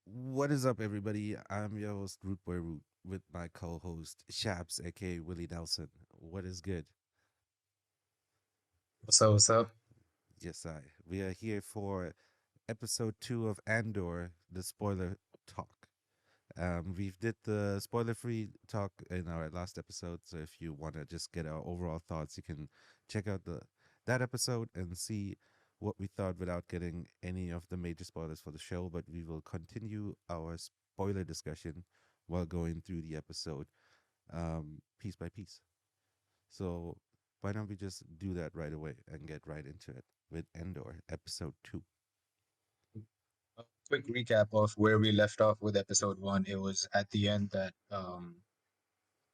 What is up, everybody? I'm your host, Root with my co-host, Shabz, aka Willie Nelson. What is good? What's up? What's up? Yes, we are here for episode 2 of Andor, the spoiler talk. We did the spoiler-free talk in our last episode, so if you want to just get our overall thoughts, you can check out the that episode and see what we thought without getting any of the major spoilers for the show. But we will continue our spoiler discussion while going through the episode, piece by piece. So why don't we just do that right away and get right into it with Endor episode 2? A quick recap of where we left off with episode one. It was at the end that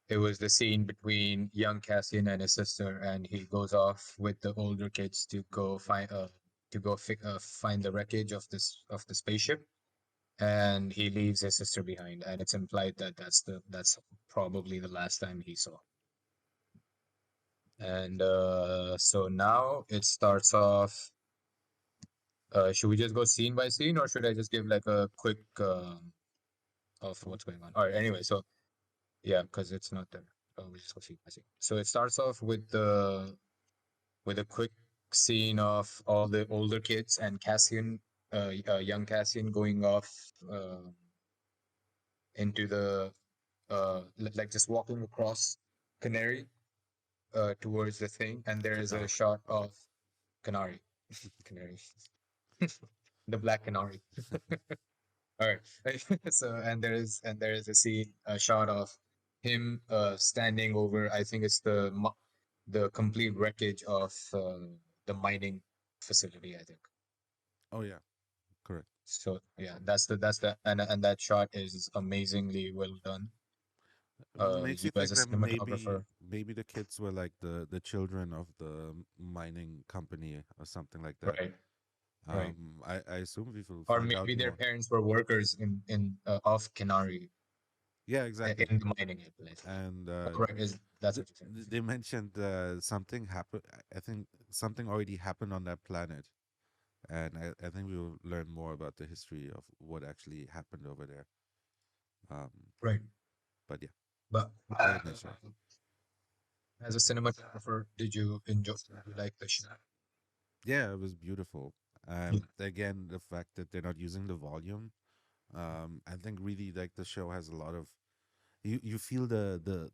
it was the scene between young Cassian and his sister, and he goes off with the older kids to go find the wreckage of the spaceship, and he leaves his sister behind, and it's implied that that's probably the last time he saw. And so now it starts off. Should we just go scene by scene, or should I just give like a quick of what's going on? All right. Anyway, so yeah, because it's not there. We just go scene by scene. So it starts off with a quick scene of all the older kids and Cassian, young Cassian, going off into the like just walking across Canary towards the thing, and there is a Qatar. shot of Canary, Canary, the black Canary. All right. So and there is a scene, a shot of him standing over. I think it's the complete wreckage of the mining facility. I think Oh yeah, correct. so. Yeah, that's the and that shot is amazingly well done. Makes you You as think a that cinematographer, maybe the kids were like the children of the mining company or something like that. right? Right. I assume we will Or find out maybe their more. parents were workers in of Canary Yeah, exactly. in the mining place. And Correct? Is that's what you said? they mentioned something happened. I think something already happened on that planet, and I think we will learn more about the history of what actually happened over there. Um, Right. but yeah, But go ahead, Nisha. as a cinematographer, did you enjoy like the show? Yeah, it was beautiful. Yeah. Again, the fact that they're not using the volume, I think really like the show has a lot of you feel the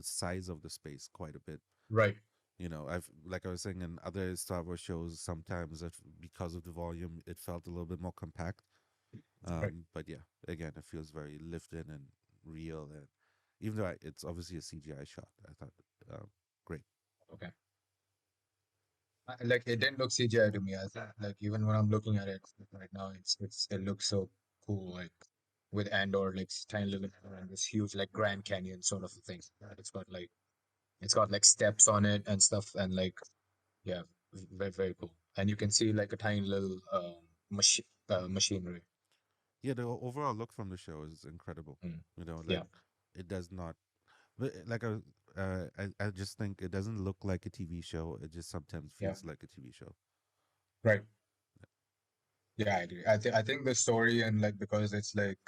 size of the space quite a bit. Right. You know, I've like I was saying in other Star Wars shows, sometimes that because of the volume, it felt a little bit more compact. Right. But yeah, again, it feels very lived in and real, and even though it's obviously a CGI shot, I thought great. Okay. Like it didn't look CGI to me. I thought like even when I'm looking at it right now, it looks so cool. Like with Andor, like tiny little and this huge like Grand Canyon sort of a thing. It's got like steps on it and stuff, and like yeah, very very cool. And you can see like a tiny little machinery. Yeah, the overall look from the show is incredible. Mm. You know, like Yeah. it does not, but like I just think it doesn't look like a TV show. It just sometimes Yeah. feels like a TV show. Right. Yeah, I agree. I think the story and like because it's like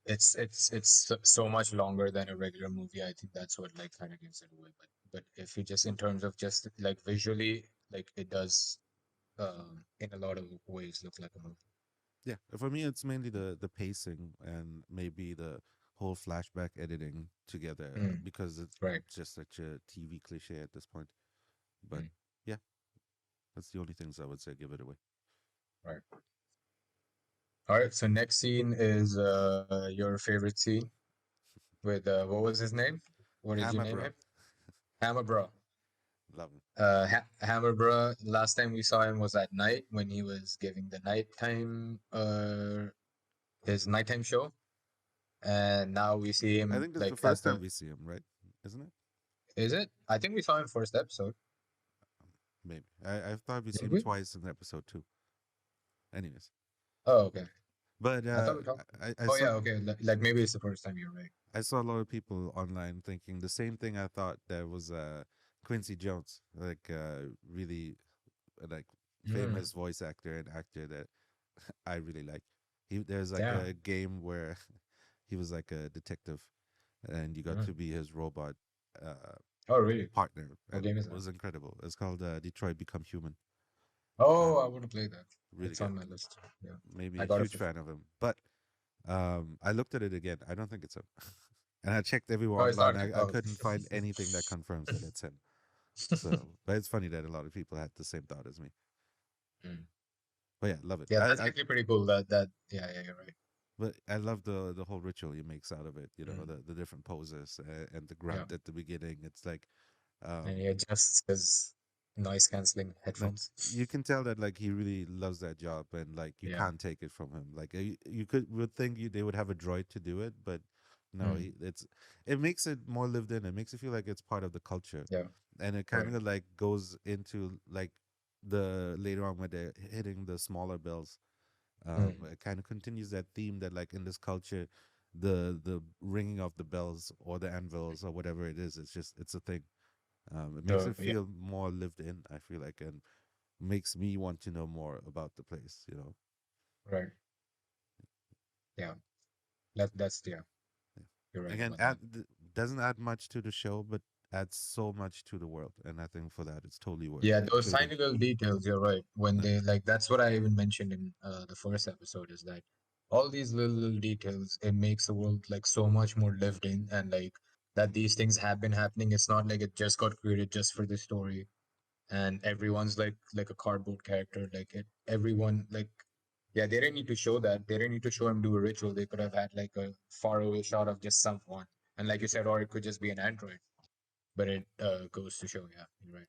it's so much longer than a regular movie. I think that's what like kind of gives it away. But if you just in terms of just like visually, like it does in a lot of ways look like a movie. Yeah, for me, it's mainly the pacing and maybe the whole flashback editing together Mm, because it's right. just such a TV cliche at this point. But Mm, yeah, that's the only things I would say give it away. right. All right. So next scene is your favorite scene with what was his name? What did you Hammer, name bro, him? Hammer Bro. love him. Hammer Bro. Last time we saw him was at night when he was giving the nighttime his nighttime show, and now we see I him think this is the like first time we see him, right? Isn't it? is it? I think we saw him first episode. Maybe I thought we see Did him we? twice in episode 2. Anyways, Oh, okay. but I thought we talked. I Oh saw yeah, okay. Like maybe it's the first time. You're right. I saw a lot of people online thinking the same thing. I thought there was Quincy Jones, like really like Mm, famous voice actor and actor that I really like. There's like yeah. a game where he was like a detective, and you got Mm. to be his robot uh, Oh, really? partner, What and game is it that? was incredible. It's called Detroit Become Human. Oh, Um, I want to play that. really It's good. on my list. Yeah, Maybe I a got it huge for fan free. of him, but I looked at it again. I don't think it's him. And I checked everywhere Oh, it's online. not. I Oh. couldn't find anything that confirms that it's him. So, but it's funny that a lot of people had the same thought as me. Mm. But yeah, love it. Yeah, that's actually pretty cool. That. Yeah, yeah, you're right. But I love the whole ritual he makes out of it. You know, Mm. the different poses and the Yeah, grunt at the beginning. It's and um, he adjusts his noise canceling like headphones. you can tell that like he really loves that job and like you Yeah. can't take it from him. Like you could would think they would have a droid to do it, but no, Mm. it makes it more lived in. It makes it feel like it's part of the culture, Yeah. and it kind Right. of like goes into like the later on when they're hitting the smaller bells. Mm. It kind of continues that theme that like in this culture, the ringing of the bells or the anvils or whatever it is, it's a thing. It makes it Yeah. feel more lived in. I feel like, and makes me want to know more about the place. You know. Right. Yeah. That's yeah. You're right Again, about that. doesn't add much to the show, but adds so much to the world, and I think for that it's totally worth Yeah, it. those Truly. tiny little details, you're right. When Yeah. they like, that's what I even mentioned in the first episode is that all these little details, it makes the world like so much more lived in and like that these things have been happening. It's not like it just got created just for the story and everyone's like a cardboard character. Like everyone like, yeah, they didn't need to show that. They didn't need to show him do a ritual. They could have had like a faraway shot of just someone. And like you said, or it could just be an android. But it goes to show, yeah, you're right.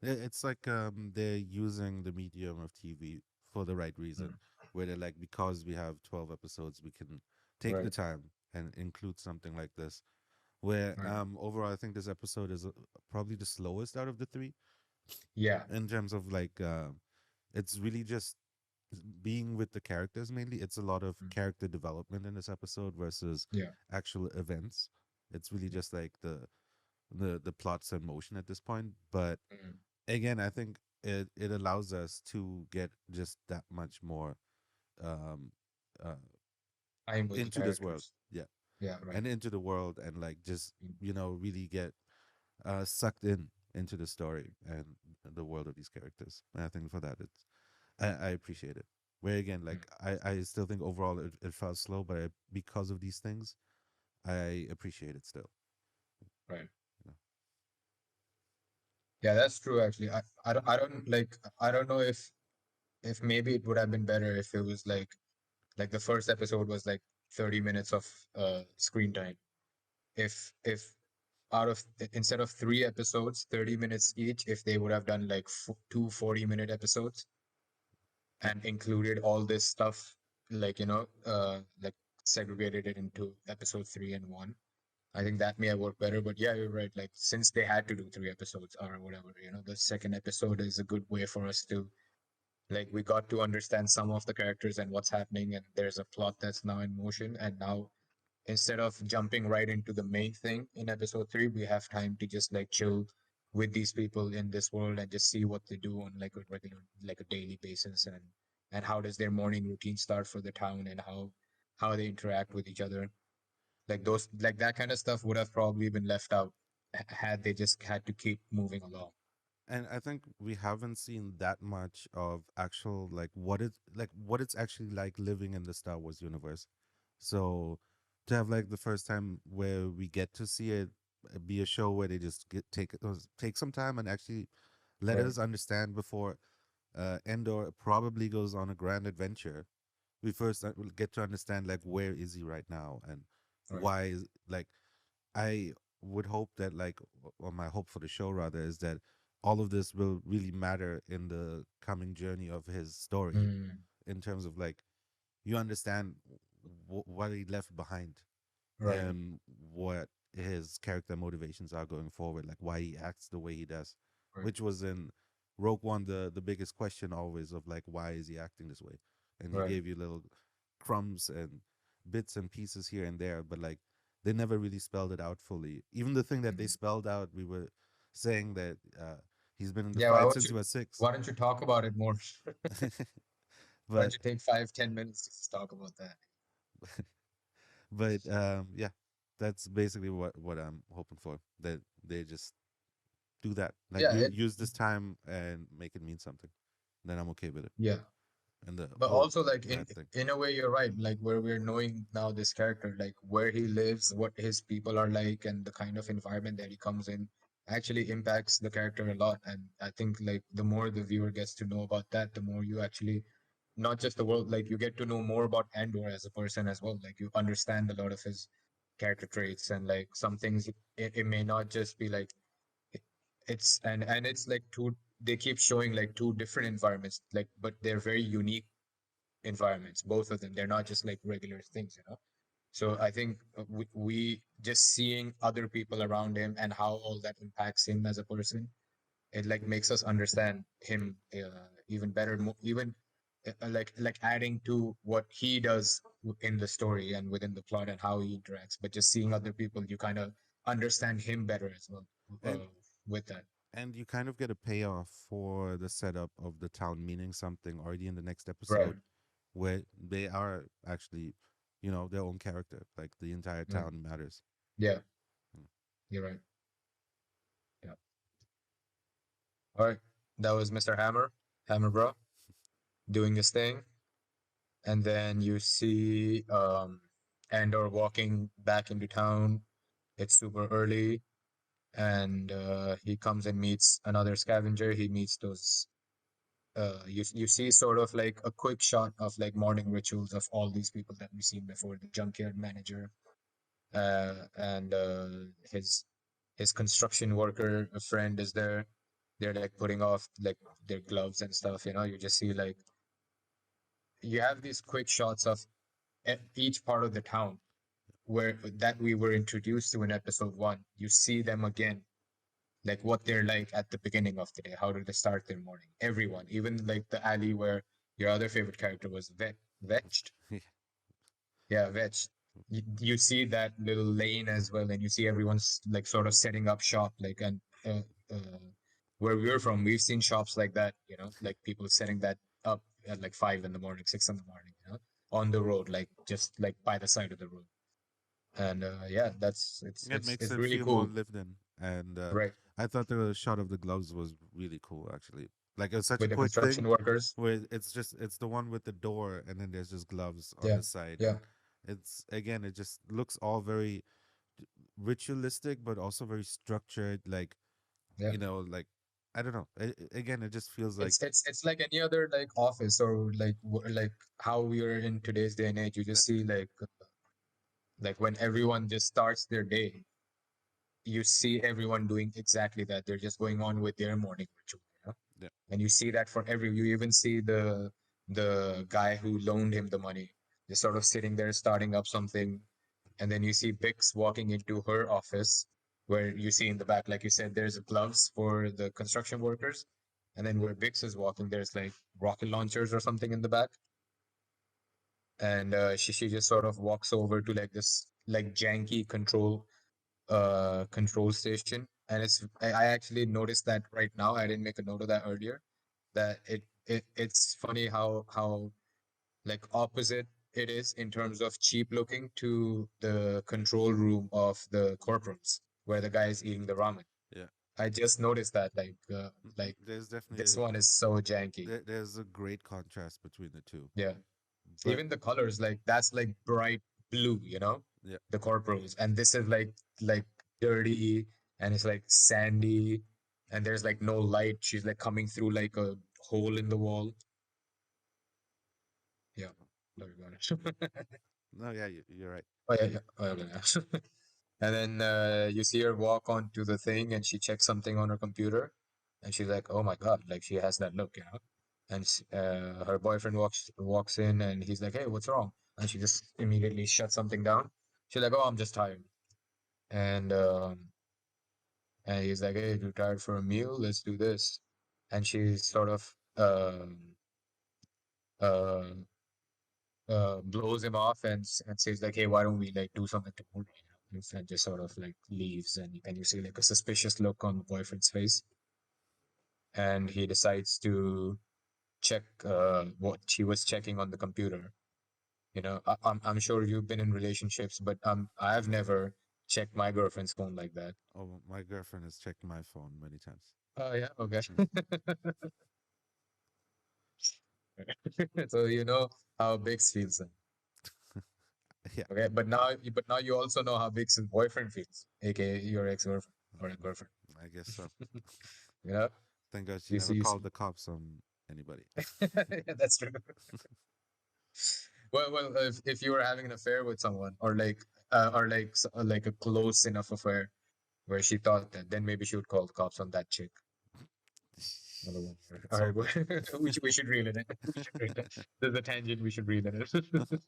It's like they're using the medium of TV for the right reason, Mm, where they're like, because we have 12 episodes, we can take the right, time and include something like this. Where right. overall, I think this episode is probably the slowest out of the three Yeah. in terms of like it's really just being with the characters mainly. It's a lot of Mm, character development in this episode versus yeah. actual events. It's really Yeah. just like the plots in motion at this point. But Mm. again, I think it allows us to get just that much more um uh I'm with the into this world. characters. Yeah. Yeah, right. And into the world and like just, Mm, really get sucked in into the story and the world of these characters. And I think for that I appreciate it. Where again, mm, like I still think overall it felt slow, but because of these things, I appreciate it still. right. You know? Yeah, that's true actually. I don't know if maybe it would have been better if it was like the first episode was like 30 minutes of screen time. If out of instead of three episodes, 30 minutes each, if they would have done like two 40-minute episodes Yep. and included all this stuff, like, like segregated it into episode three and one. I think that may have worked better, but yeah, you're right. Like, since they had to do three episodes or whatever, the second episode is a good way for us to, like, we got to understand some of the characters and what's happening, and there's a plot that's now in motion. And now, instead of jumping right into the main thing in episode three, we have time to just like chill with these people in this world and just see what they do on like a regular, like a daily basis, and how does their morning routine start for the town, and how they interact with each other. Like those, like that kind of stuff would have probably been left out had they just had to keep moving along. And I think we haven't seen that much of actual what it's actually like living in the Star Wars universe. So to have like the first time where we get to see it be a show where they just take some time and actually let Right, us understand before Endor probably goes on a grand adventure. We first will get to understand like where is he right now and right. why is like I would hope that or my hope for the show rather is that all of this will really matter in the coming journey of his story Mm, in terms of like you understand what he left behind right, and what his character motivations are going forward, like why he acts the way he does, right, which was in Rogue One the biggest question always of like why is he acting this way, and he right, gave you little crumbs and bits and pieces here and there, but like they never really spelled it out fully. Even the thing that they Mhm. spelled out, we were saying that he's been in the Yeah, fight since he was 6. why don't you talk about it more? Why don't but you take 5, 10 minutes to just talk about that? yeah, that's basically what I'm hoping for. That they just do that. Like Yeah, you it use this time and make it mean something. Then I'm okay with it. yeah. And the But whole also like mad thing. in a way you're right, like where we're knowing now this character, like where he lives, what his people are like, and the kind of environment that he comes in actually impacts the character a lot. And I think like the more the viewer gets to know about that, the more you actually not just the world, like you get to know more about Andor as a person as well. Like you understand a lot of his character traits and like some things it may not just be like it- it's and it's like two they keep showing like two different environments, like but they're very unique environments, both of them. They're not just like regular things, you know. So I think we just seeing other people around him and how all that impacts him as a person, it like makes us understand him even better, even like adding to what he does in the story and within the plot and how he interacts. But just seeing other people, you kind of understand him better as well And with that. and you kind of get a payoff for the setup of the town meaning something already in the next Right. episode, where they are actually, their own character. Like the entire Right. town matters. Yeah, Mm. you're right. Yeah. All right. That was Mr. Hammer Bro, doing his thing. And then you see Andor walking back into town. It's super early, and he comes and meets another scavenger. He meets those. You see sort of like a quick shot of like morning rituals of all these people that we've seen before. The junkyard manager, and his construction worker a friend is there. They're like putting off like their gloves and stuff. You know, you just see like you have these quick shots of each part of the town where that we were introduced to in episode 1. You see them again, like what they're like at the beginning of the day. How do they start their morning? Everyone, even like the alley where your other favorite character was vetched. Yeah, vetched. You see that little lane as well, and you see everyone's like sort of setting up shop, like and uh, where we're from, we've seen shops like that. You know, like people setting that up at like 5 in the morning, 6 in the morning. You know, on the road, like just like by the side of the road. And yeah, that's It makes it's it really feel more cool, lived in. And right? I thought the shot of the gloves was really cool, actually. Like it was such a With the quick thing construction workers. where it's the one with the door, and then there's just gloves on Yeah, the side, yeah, and it's again it just looks all very ritualistic, but also very structured. Like yeah. like I don't know. Again, it just feels like It's like any other like office or like like how we are in today's day and age. You uh, just see like when everyone just starts their day, you see everyone doing exactly that. They're just going on with their morning ritual, you know? yeah, And you see that for every. You even see the guy who loaned him the money, just sort of sitting there starting up something. And then you see Bix walking into her office, where you see in the back, like you said, there's gloves for the construction workers. And then where Bix is walking, there's like rocket launchers or something in the back. And she just sort of walks over to like this like janky control station. And I actually noticed that right now. I didn't make a note of that earlier. That it's funny how like opposite it is in terms of cheap looking to the control room of the corporals where the guy is eating the ramen. yeah. I just noticed that like There's this definitely one is so janky. there's a great contrast between the two, Yeah. but Even the colors, like that's like bright blue, you know, yeah, the corporals. And this is like dirty and it's like sandy and there's like no light. She's like coming through like a hole in the wall. Yeah. Sorry about it. no, yeah, you're right. Oh yeah, yeah. Oh, yeah, yeah. And then you see her walk onto the thing and she checks something on her computer and she's like, "Oh my God," like she has that look, you know. And her boyfriend walks in and he's like, "Hey, what's wrong?" And she just immediately shuts something down. She's like, "Oh, I'm just tired." And and he's like, "Hey, you tired for a meal? Let's do this." And she sort of uh blows him off and says like, "Hey, why don't we like do something tomorrow?" and just sort of like leaves, and you see like a suspicious look on the boyfriend's face, and he decides to check what she was checking on the computer. I'm sure you've been in relationships, but I've never checked my girlfriend's phone like that. Oh, my girlfriend has checked my phone many times. Oh yeah, okay. Mm. So you know how Bix feels then. Yeah, Okay, but now you also know how Bix's boyfriend feels, aka your ex-girlfriend or a mm, girlfriend. I guess so. You know, Thank God she you see, never you called see. the cops on anybody. Yeah, that's true. Well, if you were having an affair with someone, or like a close enough affair where she thought that, then maybe she would call the cops on that chick. Another one. All It's right, all good. we should reel it in. We should reel it. There's a tangent. We should reel it in.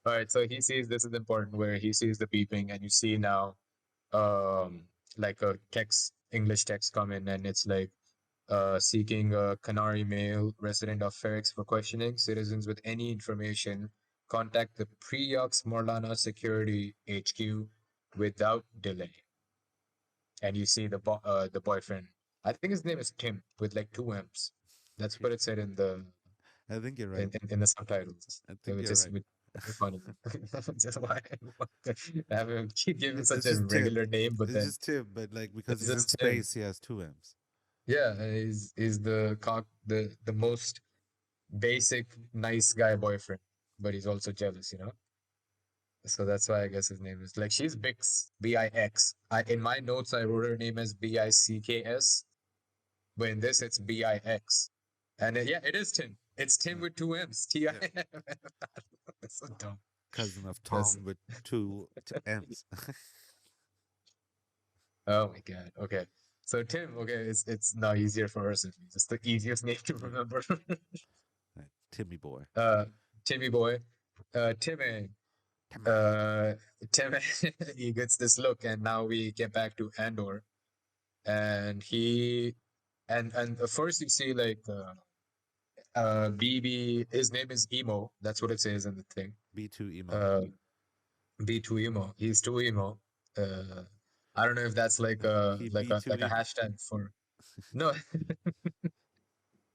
All right, so he sees this is important where he sees the beeping, and you see now, um, like a text, English text come in, and it's like, seeking a Canary male resident of Ferrex for questioning citizens with any information. Contact the Priox Morlana Security HQ without delay. And you see the boyfriend. I think his name is Tim with like two M's. That's Yeah, what it said in the I think you're right. in the subtitles. I It think was you're just right. with funny. Just why have him give him such It's a just Tim. regular name, but It's then just Tim, but like because it's he's in just Tim. space, he has two M's. Yeah, he's the most basic nice guy boyfriend, but he's also jealous, you know. So that's why I guess his name is like she's Bix, Bix. I in my notes I wrote her name as Bicks, but in this it's Bix. And yeah, it is Tim. It's Tim Uh, with two M's. T I yeah, M. That's so dumb. cousin of That's Tom with two M's. oh my god. Okay. So Tim, okay, it's now easier for us. It's the easiest name to Yeah, remember. right. Timmy boy. uh Timmy boy. Timmy. Timmy. uh Tim he gets this look, and now we get back to Andor, and he and first you see like BB, his name is Emo, that's what it says in the thing. B2 emo. uh B2 Emo, he's too emo. uh I don't know if that's like a He like be a too like a emo. hashtag for no.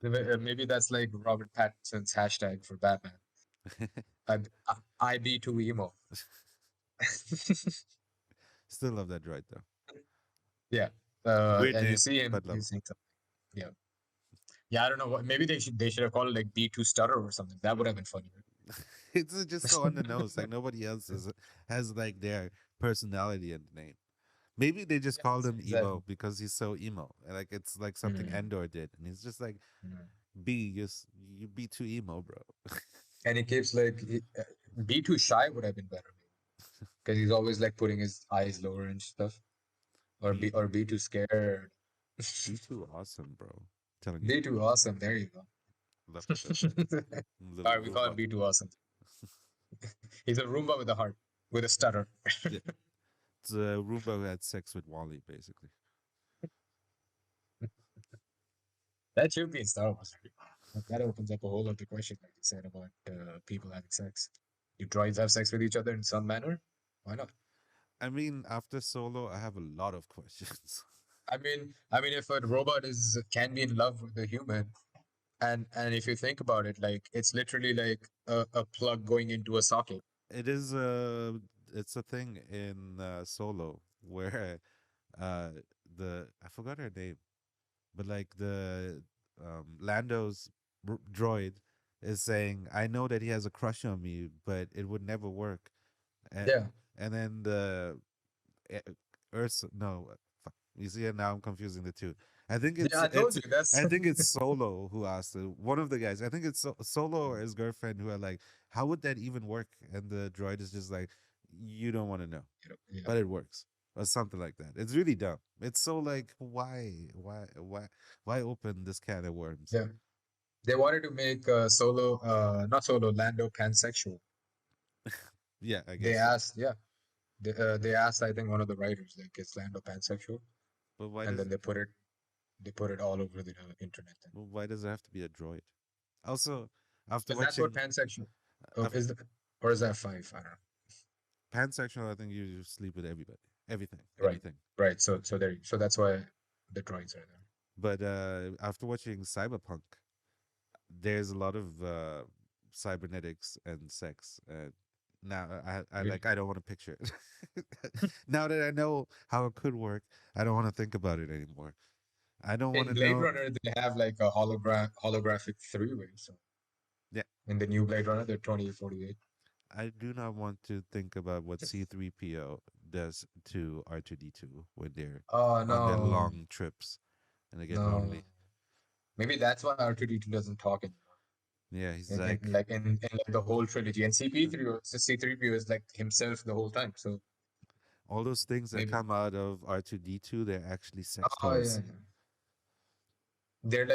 Maybe that's like Robert Pattinson's hashtag for Batman. I I be too emo. Still love that droid though. Yeah. Weird And you name, see him but love it. using something. Yeah. Yeah, I don't know what. Maybe they should have called it like B2 Stutter or something. That would have been funnier. It's just so on the nose. Like nobody else has like their personality in the name. Maybe they just Yeah, called him exactly. emo because he's so emo. Like it's like something Mm, Andor did, and he's just like, mm. B, you be too emo, bro. And he keeps like B2 Shy would have been better because he's always like putting his eyes lower and stuff, or B B2 Scared. be too awesome, bro. Telling you, B2 Awesome. There you go. love to show. All Little right, we call him Roomba. B2 Awesome. He's a Roomba with a heart, with a stutter. Yeah, it's a Roomba who had sex with Wally, basically. That should be in Star Wars. That opens up a whole other question, like you said, about people having sex. Do droids have sex with each other in some manner? Why not? I mean, after Solo, I have a lot of questions. I mean, if a robot is can be in love with a human, and if you think about it, like it's literally like a plug going into a socket. It is it's a thing in Solo where uh the I forgot her name, but like the Lando's droid is saying, "I know that he has a crush on me, but it would never work." And Yeah, and then the uh, Ursa, no, fuck, you see, now I'm confusing the two. I think yeah, I told you that's I think it's Solo who asked it. One of the guys. I think it's Solo or his girlfriend who are like, "How would that even work?" And the droid is just like, "You don't want to know, yeah, but it works." Or something like that. It's really dumb. It's so like, why open this can of worms? yeah. They wanted to make Solo, not Solo, Lando pansexual. Yeah, I They guess so. asked, yeah, they asked, I think one of the writers, like, is Lando pansexual? But why And does then they put it all over the internet. well, why does it have to be a droid? Also, after Because that's what watching, pansexual af- is the, or is that five? I don't know. Pansexual, I think you sleep with everybody, everything, Right. anything. Right. So that's why the droids are there. But after watching Cyberpunk, there's a lot of cybernetics and sex. Now I Really? like I don't want to picture it. Now that I know how it could work, I don't want to think about it anymore. I don't want In to Blade know. Runner, they have like a holographic three-way. So Yeah, in the new Blade Runner, they're 2048. I do not want to think about what C3PO does to R2D2 when they're Oh on their no, long trips and they get no. lonely. Maybe that's why R2D2 doesn't talk anymore. Yeah, he's In like like in like the whole trilogy. And C3PO is like himself the whole time. So all those things that maybe. come out of R2D2, they're actually sex Oh yeah, toys. yeah. They're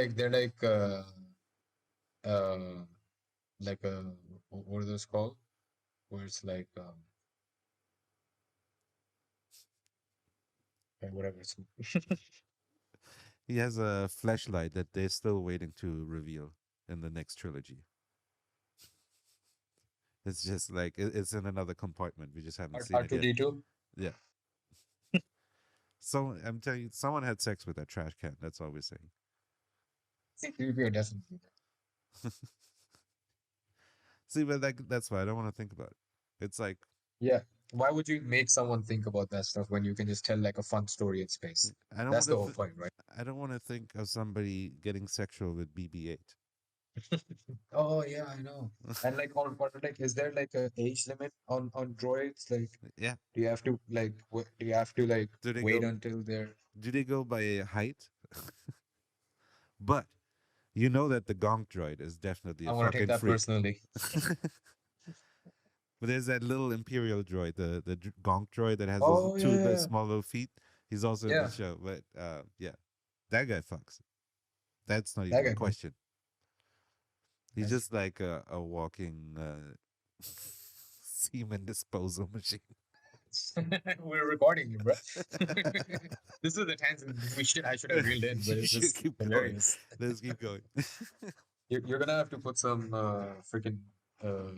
uh like what are those called? Where it's like whatever it's He has a flashlight that they're still waiting to reveal in the next trilogy. It's just like it's in another compartment. We just haven't seen it yet. R2D2. Yeah. So I'm telling you, someone had sex with that trash can. That's all we're saying. C3PO definitely. See, but that's why I don't want to think about it. It's like Yeah. Why would you make someone think about that stuff when you can just tell like a fun story in space? I don't That's want the to. whole point, right? I don't want to think of somebody getting sexual with BB-8. Oh yeah, I know. And like or like is there like a age limit on droids? Like Yeah. do you have to like Do they wait go? until they're Do they go by height? But you know that the Gonk droid is definitely I a want to take fucking that freak. personally. But there's that little Imperial droid, the Gonk droid that has those Oh two yeah, small little feet. He's also in the yeah. show, but yeah, that guy fucks. That's not That even a guy could. question. He's That's just like a walking semen disposal machine. We're recording you, bro. This is the tangent I should have reeled in, but You it's should just keep going. hilarious. Let's keep going. You're gonna have to put some freaking uh,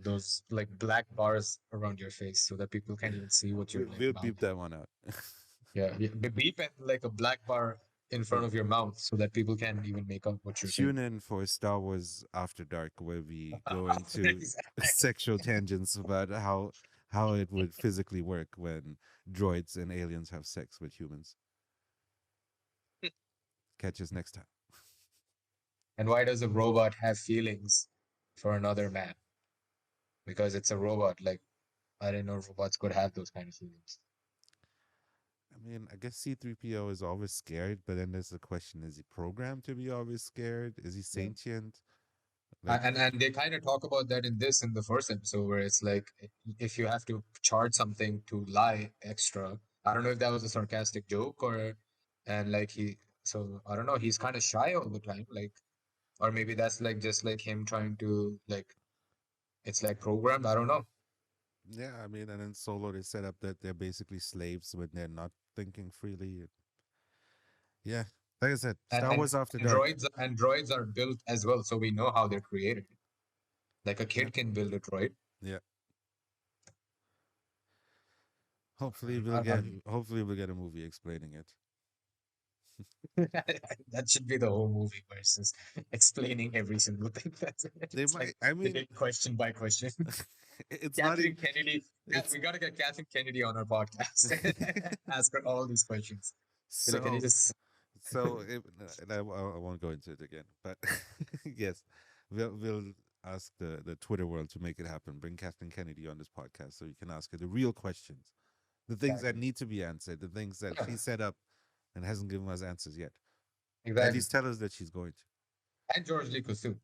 those like black bars around your face so that people can't even see what you're like We'll beep mouthing. that one out. Yeah, yeah. Beep and like a black bar in Yeah. front of your mouth so that people can't even make out what you're saying. Tune in for Star Wars After Dark, where we go into Exactly. sexual tangents about how it would physically work when droids and aliens have sex with humans. Catch us next time. And why does a robot have feelings for another man? Because it's a robot. Like I didn't know robots could have those kind of feelings. I mean, I guess C3PO is always scared, but then there's the question: is he programmed to be always scared? Is he Yeah. sentient? Like, And they kind of talk about that in the first episode where it's like if you have to charge something to lie extra. I don't know if that was a sarcastic joke or and like he so I don't know, he's kind of shy all the time, like or maybe that's like just like him trying to like it's like programmed. I don't know. yeah, I mean, and in Solo, they set up that they're basically slaves when they're not thinking freely. Yeah, like I said, And Star Wars After Dark. androids are built as well, so we know how they're created. Like a Yeah, kid can build a droid. yeah. Hopefully we'll get a movie explaining it. That should be the whole movie versus explaining every single thing. That's it. They It's like might. I they mean, did question by question. it's not even. Kathleen Kennedy. It's We gotta get Kathleen Kennedy on our podcast. Ask her all these questions. Be like, can you so just so. And I won't go into it again, but yes, we'll ask the Twitter world to make it happen. Bring Kathleen Kennedy on this podcast so you can ask her the real questions, the things that exactly? need to be answered, the things that Yeah, she set up and hasn't given us answers yet. At exactly. least tell us that she's going to. And George Lucas too.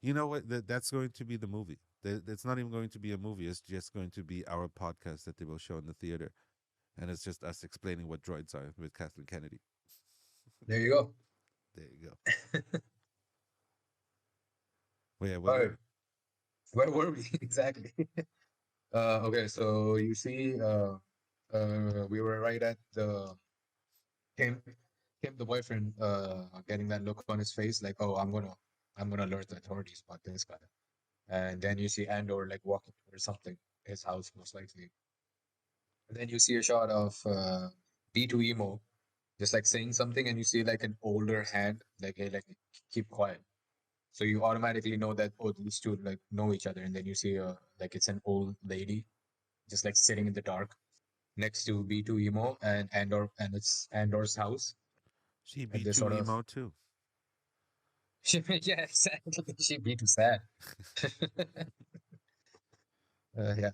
You know what? That's going to be the movie. It's not even going to be a movie. It's just going to be our podcast that they will show in the theater, and it's just us explaining what droids are with Kathleen Kennedy. There you go. There you go. Well, yeah, All what right. were Where were we exactly? Okay, so you see, we were right at the him, the boyfriend, getting that look on his face, like, oh, I'm gonna alert the authorities about this guy. And then you see Andor like walking or something. his house most likely. And then you see a shot of B2 emo just like saying something, and you see like an older hand like, hey, like keep quiet. So you automatically know that, oh, these two like know each other. And then you see like it's an old lady just like sitting in the dark next to B2 emo and Andor, and it's Andor's house. She And be they too sort of emo too. yeah, exactly. She'd be too sad. Yeah.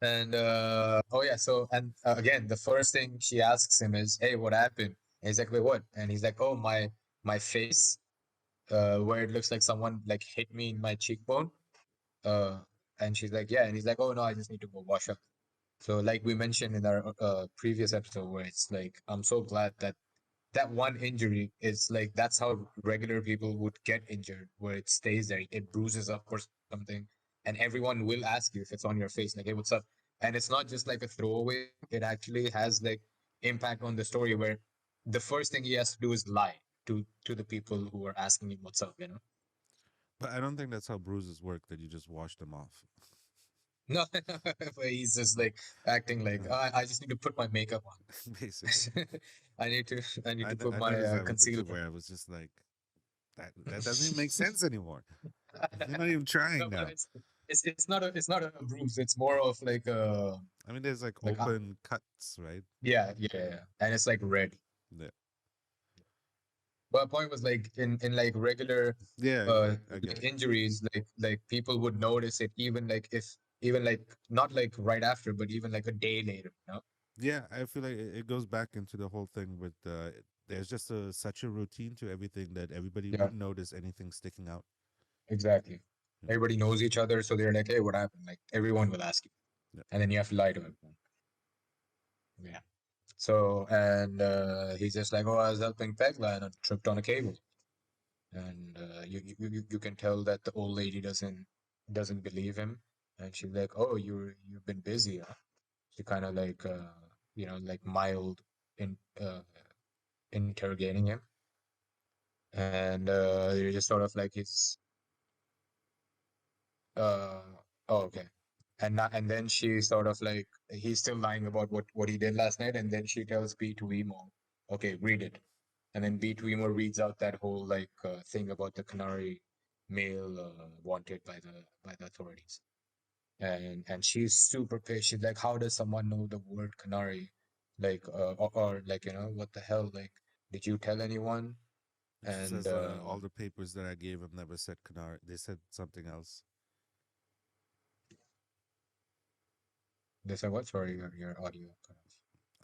And oh yeah, so and again, the first thing she asks him is, "Hey, what happened?" And he's like, "Wait, what?" And he's like, "Oh, my face, where it looks like someone like hit me in my cheekbone." Uh, and she's like, "Yeah," and he's like, "Oh no, I just need to go wash up." So like we mentioned in our previous episode, where it's like, I'm so glad that that one injury is like that's how regular people would get injured, where it stays there, it bruises up or something, and everyone will ask you if it's on your face, like, hey, what's up? And it's not just like a throwaway thing, it actually has like impact on the story, where the first thing he has to do is lie to the people who are asking him what's up, you know. But I don't think that's how bruises work. That you just wash them off. No, but he's just like acting like, Uh, "Oh, I just need to put my makeup basically, on. I need to put I my noticed that with the two concealer." where I was just like, that doesn't even make sense anymore. You're not even trying No, but now. it's not a bruise. It's more of I mean, there's like like open cuts, right? yeah, yeah, yeah, and it's like red. Yeah, But point was like in like regular yeah, I get like it. injuries, like people would notice it even like if even like not like right after, but even like a day later, you know? Yeah, I feel like it goes back into the whole thing with there's just such a routine to everything that everybody Yeah, wouldn't notice anything sticking out. exactly. You know? Everybody knows each other, so they're like, hey, what happened? Like everyone will ask you, Yeah. and then you have to lie to everyone. Yeah. So and he's just like, oh, I was helping Pegla and I tripped on a cable. And you can tell that the old lady doesn't believe him, and she's like, "Oh, you've been busy, huh?" She kind of like like mild in interrogating him, and you're just sort of like he's uh oh, okay, and then she sort of like he's still lying about what he did last night, and then she tells B to Emo, "Okay, read it." And then B to Emo reads out that whole like thing about the Canary male wanted by the authorities. And she's super pissed. She's like, how does someone know the word Canary? Like or like, what the hell? Like, did you tell anyone? And she And says all the papers that I gave him never said Canary. They said something else. they said what? Sorry, your audio cut off.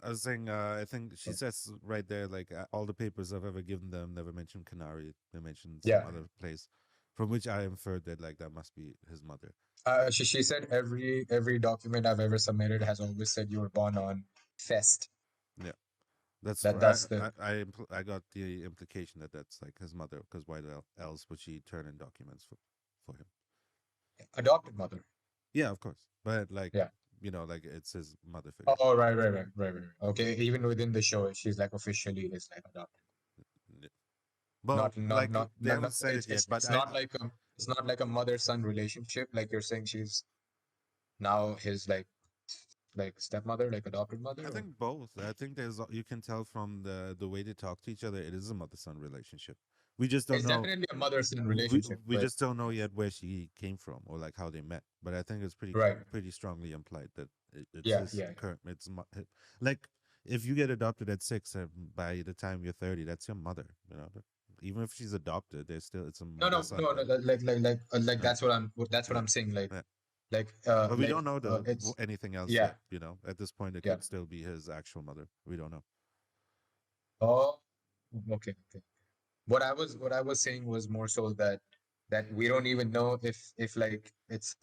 I was saying, I think she Oh, says right there, like all the papers I've ever given them never mentioned Canary. They mentioned some yeah. other place, from which I inferred that like that must be his mother. She said every document I've ever submitted has always said you were born on Fest. Yeah, that's That's the I got the implication that that's like his mother, because why else would she turn in documents for him? adopted mother. Yeah, of course, but like Yeah. like it's his mother figure. Oh, right. Okay, even within the show, she's like officially his like adopted. Yeah. Well, like they Not, haven't said it yet, but it's not like it's not like a mother-son relationship. Like you're saying, she's now his like stepmother, like adopted I mother, or think both. I think there's you can tell from the way they talk to each other, it is a mother son relationship. We just don't it's know. definitely a mother-son We relationship. we But just don't know yet where she came from or like how they met. But I think it's right, pretty strongly implied that it's yeah, his yeah, current. Like if you get adopted at 6, by the time you're 30, that's your mother. Even if she's adopted, there's still it's a mother son thing. like Yeah, that's what yeah, I'm saying. yeah. But we don't Like know it's anything else yeah, yet. At this point, it yeah. could still be his actual mother. We don't know. Oh, okay, okay. What I was saying was more so that we don't even know if like it's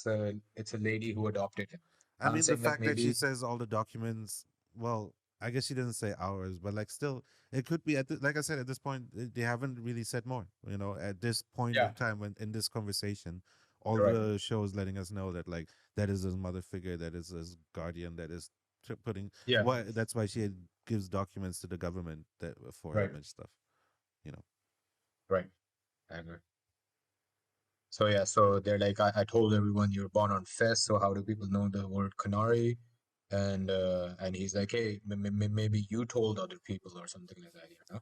a lady who adopted him. I I'm mean, the saying like fact that she maybe says all the documents, well, I guess she didn't say ours, but like still, it could be like I said, at this point, they haven't really said more. At this point yeah, of time, when in this conversation, all you're right, the show is letting us know that like that is his mother figure, that is his guardian, that is putting yeah, why that's why she gives documents to the government that for right, him and stuff. You know, right. I agree. So yeah, so they're like, I told everyone you're born on Fest, so how do people know the word Canary? And he's like, hey, maybe you told other people or something like that, you know?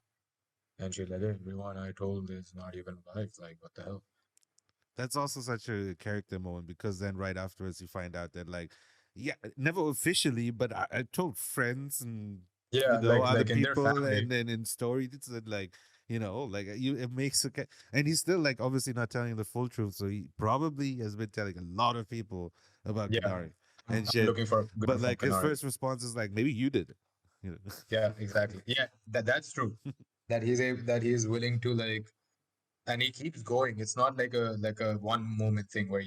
And she's like, everyone I told is not even alive. Like, what the hell? That's also such a character moment because then right afterwards you find out that like, yeah, never officially, but I told friends and Yeah, other like in their people, family. and then in stories it's like like you it makes and he's still like obviously not telling the full truth, so he probably has been telling a lot of people about Yeah, Kanari and I'm shit. looking for a girl But from like his Canary. first response is like maybe you did it, you know. Yeah, exactly. Yeah, that's true. That he's willing to like, and he keeps going. It's not like a one moment thing where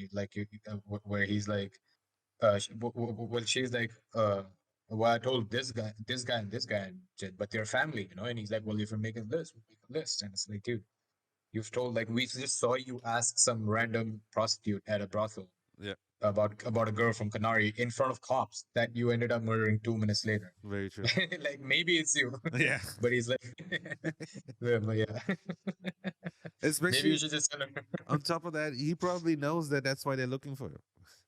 where he's like, well, she's like, well, I told this guy, and but they're family, you know. And he's like, well, if you're making this, we make a list. And it's like, dude, you've told, like, we just saw you ask some random prostitute at a brothel Yeah, about a girl from Canary in front of cops that you ended up murdering 2 minutes later. very true. Like maybe it's you, Yeah. but he's like, yeah, but yeah, maybe you Especially should just tell her. on top of that, he probably knows that that's why they're looking for him.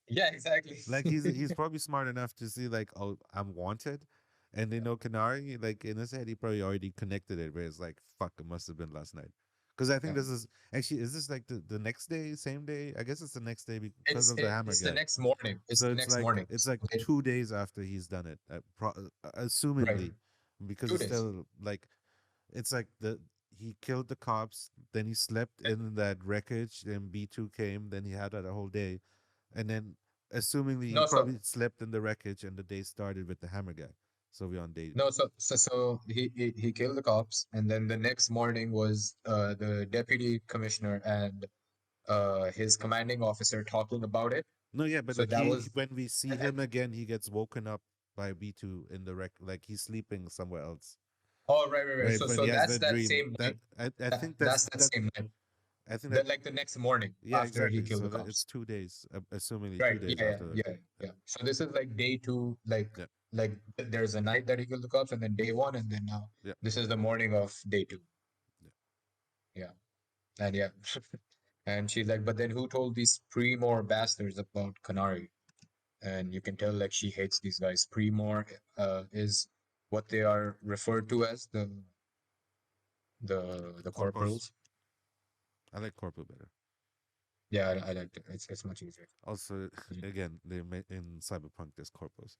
Yeah, exactly. Like he's probably smart enough to see like, oh, I'm wanted, and they know Canary. Like in his head, he probably already connected it. Where it's like, fuck, it must have been last night. Because I think Yeah. this is actually, is this like the next day, same day? I guess it's the next day because of the hammer It's the guy. next morning. It's So the next morning. it's like Okay. 2 days after he's done it, Right. assumingly, because Two it's days. still like it's like the he killed the cops, then he slept Eh, in that wreckage, then B2 came, then he had that a whole day, and then assumingly he No, so probably slept in the wreckage and the day started with the hammer guy. So we're on day. no, so he killed the cops, and then the next morning was the deputy commissioner and his commanding officer talking about it. No, yeah, but So like that he was when we see and him again, he gets woken up by B2 in the wreck, like he's sleeping somewhere else. oh, right. Right, but So he has that's the that dream. same That night. I think That's that same night. I think that That like the next morning yeah, after he exactly. killed So the that cops. it's 2 days, assumingly two Right. days after that. Yeah, Yeah. So this is like day two, yeah, there's a night that he killed the cops, and then day one, and then now yeah, this is the morning of day two. yeah. Yeah. And yeah. And she's like, but then who told these Premor bastards about Canary? And you can tell like she hates these guys. Premor is what they are referred to as the Corpos. corporals. I like Corpo better. Yeah, I like it. It's much easier. Also, Mhm. again, in Cyberpunk there's corpos.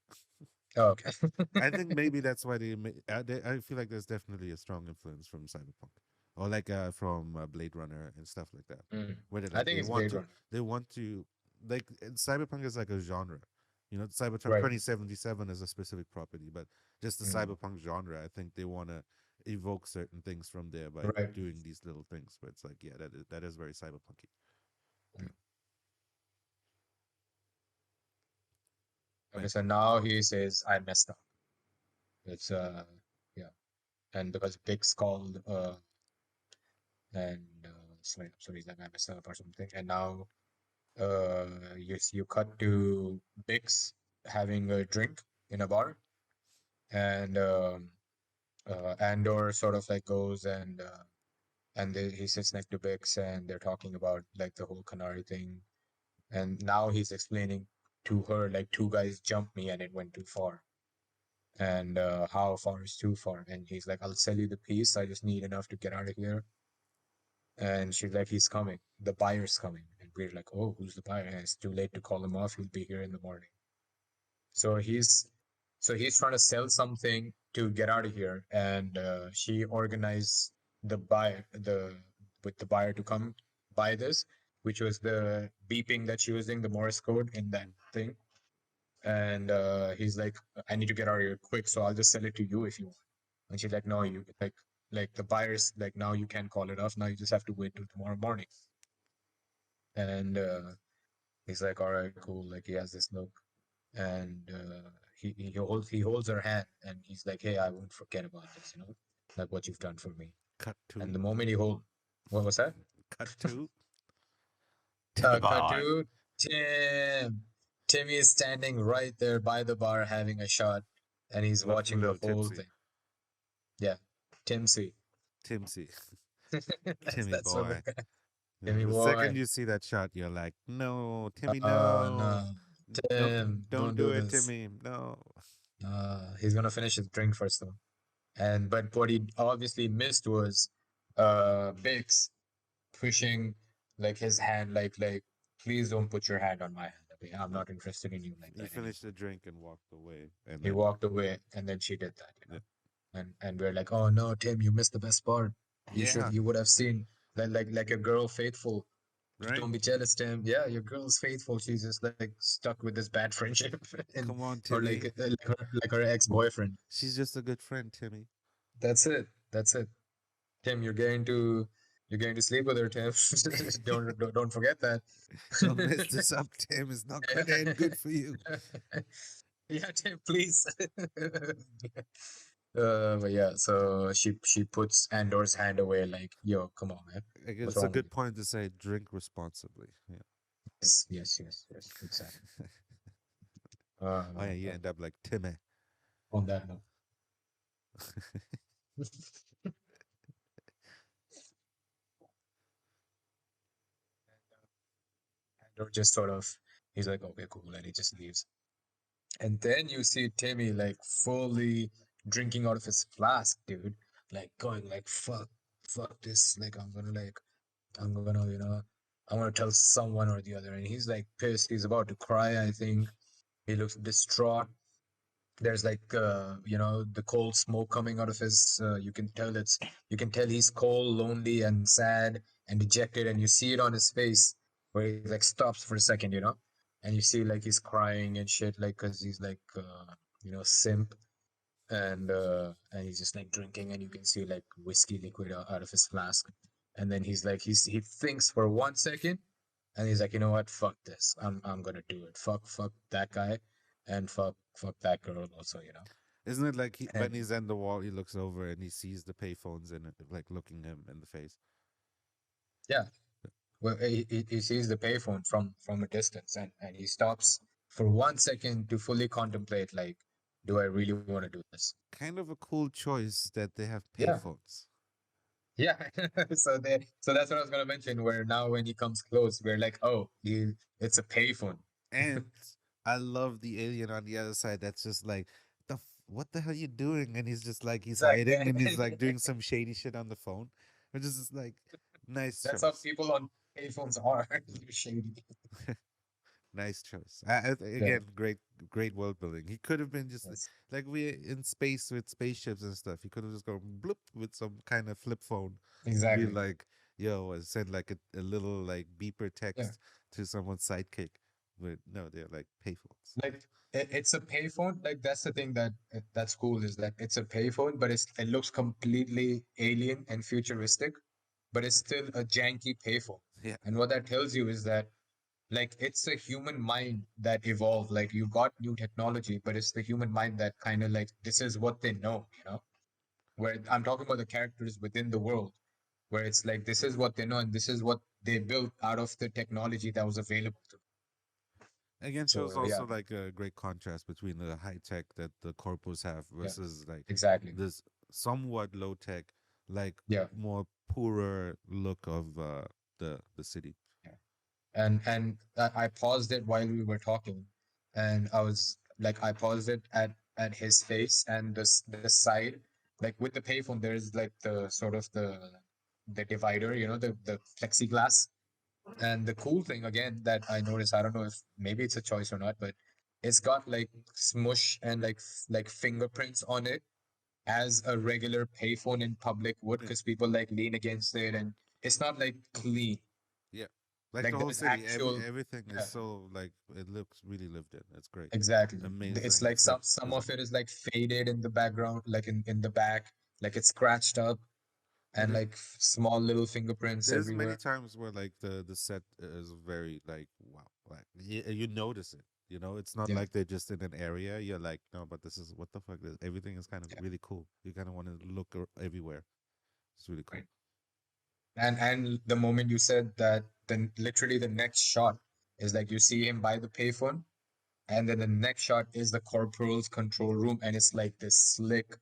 Oh, okay. I think maybe that's why I feel like there's definitely a strong influence from Cyberpunk, or like from Blade Runner and stuff like that, Mm. where they I like think it's Blade Runner. they want to like Cyberpunk is like a genre. Cyberpunk Right. 2077 is a specific property, but just the Mm. Cyberpunk genre, I think they want to evoke certain things from there by Right. doing these little things. Where it's like, yeah, that is very cyberpunky. Mm. Okay, Man, so now he says I messed up. It's yeah, and because Bix called and so he's like I messed up or something, and now you cut to Bix having a drink in a bar, and Andor sort of like goes and he sits next to Bix and they're talking about like the whole Canary thing, and now he's explaining to her like two guys jumped me and it went too far. And how far is too far? And he's like, I'll sell you the piece. I just need enough to get out of here. And she's like, he's coming. The buyer's coming. And we're like, oh, who's the buyer? And it's too late to call him off. He'll be here in the morning. So he's trying to sell something to get out of here. And she organized the buyer the with the buyer to come buy this, which was the beeping that she was using, the Morse code in that thing. And he's like, I need to get out of here quick, so I'll just sell it to you if you want. And she's like, no, you like the buyer's like, now you can't call it off. Now you just have to wait till tomorrow morning. And he's like, all right, cool. Like he has this look, and he holds her hand, and he's like, hey, I won't forget about this, like what you've done for me. cut And to the moment he hold, what was that? cut to Timmy Cut boy. to Tim. Timmy is standing right there by the bar having a shot, and he's Looking a watching the little whole tipsy. thing. Yeah, Tim C. Timsy. that's Timmy that's what boy. we're gonna. Yeah, Timmy the boy. second you see that shot, you're like, no, Timmy, No, no, don't Tim, don't don't do do it, this. Timmy, no. He's gonna finish his drink first though. And but what he obviously missed was Bix pushing like his hand like please don't put your hand on my hand. Okay? I'm not interested in you like He that finished anymore. the drink and walked away, and He then walked away and then she did that, you yeah, know. And we're like, oh no, Tim, you missed the best part. yeah, You would have seen like a girl faithful. right. Don't be jealous, Tim. Yeah, your girl's faithful. She's just like stuck with this bad friendship, and Come on, or like Timmy. like her ex-boyfriend. She's just a good friend, Timmy. That's it. That's it. Tim, you're going to sleep with her, Tim. Don't forget that. Don't mess this up, Tim. It's not gonna end good for you. Yeah, Tim, please. But yeah, so she puts Andor's hand away, like, yo, come on, man, I guess what's it's a wrong with good you? point to say drink responsibly. Yeah. Yes, yes, yes, yes, exactly. Oh yeah, you Uh, end up like Timmy. on that note, Andor just sort of, he's like, okay, cool, and he just leaves. And then you see Timmy like fully drinking out of his flask, dude. Like going like fuck this. Like I'm gonna, I'm gonna tell someone or the other. And he's like pissed. He's about to cry, I think. He looks distraught. There's like the cold smoke coming out of his you can tell he's cold, lonely, and sad and dejected, and you see it on his face where he like stops for a second, and you see like he's crying and shit, like because he's like simp, and he's just like drinking, and you can see like whiskey liquid out of his flask, and then he thinks for 1 second, and he's like, you know what, fuck this, I'm gonna do it, fuck that guy, and fuck that girl also, Isn't it like when and he's in the wall, he looks over and he sees the payphones and like looking him in the face. yeah, well, he sees the payphone from a distance, and he stops for 1 second to fully contemplate, like, do I really want to do this? Kind of a cool choice that they have Yeah. payphones. Yeah, so that's what I was gonna mention. Where now when he comes close, we're like, oh, it's a payphone. And I love the alien on the other side. That's just like, what the hell you doing? And he's just like, he's hiding and he's like Exactly. doing some shady shit on the phone. Which is just like, nice That's how choice. people on payphones are. They're shady. Nice choice. Yeah, Again, great world building. He could have been just yes, like we in space with spaceships and stuff. He could have just gone bloop with some kind of flip phone and be exactly. like, "Yo," and send like a little like beeper Yeah, text to someone's sidekick. But no, they're like payphones. like it's a payphone. Like that's the thing that's cool is that it's a payphone, but it looks completely alien and futuristic, but it's still a janky payphone. Yeah. And what that tells you is that like it's a human mind that evolved. Like you got new technology, but it's the human mind that kind of like this is what they know, where I'm talking about the characters within the world, where it's like this is what they know and this is what they built out of the technology that was available to them. Again, shows So yeah, also like a great contrast between the high tech that the corpos have yeah, versus like exactly. this somewhat low tech, like Yeah, more poorer look of the city. yeah. And I paused it while we were talking, and I was like, I paused it at his face and the side, like with the payphone, there's like the sort of the divider, the plexiglass. And the cool thing again that I noticed, I don't know if maybe it's a choice or not, but it's got like smush and like fingerprints on it as a regular payphone in public would, Yeah. because people like lean against it, and it's not like clean. Yeah. Like the Like whole there's city, actual, everything is yeah, so like it looks really lived in. It's great. exactly. It's Amazing like effects some of design. it is like faded in the background, like in the back, like it's scratched up, And and like small little fingerprints there's many everywhere. times where like the set is very like wow, like you notice it. You know, it's not Yeah, like they're just in an area. You're like, no, but this is what the fuck. Everything is kind of yeah, really cool. You kind of want to look everywhere. It's really cool. right. And the moment you said that, then literally the next shot is like you see him by the payphone, and then the next shot is the corporal's control room, and it's like this slick,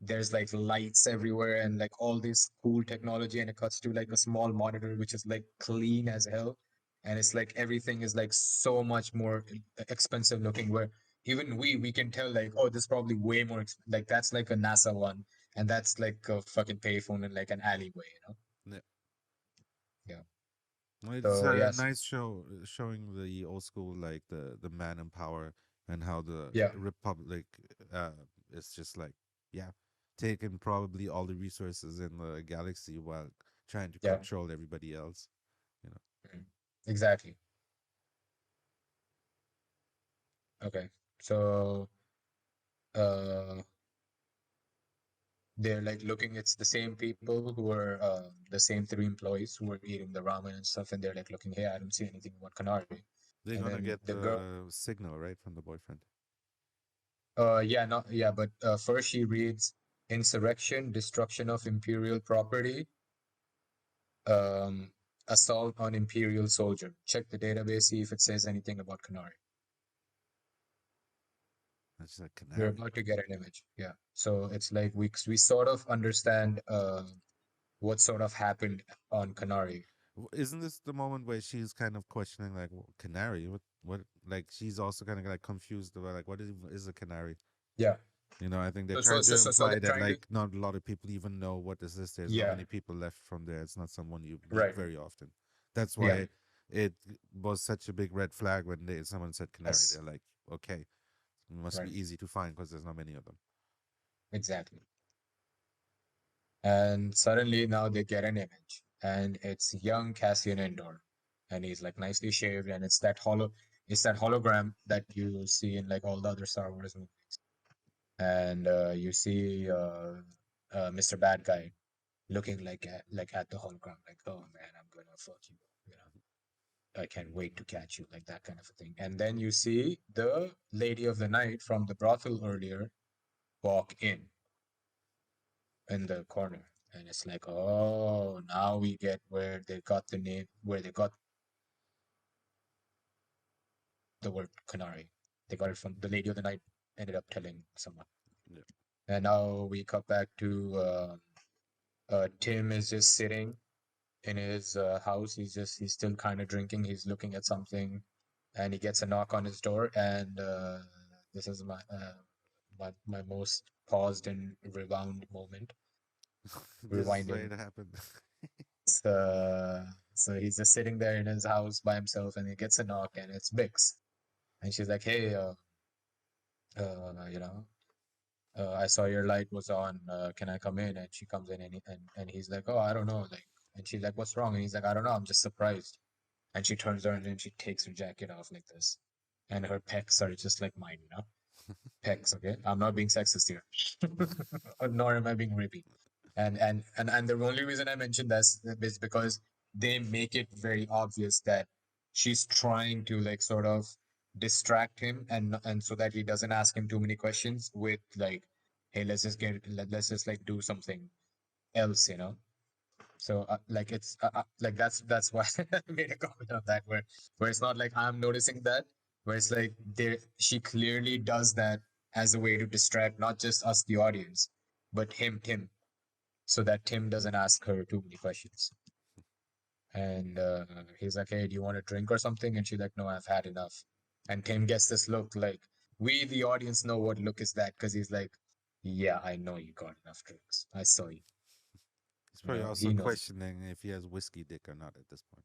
there's like lights everywhere and like all this cool technology, and it cuts to like a small monitor which is like clean as hell, and it's like everything is like so much more expensive looking, where even we can tell like, oh, this is probably way more like that's like a NASA one, and that's like a fucking payphone in like an alleyway, you know. Yeah. Yeah. Well, it's So a yes. nice show showing the old school, like the man in power and how the Yeah. republic uh is just like, yeah, taking probably all the resources in the galaxy while trying to Yeah. control everybody else. You know, Mhm. Exactly. Okay. So uh they're like looking, it's the same people who are the same three employees who were eating the ramen and stuff, and they're like looking, hey, I don't see anything about Kanari. they're And gonna then get the girl, the signal right from the boyfriend. yeah, not yeah, but first she reads insurrection, destruction of imperial property, um, assault on imperial soldier. Check the database, see if it says anything about Kanari. It's just like We're canary. about to get an image. Yeah. So it's like we sort of understand what sort of happened on Kanari. Isn't this the moment where she's kind of questioning, like, canary? What? Like, she's also kind of like confused about, like, what is a canary? Yeah. You know, I think they're So so trying so to so, so imply they're that, trying to, like, not a lot of people even know what this is. There's not yeah, many people left from there. It's not someone you meet right. very often. That's Yeah. why it was such a big red flag when someone said canary. Yes. They're like, okay, it must Right. be easy to find because there's not many of them. Exactly. And suddenly now they get an image, and it's young Cassian Andor, and he's like nicely shaved, and it's that hologram that you see in like all the other Star Wars movies. And you see Mr. Bad Guy looking like at the hologram, like, oh man, I'm gonna fuck you, you know. I can't wait to catch you, like that kind of a thing. And then you see the lady of the night from the brothel earlier walk in the corner. And it's like, oh, now we get where they got the name, where they got the word Kanari. They got it from the lady of the night, ended up telling someone. Yeah. And now we cut back to Tim is just sitting in his house. He's still kind of drinking. He's looking at something, and he gets a knock on his door. And this is my most paused and rewound moment. This is why it Rewinding. happened. It's so he's just sitting there in his house by himself, and he gets a knock, and it's Bix, and she's like, "Hey, you know, I saw your light was on. Can I come in?" And she comes in, and he's like, "Oh, I don't know." Like, and she's like, "What's wrong?" And he's like, "I don't know. I'm just surprised." And she turns around and she takes her jacket off like this, and her pecs are just like mine, you know, pecs. Okay, I'm not being sexist here, nor am I being rapey. And the only reason I mentioned this is because they make it very obvious that she's trying to like sort of distract him, and so that he doesn't ask him too many questions with like, hey, let's just like do something else, you know. So like it's like that's why I made a comment on that, where it's not like I'm noticing that, where it's like there she clearly does that as a way to distract not just us the audience, but Tim, so that Tim doesn't ask her too many questions. And he's like, "Hey, do you want a drink or something?" And she's like, "No, I've had enough." And Tim gets this look like we, the audience, know what look is that, because he's like, "Yeah, I know you got enough drinks. I saw you." He's You probably know, also he knows. questioning if he has whiskey dick or not at this point.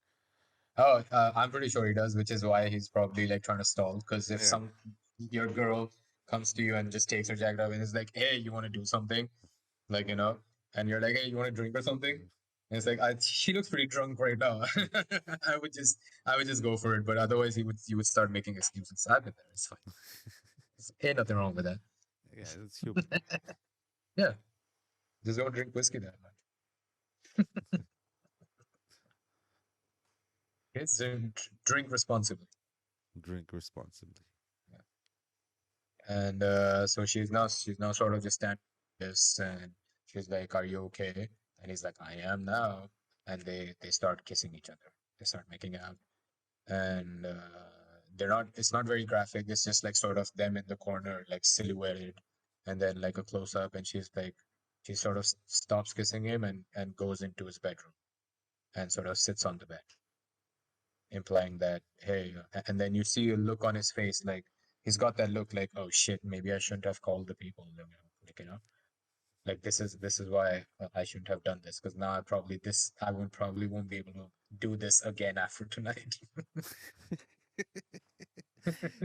Oh, I'm pretty sure he does, which is why he's probably like trying to stall. Because if Yeah. your girl comes to you and just takes her jacket off and is like, "Hey, you want to do something?" Like, you know, and you're like, "Hey, you want to drink or something?" And it's like, she looks pretty drunk right now. I would just, I would just go for it. But otherwise, you would start making excuses. I've been there. It's fine. Ain't nothing wrong with that. Yeah, it's human. Yeah, just don't drink whiskey that much. It's drink responsibly. Drink responsibly. Yeah. And so she's now sort of just standing like this, and she's like, "Are you okay?" And he's like, "I am now." And they start kissing each other. They start making out, and they're not. It's not very graphic. It's just like sort of them in the corner, like silhouetted, and then like a close up, and she's like She sort of stops kissing him and goes into his bedroom and sort of sits on the bed, implying that, hey, and then you see a look on his face, like he's got that look like, oh shit, maybe I shouldn't have called the people, like, like this is why I shouldn't have done this, because now I won't probably won't be able to do this again after tonight.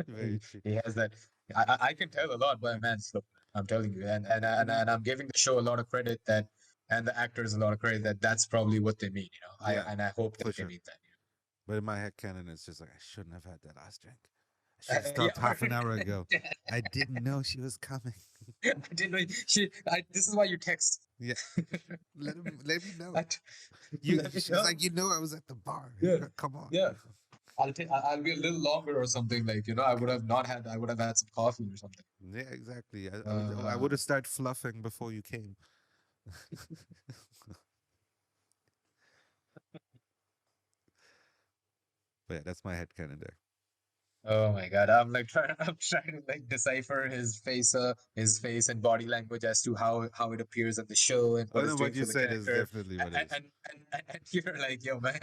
Very he, true. he has that. I can tell a lot by a man's look. I'm telling you, and I'm giving the show a lot of credit that, and the actors a lot of credit that that's probably what they mean. Yeah, I hope for that they sure. mean that. But in my head canon, it's just like I shouldn't have had that last drink. I should have Yeah, stopped half an hour ago. I didn't know she was coming. I didn't know. This is why you text. Yeah, let me know. I, You, let me she's know. like, I was at the bar. Yeah, Come on. yeah. I'll be a little longer or something, like, I would have had some coffee or something. Yeah, exactly. I Uh, would have started fluffing before you came. But yeah, that's my head canon there. oh my God, I'm like I'm trying to like decipher his face and body language as to how it appears at the show and Oh what it's no, doing what you for the said is character. definitely what it is. And you're like, yo, man,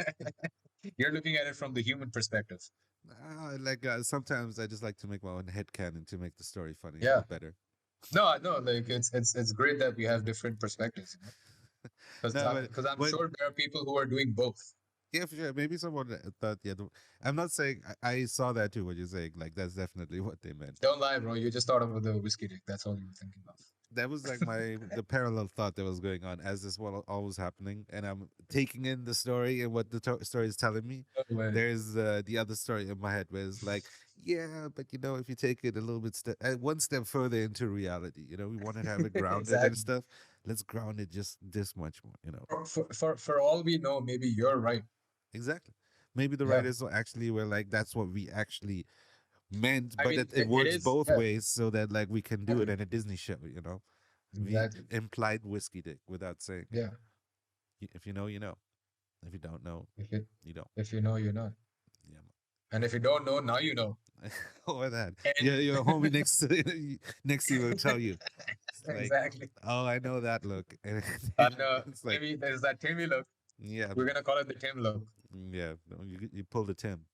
you're looking at it from the human perspective. Sometimes I just like to make my own head canon to make the story funny Yeah. or better. No, I know, like it's great that we have different perspectives, because No, I'm but sure there are people who are doing both. yeah, for sure. Maybe someone thought the other. I'm not saying I saw that too. What you're saying, like that's definitely what they meant. Don't lie, bro. You just thought of the whiskey dick. That's all you were thinking of. That was like the parallel thought that was going on as this was all was happening, and I'm taking in the story and what the story is telling me. No way. There's the other story in my head where it's like, yeah, but if you take it a little bit one step further into reality, we want to have it grounded and Exactly. stuff. Let's ground it just this much more. For all we know, maybe you're right. Exactly. Maybe the Yeah. writers actually were like, that's what we actually meant, I but mean, it it works is. both Yeah. ways so that like we can do it Exactly. in a Disney show. We Exactly. implied whiskey dick without saying it. Yeah. If you know, you know. If you don't know, If you you don't. if you know, you know. Yeah. And if you don't know, now you know. Or that. And Yeah, your homie next to you will tell you. It's like, exactly. oh, I know that look. And And it's like, Timmy, there's that Timmy look. yeah, We're gonna call it the Tim look. yeah. No, you pulled a Tim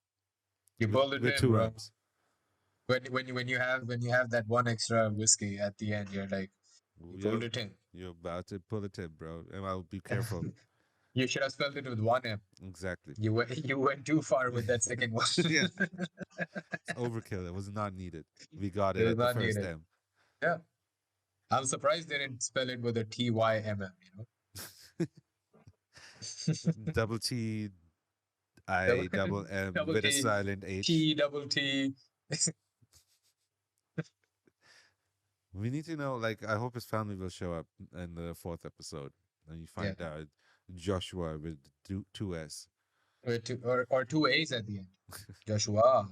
You with pulled it with in, two bro. M's. When you have that one extra whiskey at the end, you're like, you pulled You're it in. you're about to pull a Tim, bro, and I'll be careful. You should have spelled it with one M. Exactly. You went too far with that second one. Yeah, it's overkill. It was not needed. We got It it was at the not first needed. M. Yeah. I'm surprised they didn't spell it with a TYMM. Double T Double, I double M double with a T, silent H. T, double T. We need to know. Like, I hope his family will show up in the fourth episode, and you Yeah. find out Joshua with two S. Or two A's at the end. Joshua.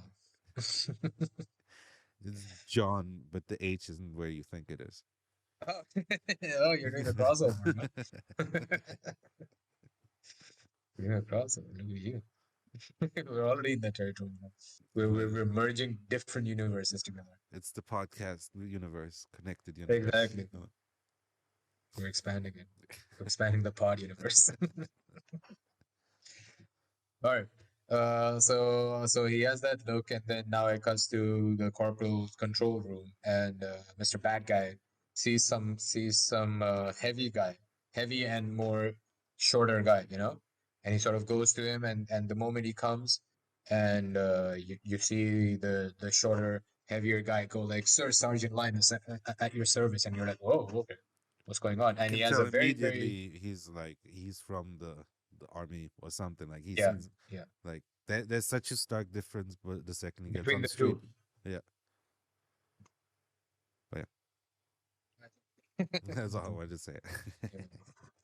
It's John, but the H isn't where you think it is. Oh, oh, you're doing a crossover. Huh? You're doing a crossover. Look at you. We're already in that territory now. We're merging different universes together. It's the podcast universe, connected universe. Exactly. We're expanding it. We're expanding the pod universe. All right. So he has that look, and then now it cuts to the corporal's control room, and Mr. Bad Guy sees some heavy guy, heavy and more shorter guy, and he sort of goes to him, and the moment he comes, and you see the shorter, heavier guy go like, "Sir, Sergeant Linus, at your service," and you're like, "Whoa, okay, what's going on?" You And he can has tell a very, very, immediately he's from the army or something. Like he yeah, seems yeah, like there's such a stark difference, but the second he gets between on the the street, two. yeah, but yeah, that's all I wanted to say.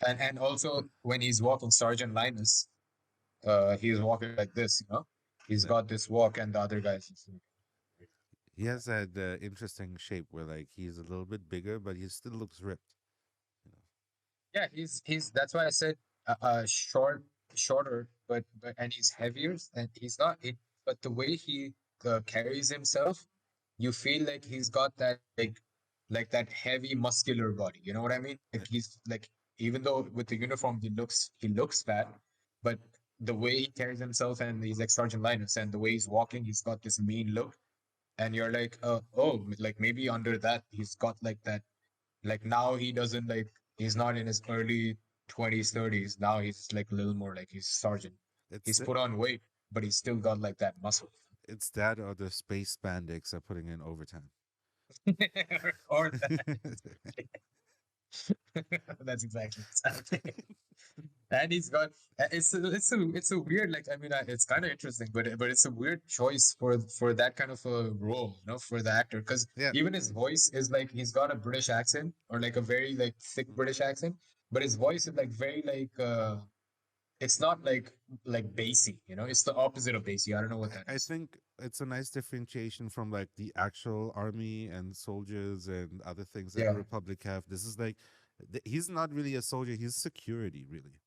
And also when he's walking, Sergeant Linus, he's walking like this, He's Yeah. got this walk, and the other guys just He has that interesting shape where like he's a little bit bigger, but he still looks ripped. You know? yeah, he's that's why I said shorter, but and he's heavier, and he's not it, but the way he carries himself, you feel like he's got that like like that heavy muscular body. You know what I mean? Like he's like, even though with the uniform he looks fat, but the way he carries himself and he's like Sergeant Linus, and the way he's walking, he's got this mean look, and you're like, oh, like maybe under that he's got like that. Like now he doesn't like he's not in his early 20s, 30s. Now he's like a little more like he's sergeant. It's He's the, put on weight, but he's still got like that muscle. it's that or the space spandex are putting in overtime. Or that's exactly what's happening. And he's got it's a weird, like, I mean, it's kind of interesting, but it's a weird choice for that kind of a role, for the actor, because Yeah, even his voice is like he's got a British accent, or like a very like thick British accent, but his voice is like very like it's not like bassy, it's the opposite of bassy. I don't know what that I is. think it's a nice differentiation from like the actual army and soldiers and other things that the Yeah, Republic have. This is like he's not really a soldier; he's security, really.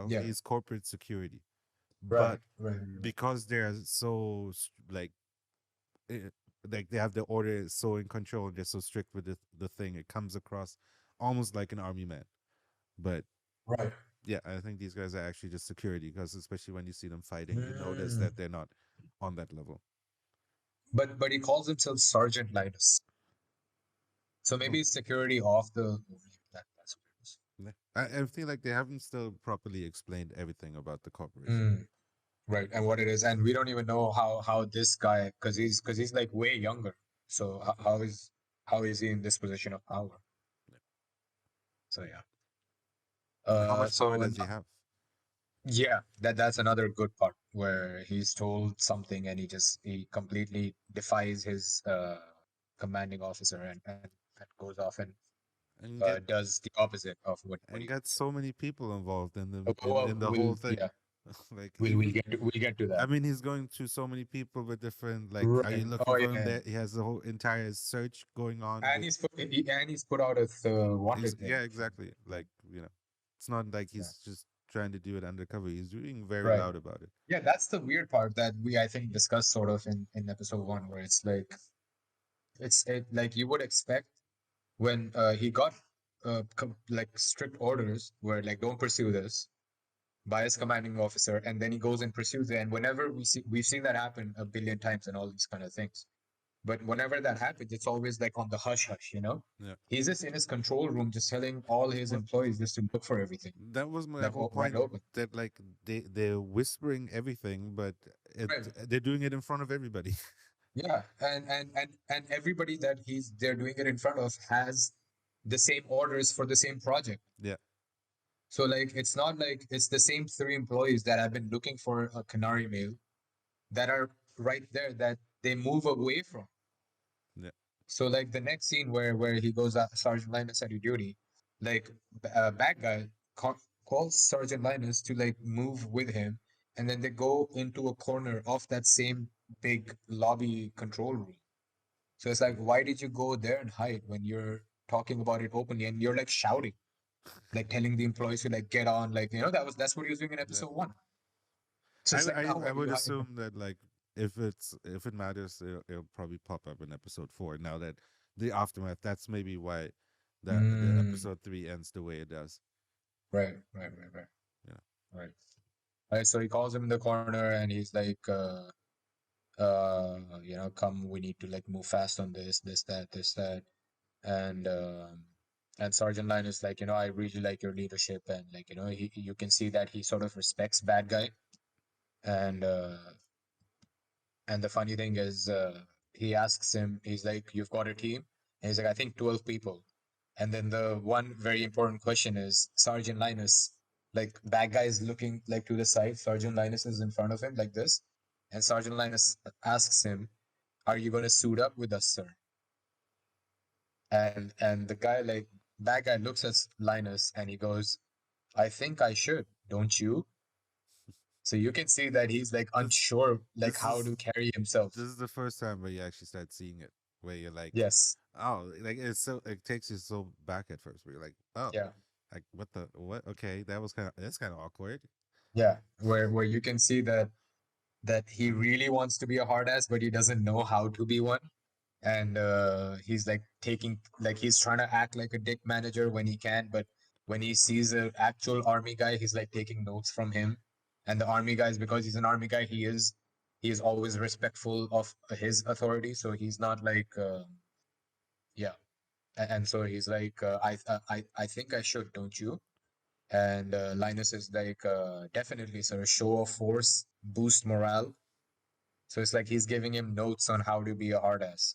yeah, He's corporate security. right, But right, right. because they're so eh, like they have the order so in control and they're so strict with the thing, it comes across almost like an army man. But Right. yeah, I think these guys are actually just security because especially when you see them fighting, you notice Mm. that they're not on that level. But he calls himself Sergeant Linus. So Oh, maybe it's security off the. That's what it is. yeah. I feel like they haven't still properly explained everything about the corporation. Mm, right, and what it is, and we don't even know how this guy, because he's like way younger. So how is he in this position of power? Yeah. So yeah. And how much power So does he have? yeah, that's another good part where he's told something and he completely defies his commanding officer, and goes off and And get does the opposite of what and he got so many people involved in Oh, in well, the whole thing. yeah, Like we'll even get to I that. mean, he's going to so many people with different like, are you Right. looking Oh for him? yeah. There, he has the whole entire search going on And with. he's put out a He's wanted thing yeah, for exactly. Like it's not like yeah. he's just trying to do it undercover. He's being very Right. loud about it. Yeah, that's the weird part that we I think discussed sort of in episode one, where it's like like you would expect when he got like strict orders where like don't pursue this by his commanding officer, and then he goes and pursues it. And whenever we've seen that happen a billion times and all these kind of things. But whenever that happens, it's always like on the hush hush. Yeah. He's just in his control room, just telling all his Well, employees just to look for everything, that was my like whole wide point. open. That like they're whispering everything, but Right. they're doing it in front of everybody. Yeah, and everybody that they're doing it in front of has the same orders for the same project. Yeah. So like it's not like it's the same three employees that have been looking for a canary mail that are right there that they move away from. Yeah. So like the next scene where he goes out, Sergeant Linus at your duty, like bad guy calls Sergeant Linus to like move with him, and then they go into a corner of that same big lobby control room. So it's like, why did you go there and hide when you're talking about it openly and you're like shouting, like telling the employees to like get on, like that's what he was doing in Yeah. episode one. So it's like, now I what are would you hiding from? assume that like if it matters, it'll probably pop up in episode 4. Now that the aftermath, that's maybe why the Mm, episode 3 ends the way it does. right, right, right, right, Yeah. right. Right. So he calls him in the corner and he's like, come, we need to like move fast on this, that, this, that. And Sergeant Line is like, I really like your leadership, and like, you can see that he sort of respects bad guy. And the funny thing is, he asks him, he's like, you've got a team? And he's like, I think 12 people. And then the one very important question is, Sergeant Linus, like bad guy is looking like to the side, Sergeant Linus is in front of him like this. And Sergeant Linus asks him, are you going to suit up with us, sir? And the guy, like bad guy, looks at Linus and he goes, I think I should, don't you? So you can see that he's like This unsure, like this how is to carry himself. this is the first time where you actually start seeing it, where you're like, Yes. oh, like it's so it takes you so back at first, where you're like, oh, Yeah. like what? Okay, that's kind of awkward. Yeah. Where you can see that he really wants to be a hard ass, but he doesn't know how to be one. and he's like taking like he's trying to act like a dick manager when he can, but when he sees an actual army guy, he's like taking notes from him. And the army guys, because he's an army guy, he is always respectful of his authority, so he's not like yeah. And so he's like I think I should, don't you? And Linus is like definitely, sir, show of force, boost morale. So it's like he's giving him notes on how to be a hard ass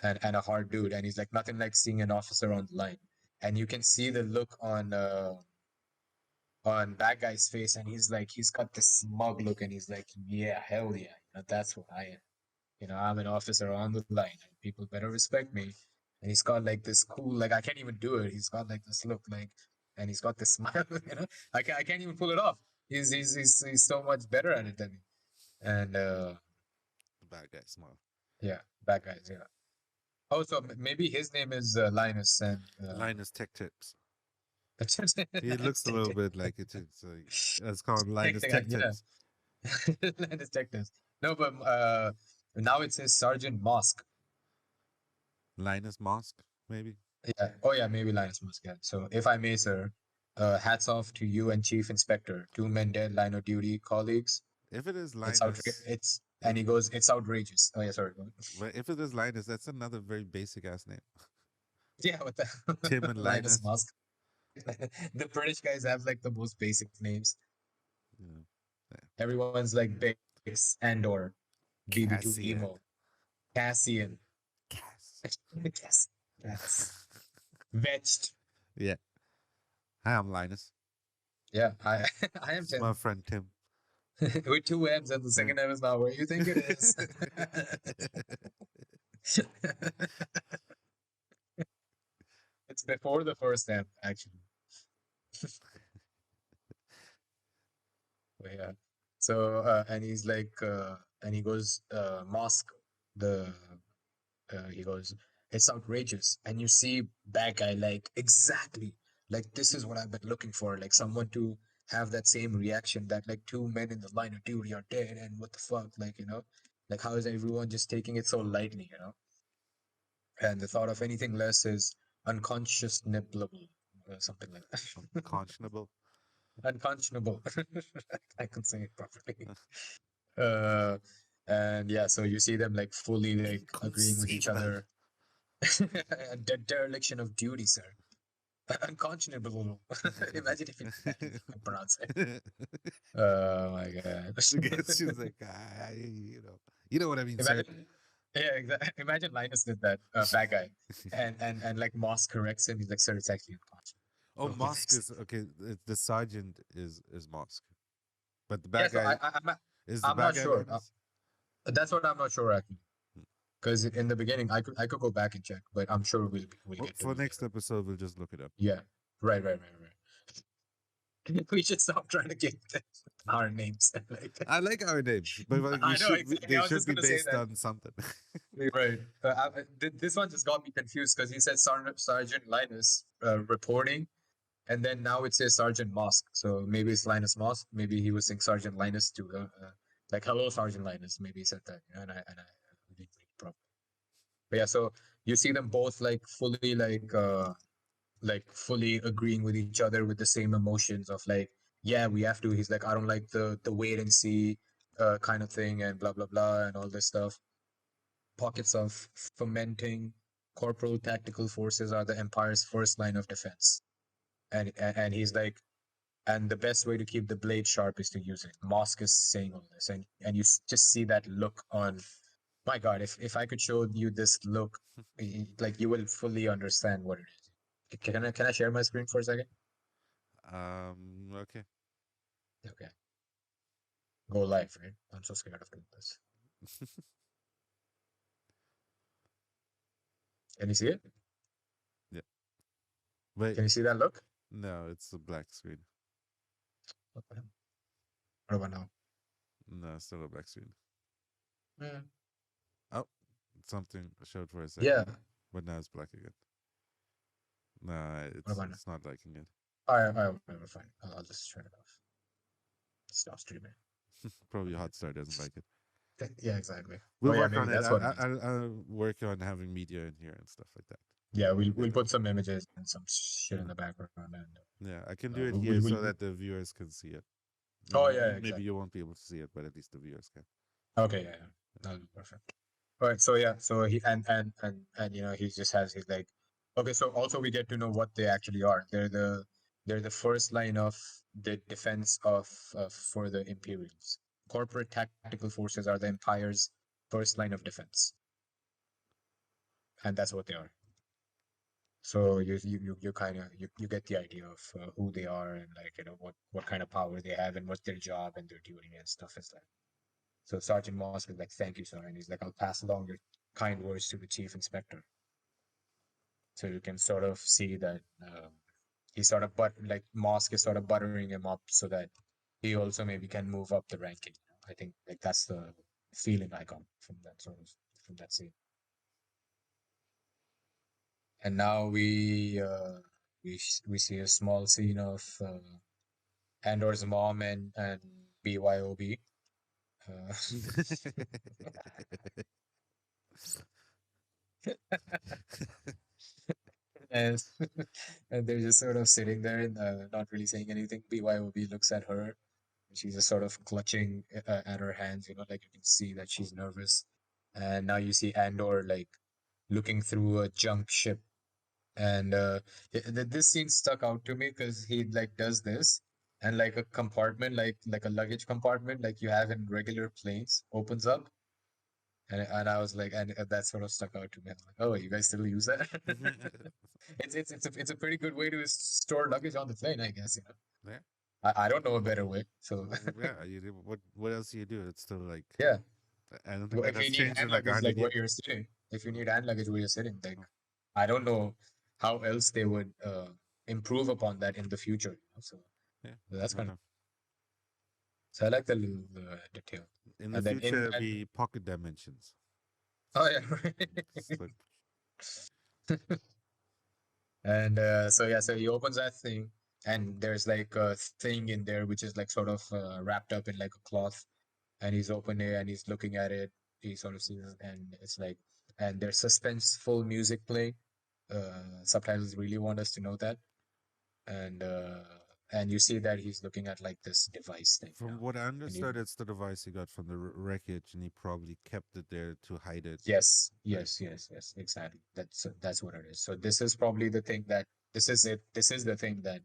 and a hard dude. And he's like, nothing like seeing an officer on the line. And you can see the look on bad guy's face, and he's like, he's got this smug look, and he's like, yeah, hell yeah, that's what I am. I'm an officer on the line, and people better respect me. And he's got like this cool, like I can't even do it. He's got like this look, like, and he's got this smile. I can't even pull it off. He's so much better at it than me. And The bad guy smile. yeah, bad guys, yeah. Oh, so maybe his name is Linus, and Linus Tech Tips. it's He looks a little bit like it. It's like it's called Linus Tech yeah, Tips. Linus Technus. No, but now it says Sergeant Mosk. Linus Mosque, maybe. Yeah. Oh, yeah, maybe Linus Musk. Yeah. So, if I may, sir, hats off to you and Chief Inspector, two men dead, line of duty, colleagues. If it is It's outra- Linus, It's if, and he goes, it's outrageous. Oh yeah, sorry. Go on. well, if it is Linus, that's another very basic ass name. Yeah, what the Tim and Linus Linus. Musk. The British guys have like the most basic names. Yeah. Everyone's like Bix, Andor, BB2 Cassian. Emo, Cassian, Cass. Cass, Cass, Vetched. Yeah. Hi, I'm Linus. Yeah, I I am It's my Tim. friend Tim. With two M's, and the second M is not where you think it is. It's before the first M, actually. But yeah. So and he's like and he goes mosque the he goes, it's outrageous. And you see bad guy like exactly like this is what I've been looking for. Like someone to have that same reaction that like two men in the line of duty are dead and what the fuck, like like how is everyone just taking it so lightly? And the thought of anything less is unconscious nibbleable, something like that. Unconscionable. Unconscionable. I can say it properly. Uh, and yeah, so you see them like fully like agreeing with each Inconceivable. other. The dereliction of duty, sir. Unconscionable. Imagine if you can pronounce it. Oh my god. I guess she was like, you know what I mean, sir. Imagine, yeah, exactly. Imagine Linus did that, bad guy, and like Moss corrects him. He's like, "Sir, it's actually Oh, unconscionable." Mosque is okay. The sergeant is Mosque, but the Yeah, bad so guy is the I'm bad not guy sure. Linus. That's what I'm not sure actually. Because in the beginning, I could go back and check, but I'm sure we'll Well, get to for it next later. episode, we'll just look it up. Yeah, right. We should stop trying to get our names. Like, I like our names, but like I know exactly. they I was should just be gonna say based that. on something. You're right. This one just got me confused because he said Sergeant Linus reporting, and then now it says Sergeant Mosk. So maybe it's Linus Mosk. Maybe he was saying Sergeant Linus too. Like hello, Sergeant Linus. Maybe he said that, and I didn't read it properly. But yeah, so you see them both like fully agreeing with each other with the same emotions of like, yeah, we have to. He's like, I don't like the wait and see kind of thing and blah blah blah and all this stuff. Pockets of fomenting corporal tactical forces are the empire's first line of defense. And he's like, and the best way to keep the blade sharp is to use it. Mosk is saying all this, and you just see that look on. My God, if I could show you this look, like you will fully understand what it is. Can I share my screen for a second? Okay. Okay, go live, right? I'm so scared of doing this. Can you see it? Yeah. Wait, Can you see that look? no, it's a black screen. Okay. What about now? No, it's still a black screen. Yeah. Oh, something showed for a Yeah. second, but now it's black again. No, What about now? it's not liking it. All right, whatever, fine. I'll just turn it off. Stop streaming. Probably Hotstar doesn't like it. Yeah, exactly. We'll Oh yeah, work maybe on it. that's what it is. I'll work on having media in here and stuff like that. Yeah, we'll Yeah, we'll put some images and some shit in yeah, the background, and yeah. I can do it here we'll so that the viewers can see it. oh yeah, Maybe exactly. you won't be able to see it, but at least the viewers can. Okay, yeah, yeah. That'll be perfect. All right, so yeah, so he and you know he just has his like okay, so also we get to know what they actually are. They're the first line of the defense of for the Imperials. Corporate tactical forces are the Empire's first line of defense, and that's what they are. So you kind of you get the idea of who they are and like you know what kind of power they have and what their job and their duty and stuff is like. So Sergeant Mosk is like, "Thank you, sir," and he's like, "I'll pass along your kind words to the Chief Inspector." So you can sort of see that he's sort of like Mosk is sort of buttering him up so that he also maybe can move up the ranking. I think like that's the feeling I got from that sort of from that scene. And now we see a small scene of Andor's mom and BYOB. Uh, and and they're just sort of sitting there and not really saying anything. BYOB looks at her. She's just sort of clutching at her hands, you know, like you can see that she's nervous. And now you see Andor like looking through a junk ship. And this scene stuck out to me because he like does this, and like a compartment, like a luggage compartment, like you have in regular planes, opens up, and I was like, and that sort of stuck out to me. I was like, oh, you guys still use that? It's a pretty good way to store luggage on the plane, I guess. You know, Yeah, I don't know a better way. So yeah. What else do you do? It's still like yeah, I don't think well, that if has you need changed in hand like a luggage, like hundred where years. you're sitting, if you need hand luggage where you're sitting, like Oh, I don't know how else they would improve upon that in the future. You know? So yeah, that's I don't kind of know. so I like the little detail. In the And then in future, and be pocket dimensions. oh yeah, It's like and so yeah, so he opens that thing, and there's like a thing in there which is like sort of wrapped up in like a cloth, and he's opening it and he's looking at it. He sort of sees, and it's like, and there's suspenseful music playing. Subtitles really want us to know that, and uh, and you see that he's looking at like this device thing, you from know, what I and you understood, it's the device he got from the wreckage, and he probably kept it there to hide it. yes, Like, yes, yes, yes, exactly. That's what it is. So this is probably the thing that this is it. This is the thing that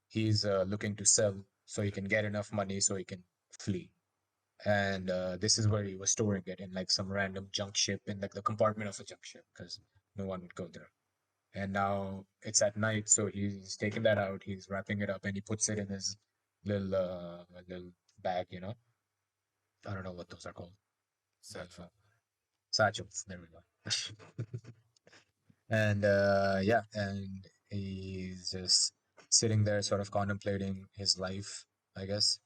he's looking to sell so he can get enough money so he can flee. And this is where he was storing it in like some random junk ship in like the compartment of a junk ship because no one would go there. And now it's at night, so he's taking that out, he's wrapping it up, and he puts it in his little bag, you know. I don't know what those are called. The satchel. satchels. There we go. And yeah, and he's just sitting there, sort of contemplating his life, I guess.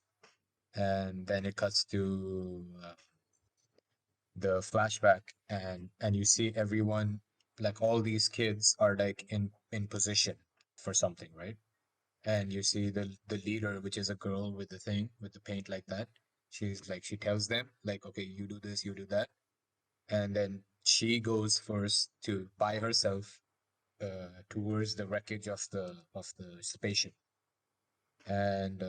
And then it cuts to the flashback, and you see everyone, like all these kids are like in position for something, right? And you see the leader, which is a girl with the thing with the paint like that. She's like she tells them like, okay, you do this, you do that, and then she goes first to by herself towards the wreckage of the spaceship. And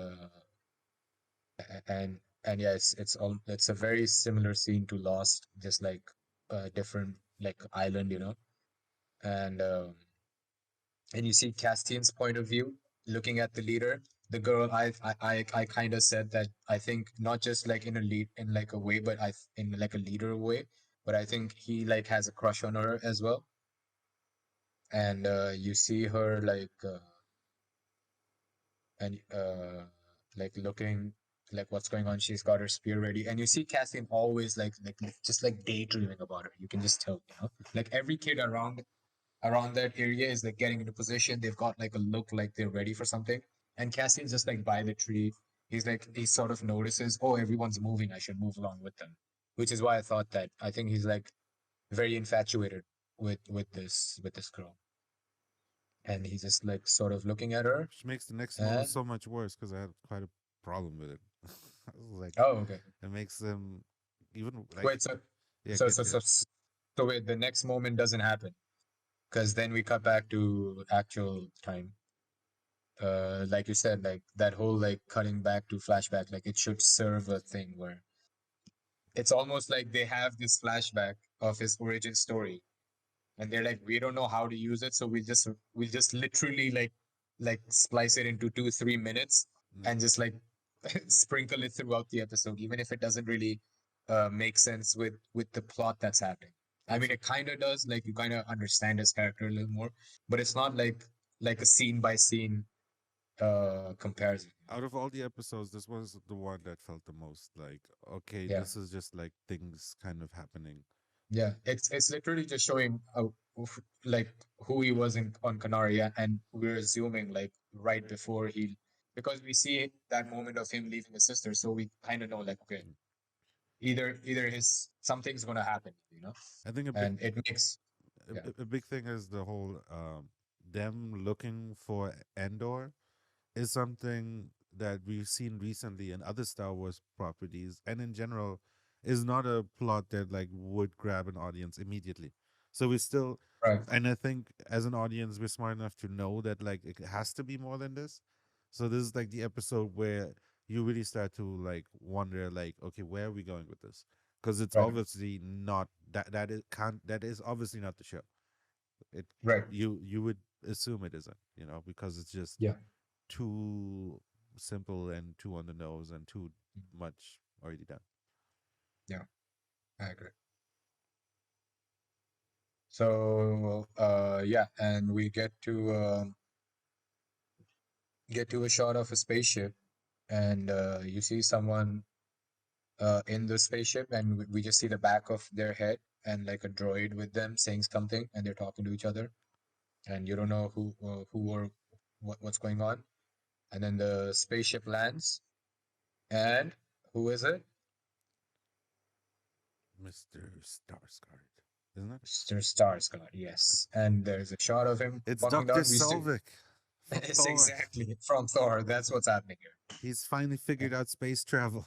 and yeah, it's a very similar scene to Lost, just like a different like island, you know. And and you see Castian's point of view looking at the leader. The girl, I kind of said that I think not just like in a lead in like a way, but in like a leader way, but I think he like has a crush on her as well. And you see her like looking like what's going on. She's got her spear ready, and you see Cassian always like just like daydreaming about her. You can just tell, you know, like every kid around that area is like getting into position. They've got like a look like they're ready for something, and Cassian's just like by the tree. He's like he sort of notices, oh, everyone's moving. I should move along with them, which is why I thought that I think he's like very infatuated with this girl, and he's just like sort of looking at her. Which makes the next moment And so much worse because I had quite a problem with it. I was like, oh, okay. it makes them. even like Wait, so yeah, so so so continue. s- so wait, the next moment doesn't happen because then we cut back to actual time. Like you said, like that whole like cutting back to flashback, like it should serve a thing where it's almost like they have this flashback of his origin story, and they're like, we don't know how to use it, so we just literally like splice it into 2 3 minutes Mm. and just like sprinkle it throughout the episode, even if it doesn't really make sense with the plot that's happening. I mean, Also, it kind of does, like you kind of understand his character a little more, but it's not like a scene by scene comparison. out of all the episodes, this was the one that felt the most like, okay, Yeah, this is just like things kind of happening. yeah. It's literally just showing like who he was in on Canaria, and we're assuming like right before he, because we see that moment of him leaving his sister, so we kind of know like okay, Mm. either his something's gonna happen, I think and it makes yeah, a big thing is the whole them looking for Andor is something that we've seen recently in other Star Wars properties, and in general, is not a plot that like would grab an audience immediately. So we still, right, and I think as an audience, we're smart enough to know that like it has to be more than this. So this is like the episode where you really start to like wonder, like, okay, where are we going with this? Because it's right, obviously not that that is can't that is obviously not the show. It right, you would assume it isn't, because it's just yeah, too simple and too on the nose and too much already done. yeah, I agree. So yeah, and we get to a shot of a spaceship, and you see someone in the spaceship, and we just see the back of their head and like a droid with them saying something, and they're talking to each other, and you don't know who or what's going on. And then the spaceship lands, and who is it? Mr. Starscard, isn't it? Mr. Starscream, yes. And there's a shot of him It's walking Dr. down. We see Selvig from it's Thor. exactly from Thor. That's what's happening He's finally here. figured out space travel.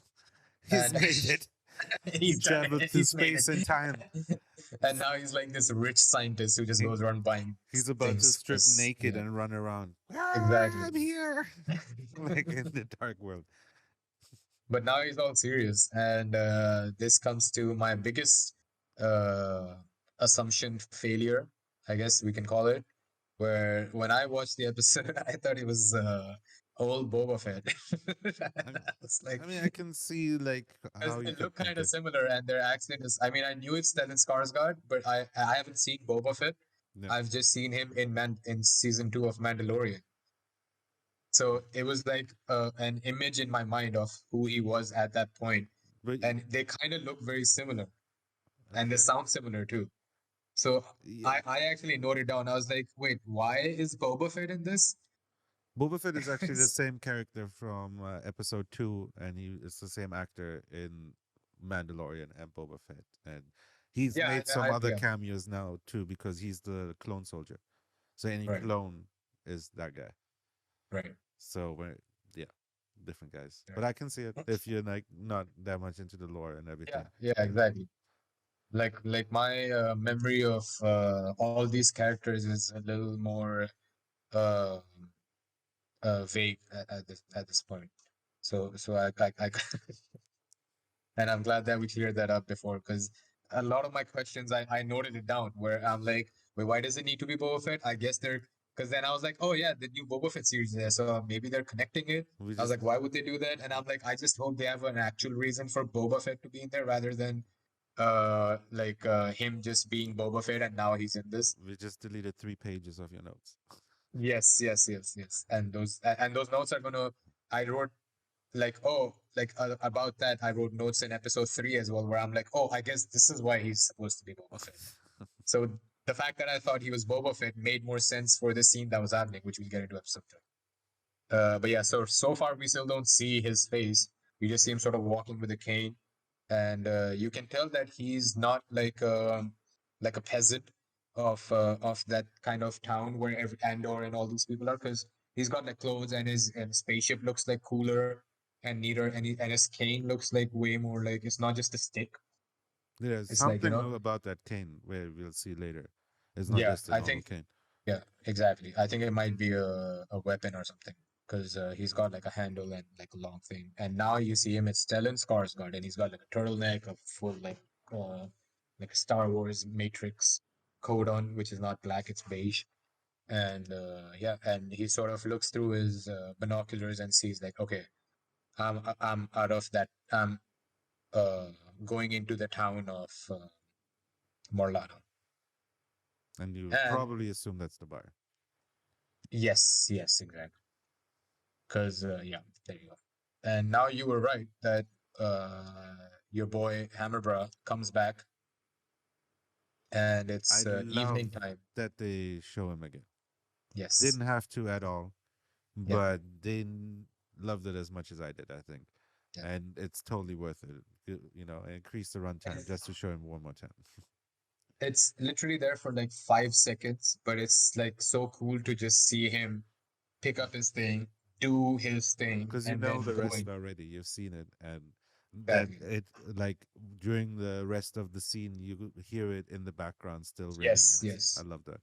He's And made it. He traveled through he's made space and time. it. And now he's like this rich scientist who just He- goes around buying He's about to things strip because naked yeah, and run around. exactly. I'm here, like in the dark world. But now he's all serious, and this comes to my biggest uh, assumption failure, I guess we can call it. Where when I watched the episode, I thought it was old Boba Fett. I, It's like I can see like because how you they could look think kind of it. similar, and their accent is. I mean, I knew it's Stellan Skarsgård, but I haven't seen Boba Fett. Yeah. I've just seen him in season 2 of Mandalorian. So it was like an image in my mind of who he was at that point, But and they kind of look very similar, and they okay, sound similar too. So yeah. I actually noted down. I was like, wait, why is Boba Fett in this? Boba Fett is actually the same character from episode 2, and he is the same actor in Mandalorian and Boba Fett. And he's Yeah, made some other yeah, cameos now too because he's the clone soldier. So any right, clone is that guy. right, So we're, yeah, different guys. But right. I can see it if you're like not that much into the lore and Yeah, everything. yeah, Yeah. exactly. Like my memory of all these characters is a little more uh, vague at this point. So I and I'm glad that we cleared that up before because a lot of my questions I noted it down where I'm like, wait, why does it need to be Boba Fett? I guess they're because then I was like, oh yeah, the new Boba Fett series is there, so maybe they're connecting it. We I was just like, why would they do that? And I'm like, I just hope they have an actual reason for Boba Fett to be in there rather than him just being Boba Fett and now he's in this. we just deleted 3 pages of your notes. Yes, yes, yes, yes. And those notes are gonna. I wrote like about that. I wrote notes in episode 3 as well, where I'm like, oh, I guess this is why he's supposed to be Boba Fett. So the fact that I thought he was Boba Fett made more sense for the scene that was happening, which we'll get into episode 2. But yeah, so far we still don't see his face. We just see him sort of walking with a cane, and you can tell that he's not like a peasant of that kind of town where Andor and all these people are, because he's got like clothes and his spaceship looks like cooler and neater, and his cane looks like way more like it's not just a stick. There's It's like, something about that cane where we'll see later. It's not yeah, just a I normal think, cane. yeah, exactly. I think it might be a weapon or something because he's got like a handle and like a long thing. And now you see him, it's Stellan Skarsgård, and he's got like a turtleneck, a full uh like a Star Wars Matrix coat on, which is not black, it's beige. And yeah, and he sort of looks through his binoculars and sees like, okay, I'm out of that. I'm uh going into the town of Morlano. And you And probably assume that's the bar. yes, yes, exactly. Because yeah, there you go. And now you were right that your boy Hammerbra comes back and I it's love evening time. that they show him again. Yes. Didn't have to at all, Yeah. but loved it as much as I did, I think. Yeah. And it's totally worth it. Increase the runtime just to show him one more time. It's literally there for like 5 seconds, but it's like so cool to just see him pick up his thing, do his thing, Because you and know then the go rest in. already. You've seen it, and that Exactly. it like during the rest of the scene, you hear it in the background still ringing, Yes, and I yes. love that.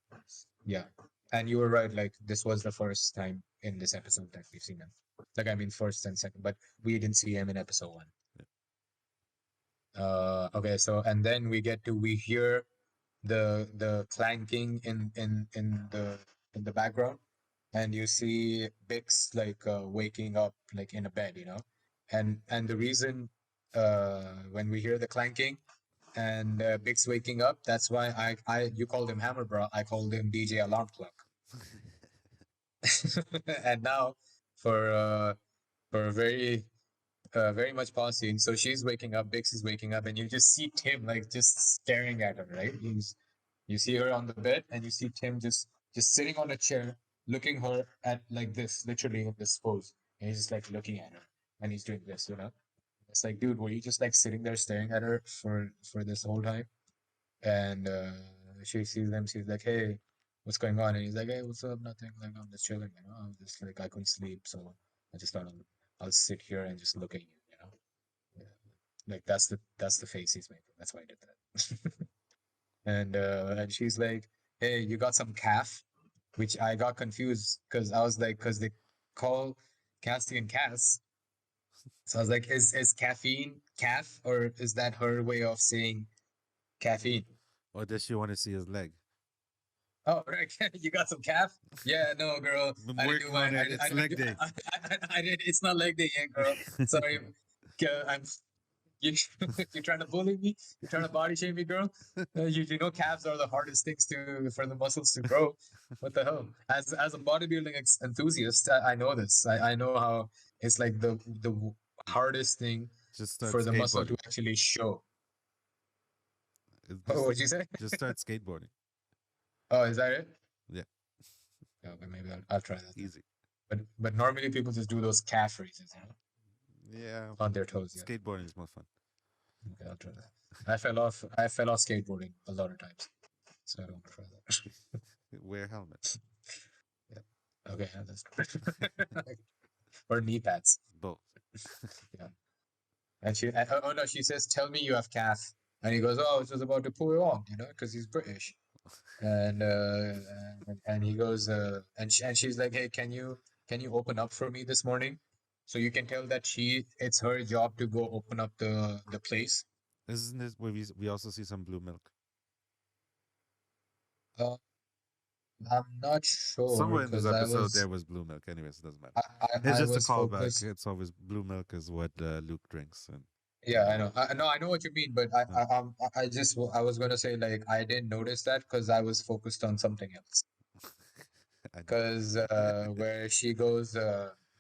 Yeah. And you were right, like this was the first time in this episode that we've seen him. Like I mean first and second, but we didn't see him in episode one. Yeah. Okay, so and then we hear the clanking in the background, and you see Bix like waking up like in a bed, you know, and the reason when we hear the clanking and Bix waking up, that's why I you called him Hammer Bro, I called him DJ Alarm Clock. And now for uh for a very much pause scene. So she's waking up, Bix is waking up, and you just see Tim like just staring at her, right? You see her on the bed, and you see Tim just sitting on a chair, looking her at like this, literally in this pose. And he's just like looking at her, and he's doing this, you know. It's like, dude, were you just like sitting there staring at her for this whole time? And she sees them. She's like, "Hey, what's going on?" And he's like, "Hey, what's up? Nothing. Like, I'm just chilling. You know, I'm just like I couldn't sleep, so I just thought I'll sit here and just look at you. You know, yeah. Like that's the face he's making. That's why I did that." And she's like, "Hey, you got some calf?" Which I got confused because I was like, because they call Cassie and Cass. So I was like, is caffeine calf or is that her way of saying caffeine? Or does she want to see his leg? Oh, right. You got some calf? Yeah, no, girl. I'm I didn't do working my. on it. I It's didn't leg do. day. I didn't. It's not leg day yet, girl. Sorry. I'm. You, you're trying to bully me. You're trying to body shame me, girl. You know, calves are the hardest things to for the muscles to grow. What the hell? As a bodybuilding enthusiast, I know this. I know how it's like the hardest thing Just start for the muscle to skateboarding. actually show. It's Oh, just what'd you say? just start skateboarding. Oh, is that it? Yeah, Yeah, okay, maybe I'll try that then. easy. But normally people just do those calf raises, you know, Yeah, on their toes. Yeah. skateboarding is more fun. Okay, I'll try that. I fell off skateboarding a lot of times, so I don't want to try that. Wear helmet. Yeah. Okay, yeah, that's or knee pads. Both. Yeah. Oh no, she says, "Tell me you have calf," and he goes, "Oh, I was just about to pull it on, you know, because he's British." And he goes, and she's like, "Hey, can you open up for me this morning?" So you can tell that it's her job to go open up the place. Isn't this where we also see some blue milk? Uh, I'm not sure Somewhere in this because I episode was there was blue milk. Anyways, it doesn't matter. I, It's I just a was callback. focused. It's always blue milk is what Luke drinks, and Yeah, I know. No, I know what you mean, but uh, I was gonna say like I didn't notice that because I was focused on something else. I know. Because where she goes,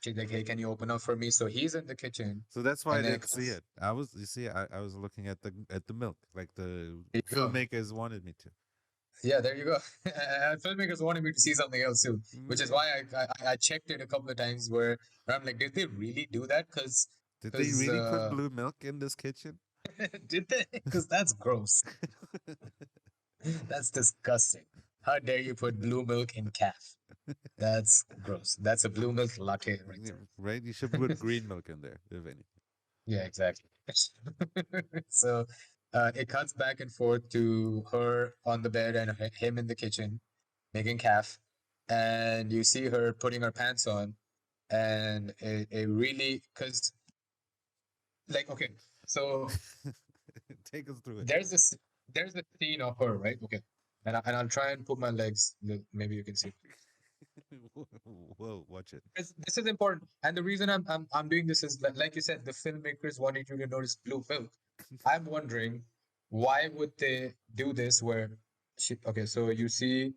she's like, "Hey, can you open up for me?" So he's in the kitchen, So that's why I and then didn't see it. You see, I was looking at the milk, like the there you go. filmmakers wanted me to. Yeah, there you go. And filmmakers wanted me to see something else too, which is Mm, why I checked it a couple of times where I'm like, did they really do that? did they Because really put blue milk in this kitchen? did they? Because that's gross. That's disgusting. How dare you put blue milk in calf? That's gross. That's a blue milk latte right Yeah, there. right? You should put green milk in there, if any. Yeah, exactly. So It cuts back and forth to her on the bed and him in the kitchen making calf, and you see her putting her pants on, and it really because like okay, so Take us through it. there's this there's a scene of her, right? Okay, and I'll try and put my legs. Maybe you can see. Whoa, watch it. This is important, and the reason I'm doing this is that, like you said, the filmmakers wanted you to notice blue milk. I'm wondering why would they do this? Where she okay, so you see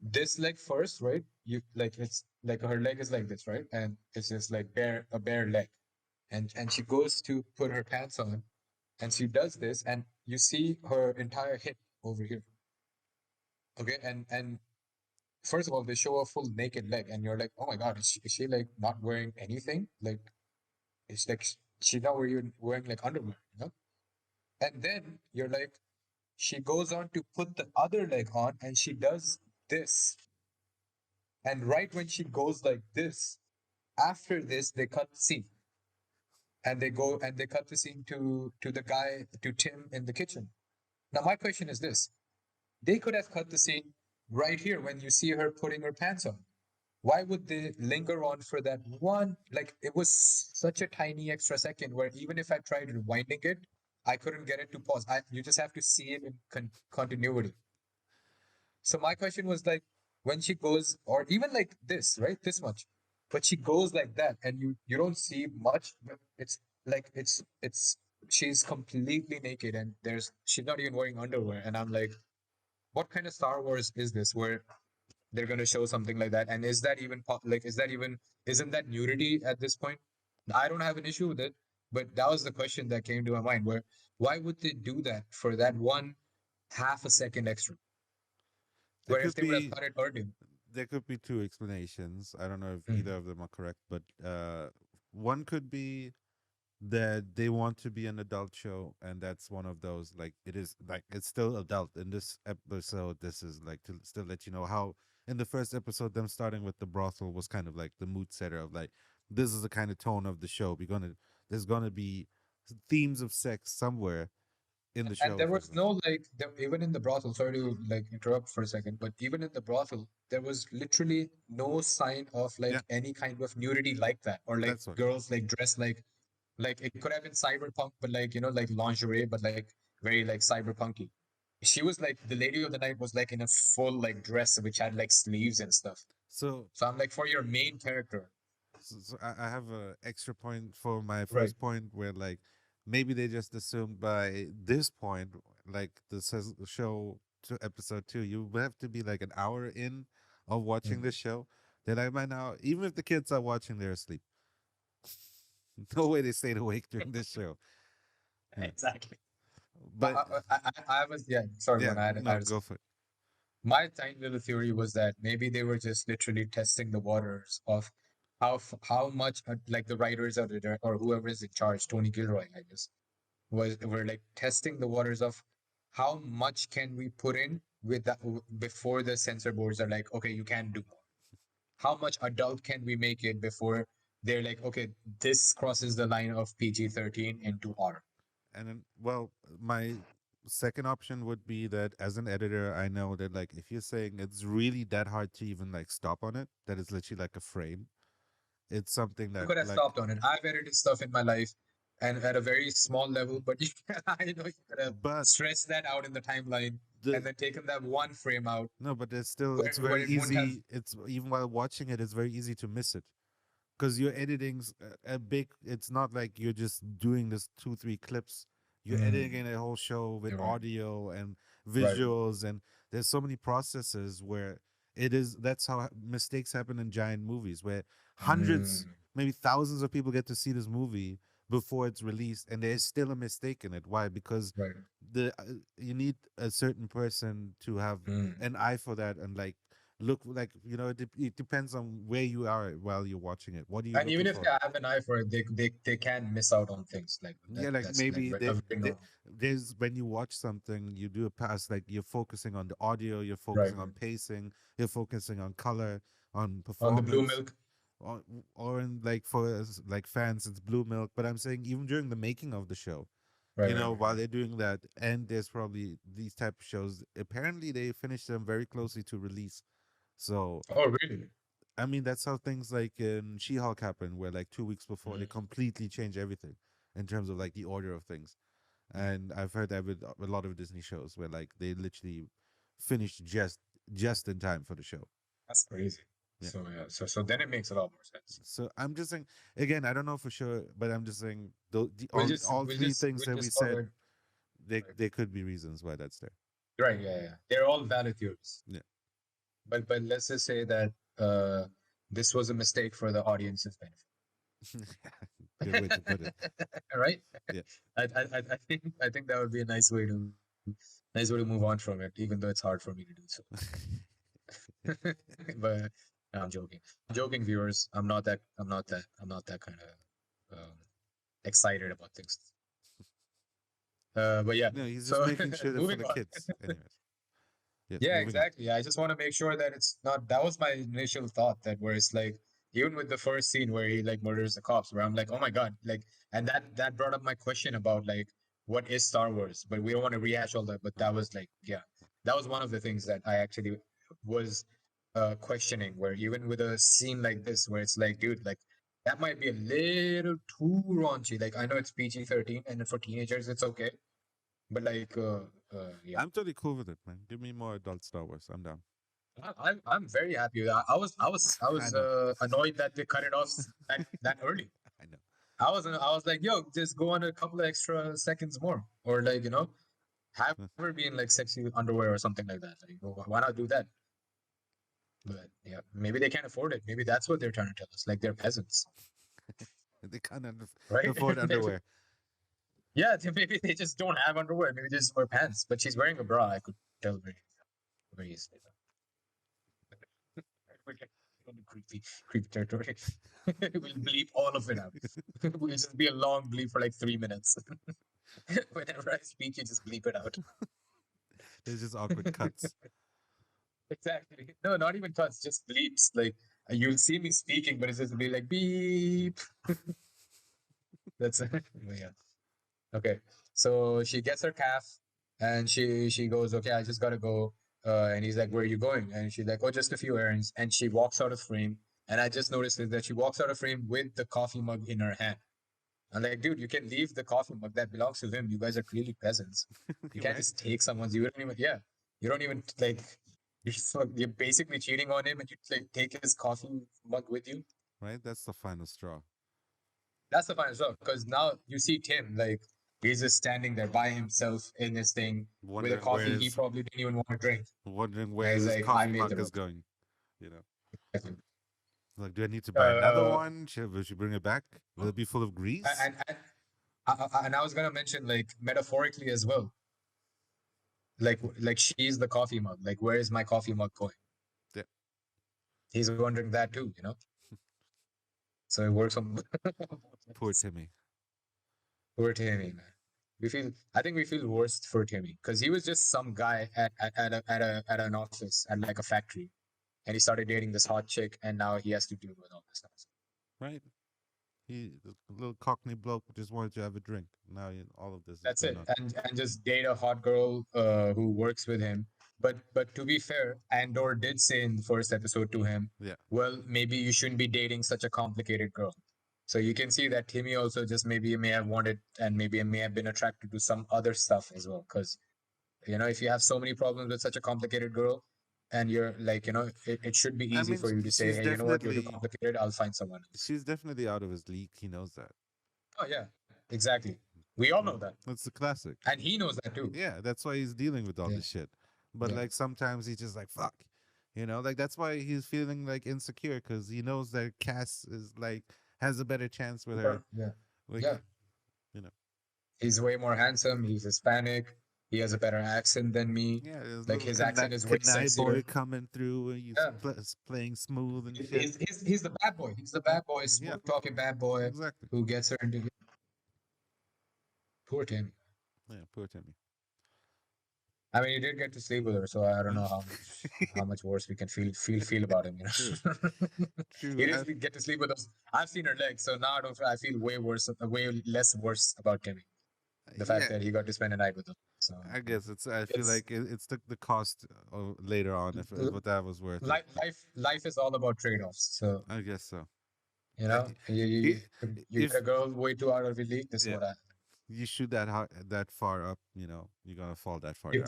this leg first, right? You like it's like her leg is like this, right? And it's just like bare leg, and she goes to put her pants on, and she does this, and you see her entire hip over here. Okay, and first of all, they show a full naked leg, and you're like, oh my god, is she like not wearing anything? Like it's like she's not wearing like underwear, you know? And then you're like, she goes on to put the other leg on, and she does this. And right when she goes like this, after this, they cut the scene, and they go and they cut the scene to the guy to Tim in the kitchen. Now my question is this: they could have cut the scene right here when you see her putting her pants on. Why would they linger on for that one? Like it was such a tiny extra second where even if I tried rewinding it, I couldn't get it to pause. You just have to see it in continuity. So my question was like, when she goes, or even like this, right, this much, but she goes like that, and you don't see much, but it's like she's completely naked, and she's not even wearing underwear, and I'm like, what kind of Star Wars is this? Where they're going to show something like that, and is that even like is that even isn't that nudity at this point? I don't have an issue with it, but that was the question that came to my mind, where why would they do that for that one half a second extra, There where if could they would have be cut it earlier. there could be two explanations. I don't know if Mm. either of them are correct, but one could be that they want to be an adult show, and that's one of those, like, it is like it's still adult in this episode. This is like to still let you know how in the first episode them starting with the brothel was kind of like the mood setter of like, this is the kind of tone of the show. There's gonna be themes of sex somewhere in the And show there for was them. no like even in the brothel, sorry to like interrupt for a second, but even in the brothel, there was literally no sign of Yeah, like any kind of nudity like that, or like that's what. girls like dressed like it could have been cyberpunk, but like like lingerie, but like very like cyberpunky. She was like the lady of the night was like in a full like dress which had like sleeves and stuff. So So I'm like, for your main character, I have a extra point for my right? first point where like maybe they just assumed by this point, like show to episode two, you will have to be like an hour in of watching Mm. this show. That I might now, even if the kids are watching, they're asleep. No way they stayed awake during this show. Yeah. Exactly. But But I was yeah. Sorry, yeah, man. I no, had go for it. my tiny little theory was that maybe they were just literally testing the waters of how much like the writers or whoever is in charge, Tony Gilroy, I guess, were like testing the waters of how much can we put in with that before the censor boards are like, okay, you can do more. How much adult can we make it before they're like, okay, this crosses the line of PG-13 into R. And then, well, my second option would be that as an editor, I know that like if you're saying it's really that hard to even like stop on it, that it's literally like a frame. It's something You that could have like, stopped on it. I've edited stuff in my life and at a very small level, but I know you could have but stretched that out in the timeline the and then taken that one frame out no, but it's still where, it's where very it wouldn't have. easy. It's even while watching it, it's very easy to miss it because you're editing's a big. It's not like you're just doing this two three clips. You're editing a whole show with You're right. audio and Right. visuals, and there's so many processes where it is. That's how mistakes happen in giant movies, where hundreds, Mm, maybe thousands of people get to see this movie before it's released, and there's still a mistake in it. Why? Because right. the you need a certain person to have Mm. an eye for that and like look like it depends on where you are while you're watching it. What are you And even looking if they for? have an eye for it, they can miss out on things like that. Yeah, like That's like maybe a very normal. there's when you watch something, you do a pass, like you're focusing on the audio, you're Right. focusing on pacing, you're focusing on color, on On the blue performance, milk. or or in like for us, like fans, it's blue milk. But I'm saying even during the making of the show, Right, right, while right. they're doing that, and there's probably these type of shows. Apparently, they finish them very closely to release. So, Oh, really? I mean, that's how things like in She-Hulk happen, where like 2 weeks before they Mhm. completely change everything in terms of like the order of things. And I've heard that with a lot of Disney shows, where like they literally finish just in time for the show. That's crazy. Yeah. So yeah, so then it makes a lot more sense. So I'm just saying again, I don't know for sure, but I'm just saying We'll just all we'll three just things we'll that we just call said, it right. they could be reasons why that's there. Right, yeah, yeah. They're all valid theories. Yeah. But let's just say that this was a mistake for the audience's Good way to put it. benefit. Right? Yeah. I think that would be a nice way to move on from it, even though it's hard for me to do so. But no, I'm joking. I'm joking, viewers. I'm not that kind of excited about things. But yeah. No, he's just So making sure that for moving the on. kids. Anyways. Yes, Yeah, moving on. exactly. I just want to make sure that it's not. That was my initial thought, that where it's like, even with the first scene where he like murders the cops, where I'm like, oh my God, like, and that brought up my question about like what is Star Wars, but we don't want to rehash all that. But that was like, yeah, that was one of the things that I actually was questioning, where even with a scene like this, where it's like, dude, like that might be a little too raunchy. Like I know it's PG-13 and for teenagers it's okay, but like, yeah. I'm totally cool with it, man. Give me more adult Star Wars. I'm down. I'm very happy with that. I I was know. annoyed that they cut it off that early. I know. I was like, yo, just go on a couple of extra seconds more, or like have her be in like sexy underwear or something like that. Like, why not do that? But yeah, maybe they can't afford it. Maybe that's what they're trying to tell us. Like they're peasants, They can't right? afford underwear. Yeah, maybe they just don't have underwear. Maybe they just wear pants. But she's wearing a bra. I could tell very easily. We're getting into creepy territory. We'll bleep all of it out. We'll just be a long bleep for like 3 minutes. Whenever I speak, you just bleep it out. There's just awkward cuts. Exactly. No, not even cuts, just bleeps. Like you'll see me speaking, but it's just be like beep. That's it. But yeah. Okay. So she gets her calf and she goes, okay, I just gotta go. And he's like, where are you going? And she's like, oh, just a few errands. And she walks out of frame. And I just noticed is that she walks out of frame with the coffee mug in her hand. I'm like, dude, you can leave the coffee mug that belongs to him. You guys are clearly peasants. You can't Right? just take someone's. You don't even. Yeah, you don't even like. You're basically cheating on him, and you like take his coffee mug with you. Right? That's the final straw. That's the fun as well, because now you see Tim like he's just standing there by himself in this thing with a Wondering coffee he probably didn't even want to drink. And where he's his like, I coffee made the mug is mug. going. You know. Like, do I need to buy another Uh, one? Should bring it back? Will it be full of grease? and I was gonna mention like metaphorically as well, like she's the coffee mug. Like, where is my coffee mug going? Yeah. He's wondering that too, you know. So it works on Poor Timmy. poor Timmy, man. I think we feel worst for Timmy because he was just some guy at an office at like a factory, and he started dating this hot chick, and now he has to deal with all this stuff. Right? The little cockney bloke just wanted to have a drink. Now all of this is That's going it, on. and just date a hot girl who works with him. But to be fair, Andor did say in the first episode to him, Yeah. well, maybe you shouldn't be dating such a complicated girl. So you can see that Timmy also just maybe may have wanted and maybe may have been attracted to some other stuff as well. Because if you have so many problems with such a complicated girl, and you're like, it should be I easy mean, for you to say, she's hey, you know what, you're too definitely complicated. I'll find someone else. out of his league. He knows that. Oh yeah, exactly. We all Yeah. know that, That's the classic. and he knows that too. Yeah, that's why he's dealing with all Yeah, this shit. But yeah. like sometimes he's just like fuck, like that's why he's feeling like insecure because he knows that Cass is like has a better chance with her. Yeah. Like Yeah. you know, He's way more handsome. He's Hispanic. He has a better accent than me. yeah, there's a Like little his accent is way Kanai boy sexier. coming through and he's Yeah. playing smooth and shit. He's the bad boy. He's the bad boy, Yeah, smooth talking bad boy exactly. who gets her into poor Tim. Yeah, poor Timmy. I mean, he did get to sleep with her, so I don't know how much worse we can feel about him. True, He true. did get to sleep with us. I've seen her legs, so now I feel way worse, way less worse about Timmy. The fact Yeah, that he got to spend a night with them. So I guess it's. I feel it's like it's the cost later on if that was worth it. life is all about trade-offs. So I guess so. you Uh, know, he, you get if a girl way too out of your league. This is yeah, what happened. you shoot that that far up, you're gonna fall that far down.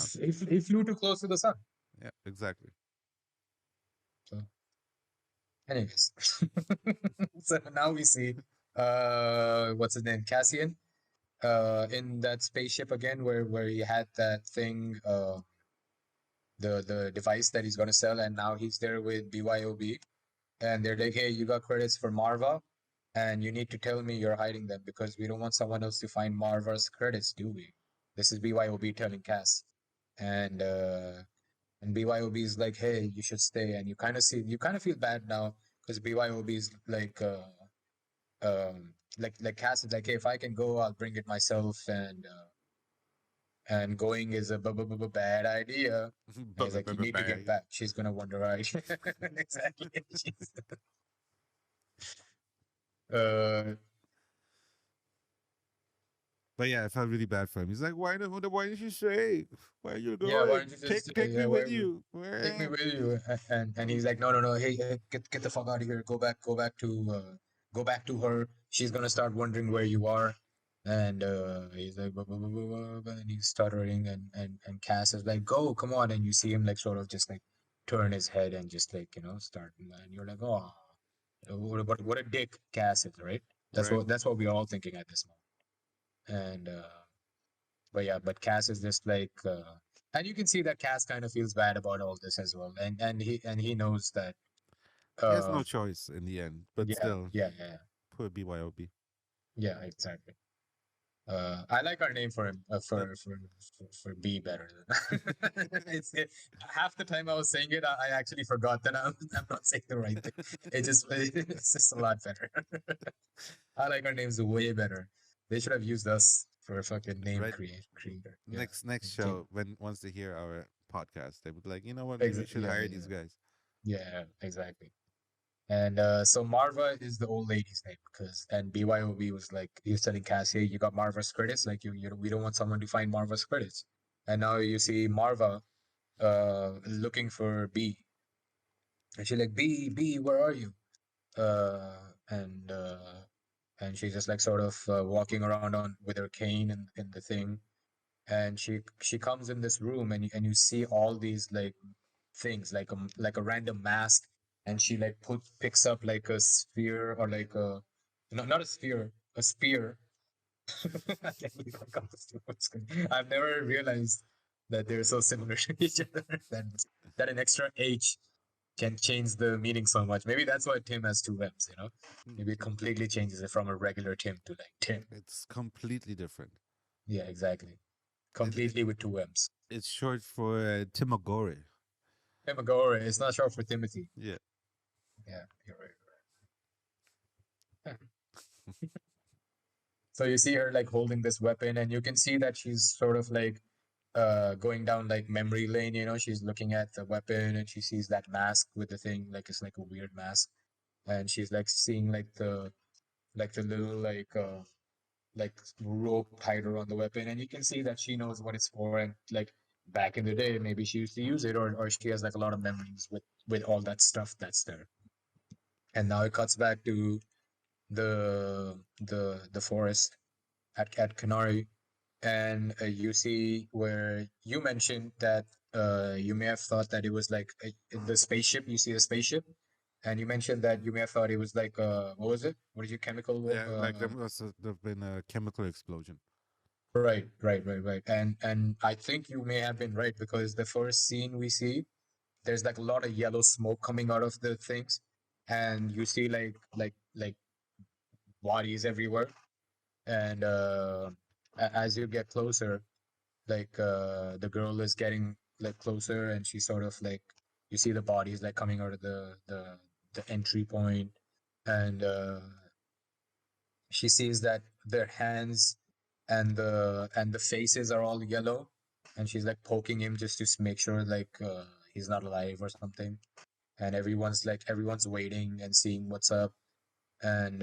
He flew too close to the sun. Yeah, exactly. So, anyways, so now we see what's his name, Cassian, in that spaceship again, where he had that thing, the device that he's gonna sell, and now he's there with BYOB, and they're like, hey, you got credits for Marva, and you need to tell me you're hiding them because we don't want someone else to find Marva's credits, do we? This is BYOB telling Cass, and uh, and BYOB is like, hey, you should stay, and you kind of feel bad now because BYOB is like Cass is like, hey, if I can go, I'll bring it myself, and going is a bad idea. And he's like, you need to get Bag. back. She's gonna wonder why. Exactly. uh, But yeah, I felt really bad for him. He's like, why didn't you say? Why are you yeah, why going? don't you just Take yeah, me why, with you. take me Where? with you? And he's like, no, no, no, hey, get the fuck out of here. Go back to her. She's gonna start wondering where you are. And he's like, "Buh, buh, buh, buh, buh," buh," and he's stuttering, and Cass is like, go, come on, and you see him like sort of just like turn his head and just like start, and you're like, oh, what a dick Cass is, right? Right. That's what we're all thinking at this moment. And but yeah, but Cass is just like, and you can see that Cass kind of feels bad about all this as well, and he knows that, He has uh, no choice in the end, but yeah, still, yeah, poor BYOB. yeah, exactly. I like our name for him, Uh, for B better. Half the time I was saying it, I actually forgot that I'm not saying the right thing. It's just a lot better. I like our names way better. They should have used us for a fucking name right. creator. Yeah, Next team. show, when once they hear our podcast, they would be like, you know what? Maybe we should Yeah, hire yeah, these guys. yeah, exactly. And so Marva is the old lady's name because, and BYOB was like, he was telling Cassie, you got Marva's credits, like we don't want someone to find Marva's credits. And now you see Marva looking for B, and she's like, B, where are you? Uh, and uh, and she's just like sort of walking around on with her cane in the thing, and she comes in this room, and you see all these like things like a random mask, and she like picks up like a sphere, or like a, no, not a sphere, a spear. I can't believe I got this two words good. I've never realized that they're so similar to each other, that an extra H can change the meaning so much. Maybe that's why Tim has two M's. Mm, Maybe it completely changes it from a regular Tim to like Tim. it's completely different. Yeah, exactly. It Completely with two M's. it's short for Timagore. Timagore, it's not short for Timothy. Yeah. Yeah, you're right. So you see her like holding this weapon, and you can see that she's sort of like going down like memory lane, she's looking at the weapon, and she sees that mask with the thing, like it's like a weird mask, and she's like seeing like the little like rope tied around the weapon, and you can see that she knows what it's for, and like back in the day maybe she used to use it, or she has like a lot of memories with all that stuff that's there. And now it cuts back to the forest at Canary, and you see where you mentioned that you may have thought that it was like the spaceship. You see the spaceship, and you mentioned that you may have thought it was like what was it? What is your chemical? Yeah, like there've been a chemical explosion. Right. And I think you may have been right because the first scene we see, there's like a lot of yellow smoke coming out of the things, and you see like bodies everywhere, and as you get closer, like the girl is getting like closer, and she sort of like, you see the bodies like coming out of the entry point, and she sees that their hands and the faces are all yellow, and she's like poking him just to make sure like he's not alive or something, and everyone's waiting and seeing what's up, and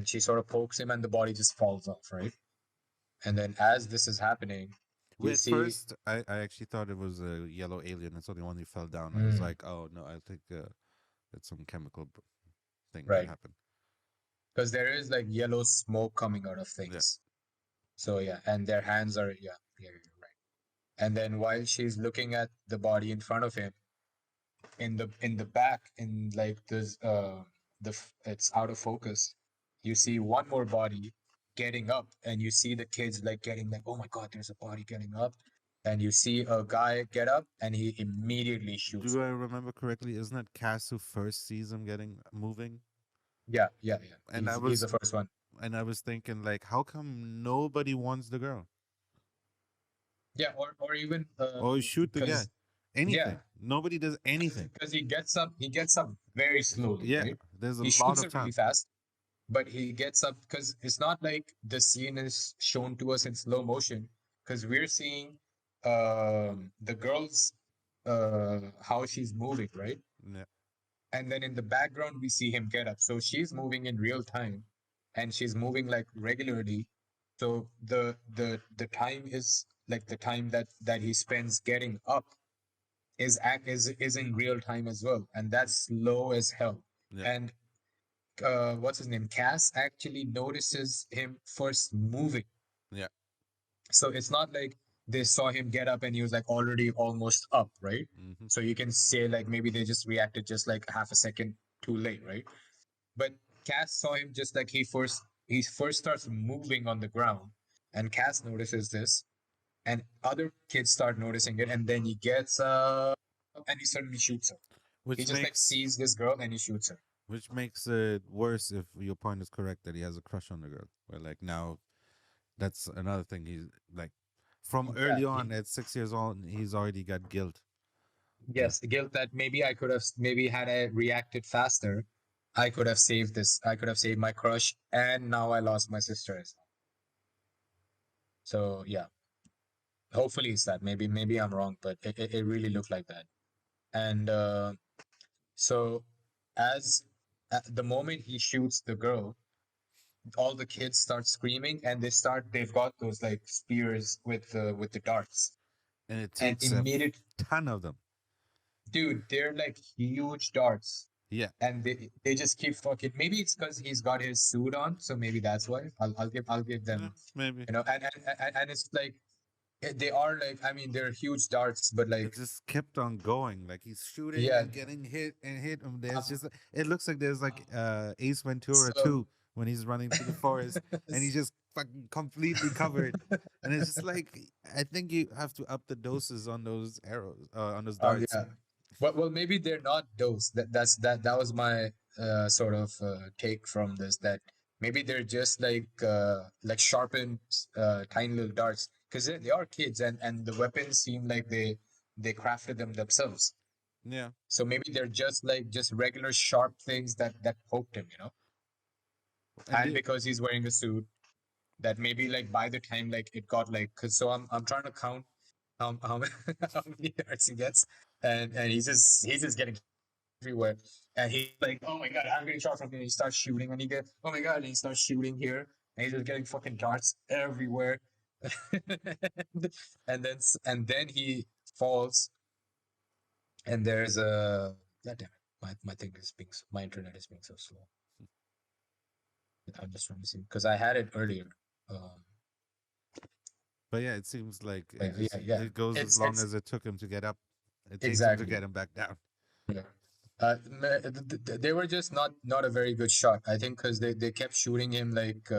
she sort of pokes him, and the body just falls off, right? And then as this is happening, you At see, first, I actually thought it was a yellow alien. It's only when he fell down. I was mm, like, oh no, I think it's some chemical thing that right, happened. because there is like yellow smoke coming out of Yeah. things. So yeah, and their hands are, yeah, you're right. And then while she's looking at the body in front of him, in the back, in like this it's out of focus. You see one more body getting up, and you see the kids like getting like, oh my god, there's a body getting up, and you see a guy get up, and he immediately shoots Do him. I remember correctly? Isn't it Cass who first sees him getting moving? Yeah, yeah, yeah. And I He's was the first one. and I was thinking like, how come nobody wants the girl Yeah, or even or shoot the guy? because yeah, Anything. Nobody does anything. because he gets up very slowly, Yeah, right? there's a He lot shoots of it really time. fast, but he gets up because it's not like the scene is shown to us in slow motion, because we're seeing the girl's how she's moving, right? Yeah, And then in the background we see him get up, so she's moving in real time, and she's moving like regularly. So the time is like the time that he spends getting up is in real time as well, and that's slow as hell. yeah, And what's his name? Cass actually notices him first moving. yeah. So it's not like they saw him get up and he was like already almost up, right? Hmm. So you can say like maybe they just reacted just like half a second too late, right? But Cass saw him just like he first starts moving on the ground, and Cass notices this, and other kids start noticing it, and then he gets and he suddenly shoots her. He Which just like makes sees this girl and he shoots her. which makes it worse if your point is correct that he has a crush on the girl. Where like now that's another thing. He's like from Yeah, early on at 6 years old, he's already got guilt. That yes, the guilt that maybe I could have, maybe had I reacted faster, I could have saved this. I could have saved my crush, and now I lost my sister as well. So yeah, hopefully it's that. Maybe I'm wrong, but it really looked like that. And so as at the moment he shoots the girl, all the kids start screaming, and they've got those like spears with the darts, and it and takes a immediate ton of them. dude, they're like huge darts, Yeah, and they just keep fucking. Maybe it's because he's got his suit on, so maybe that's why. I'll give yeah, them, maybe. and it's like they are like, I mean, they're huge darts, but It like just kept on going. Like he's shooting yeah, and getting hit and hit. And there's um, just it looks like there's like Ace Ventura so 2 when he's running through the forest and he's just fucking completely covered. And it's just like I think you have to up the doses on those arrows, on those darts. yeah. Well, maybe they're not dosed. That was my sort of take from this. That maybe they're just like sharpened tiny little darts, because they are kids, and the weapons seem like they crafted them themselves. Yeah. So maybe they're just regular sharp things that poked him, And and because he's wearing a suit, that maybe like by the time like it got like, cause so I'm trying to count how how many darts he gets, and he's just getting everywhere. And he's like, oh my god, I'm getting shot from here. He starts shooting, and he gets, oh my god, and he starts shooting here, and he's just getting fucking darts everywhere. And then he falls, and there's a, god damn it, my thing is my internet is being so slow. I'm just trying to see because I had it earlier. Um, but yeah, it seems like yeah, it yeah, just yeah. it goes as long It's as it took him to get up. It takes him to exactly. get him back down. Yeah. They were just not a very good shot. I think because they kept shooting him like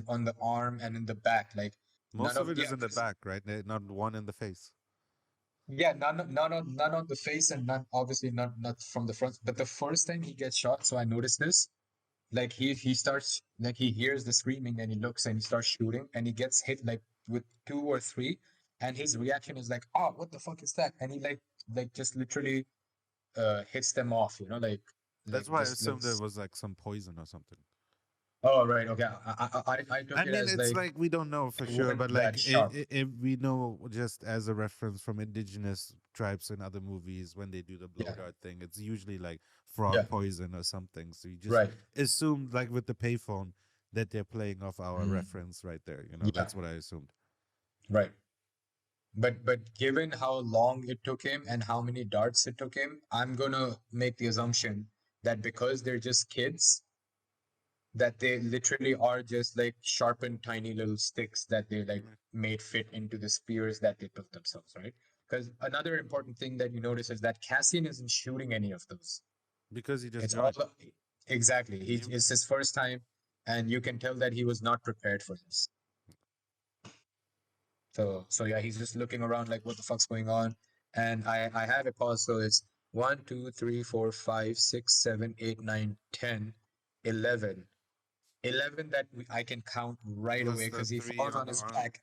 on the arm and in the back. Like none Most of of it is yeah, in the 'cause- back, right? Not one in the face. yeah, none on the face, and none obviously not from the front. But the first time he gets shot, so I noticed this. Like he starts, like he hears the screaming, and he looks and he starts shooting, and he gets hit like with two or three, and his reaction is like, oh, what the fuck is that? And he like just literally hits them off, like That's why I just assumed it looks. was like some poison or something. Oh, right. Okay. I took I it mean, as it's like like we don't know for it sure, wasn't but like that sharp. we know just as a reference from indigenous tribes in other movies when they do the blow Yeah. dart thing, it's usually like frog Yeah. poison or something. So you just Right. assume like with the payphone that they're playing off our Mm, reference right there. yeah, That's what I assumed. right. But given how long it took him and how many darts it took him, I'm gonna make the assumption that because they're just kids, that they literally are just like sharpened tiny little sticks that they like Mm. made fit into the spears that they built themselves, right? Because another important thing that you notice is that Cassian isn't shooting any of those. Because he just It's all joined. exactly. He, It's his first time, and you can tell that he was not prepared for this. So yeah, he's just looking around like, what the fuck's going on? And I have it paused, so it's 1, 2, 3, 4, 5, 6, 7, 8, 9, 10, 11 that I can count right plus away the because he three falls on on the his arm. back.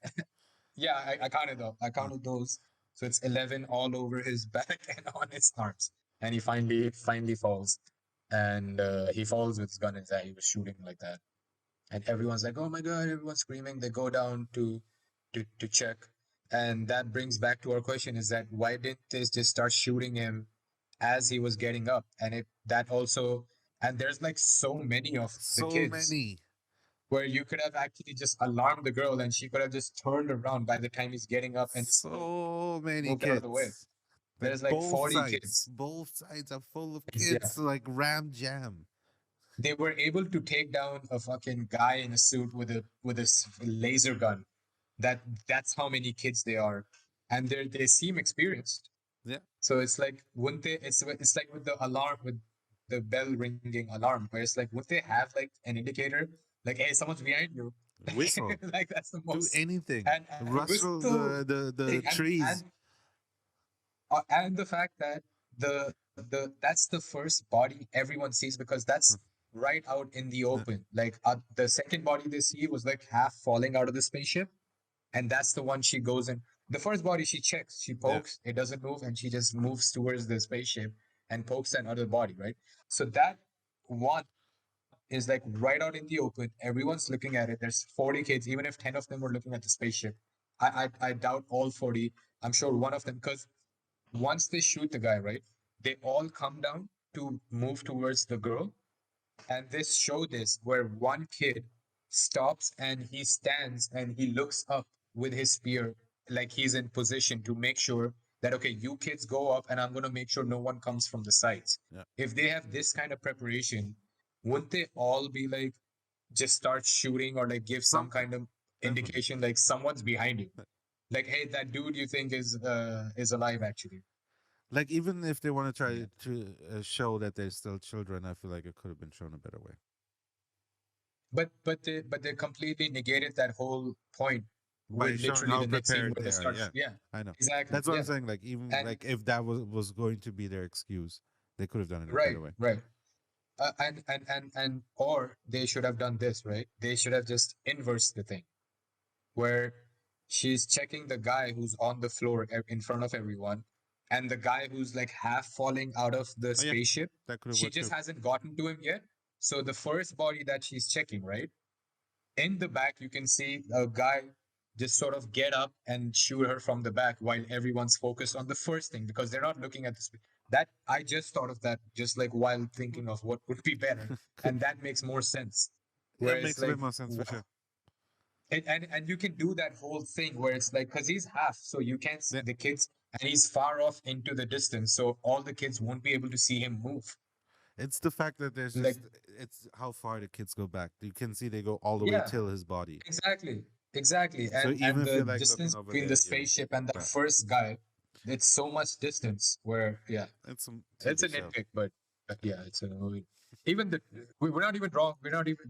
Yeah, I counted though. I Huh. counted those. So it's 11 all over his back and on his arms. And he finally falls. And he falls with his gun in his hand. He was shooting like that. And everyone's like, "Oh my God," everyone's screaming. They go down to check. And that brings back to our question is that why didn't they just start shooting him as he was getting up? And it that also and there's like so many of the So kids many. where you could have actually just alarmed the girl and she could have just turned around by the time he's getting up and just So many moved out of the way. kids. Like There's like both 40 sides. kids. Both sides are full of Yeah. kids, like ram jam. They were able to take down a fucking guy in a suit with a laser gun. That's how many kids they are. And they seem experienced. Yeah. So it's like wouldn't they it's like with the alarm with the bell ringing alarm where it's like would they have like an indicator like hey someone's behind you Whistle. like that's the Do most anything. and Rustle whistle the thing trees. and the fact that that's the first body everyone sees because that's right out in the Uh, open like the second body they see was like half falling out of the spaceship and that's the one she goes in. The first body she checks, she Yeah. pokes, it doesn't move, and she just moves towards the spaceship and pokes that other body, right? So that one is like right out in the open. Everyone's looking at it. There's 40 kids, even if 10 of them were looking at the spaceship. I doubt all 40. I'm sure one of them, because once they shoot the guy, right, they all come down to move towards the girl and this show this where one kid stops and he stands and he looks up with his spear like he's in position to make sure that okay you kids go up and I'm going to make sure no one comes from the sides. yeah. If they have this kind of preparation wouldn't they all be like just start shooting or like give some Something. kind of Definitely. indication like someone's behind you like hey that dude you think is alive actually. Like even if they want to Yeah. try to show that they're still children, I feel like it could have been shown a better way. But they completely negated that whole point By with showing literally how the next scene prepared where they they are. start. Yeah, Yeah, I know. exactly. That's what I'm Yeah, saying. Like even and like if that was going to be their excuse, they could have done it a right, better way. right. And or they should have done this, right? They should have just inversed the thing where she's checking the guy who's on the floor in front of everyone, and the guy who's like half falling out of the Oh yeah, spaceship. that could have She worked just too. hasn't gotten to him yet. So the first body that she's checking, right? In the back, you can see a guy just sort of get up and shoot her from the back while everyone's focused on the first thing because they're not looking at the that I just thought of that just like while thinking of what would be better, and that makes more sense. Yeah, it Whereas makes a bit like more sense for sure. and you can do that whole thing where it's like because he's half, so you can't see Yeah, the kids, and he's far off into the distance, so all the kids won't be able to see him move. it's the fact that there's Like just it's how far the kids go back. You can see they go all the way yeah, till his body. exactly, exactly. So And even if the you're like looking distance over between the there, spaceship and that but first guy, it's so much distance where yeah, it's some it's TV a show. nitpick, but yeah, it's a even we're not even wrong. We're not even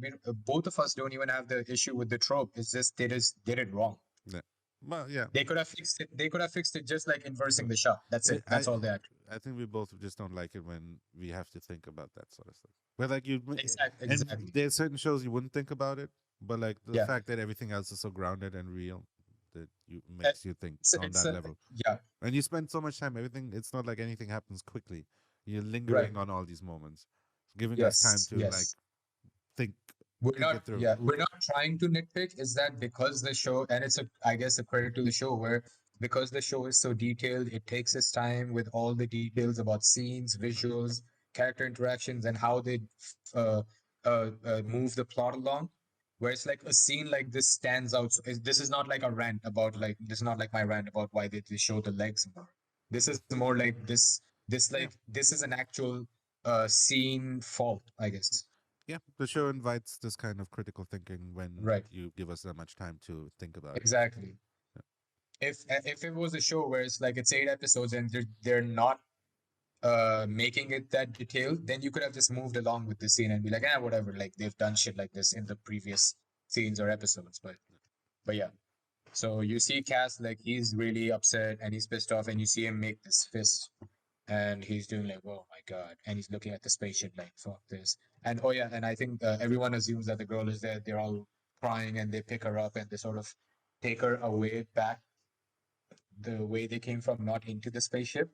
both of us don't even have the issue with the trope. It's just they just did it wrong. Yeah. Well, yeah. They could have fixed it. They could have fixed it just like inversing the shot. That's I it. That's all they had to I think we both just don't like it when we have to think about that sort of stuff. But like you, do. and Exactly. there's certain shows you wouldn't think about it, but like the Yeah. fact that everything else is so grounded and real that you Uh, makes you think on it's that a, level. yeah. And you spend so much time, everything. It's not like anything happens quickly. You're Right. lingering on all these moments, giving us time Yes. to like Yes. think We're think not, it through. yeah, we're not trying to nitpick. Is that because the show, and it's a, I guess, a credit to the show, where because the show is so detailed, it takes its time with all the details about scenes, visuals, character interactions, and how they uh, move the plot along. where it's like a scene like this stands out. So this is not like a rant about like this is not like my rant about why they show the legs more. This is more like Yeah, this is an actual scene fault, I guess. yeah. The show invites this kind of critical thinking when Right. you give us that much time to think about it. Exactly. If it was a show where it's like it's 8 episodes and they're not making it that detailed, then you could have just moved along with the scene and be like, ah, whatever. Like they've done shit like this in the previous scenes or episodes. But yeah. So you see Cass like he's really upset and he's pissed off, and you see him make this fist, and he's doing like, oh my god, and he's looking at the spaceship like, fuck this. And oh yeah, and I think everyone assumes that the girl is there. They're all crying and they pick her up and they sort of take her away back the way they came from, not into the spaceship.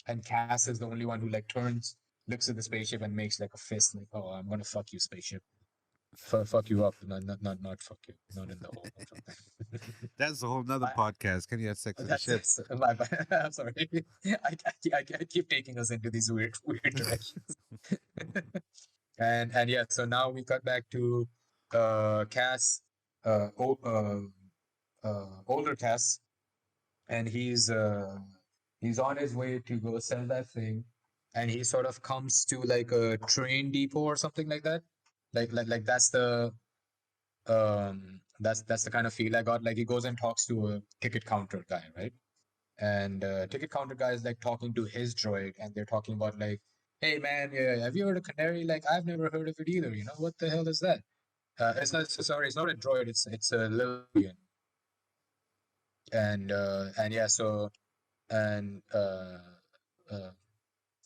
And Cass is the only one who like turns, looks at the spaceship and makes like a fist, like, "Oh, I'm gonna fuck you, spaceship. Fuck you up, not fuck you, not in the hole or something." That's a whole nother I, podcast. Can you have sex in the ship? that's my bad. I'm sorry. I keep taking us into these weird directions. And yeah, so now we cut back to Cass, uh, o- older Cass, and he's on his way to go sell that thing, and he sort of comes to like a train depot or something like that. Like that's the kind of feel I got. Like he goes and talks to a ticket counter guy, right? And ticket counter guy is like talking to his droid, and they're talking about like, hey man, yeah, have you heard of canary? Like I've never heard of it either. You know what the hell is that? It's not sorry, it's not a droid. It's a Lillian. And yeah, so and uh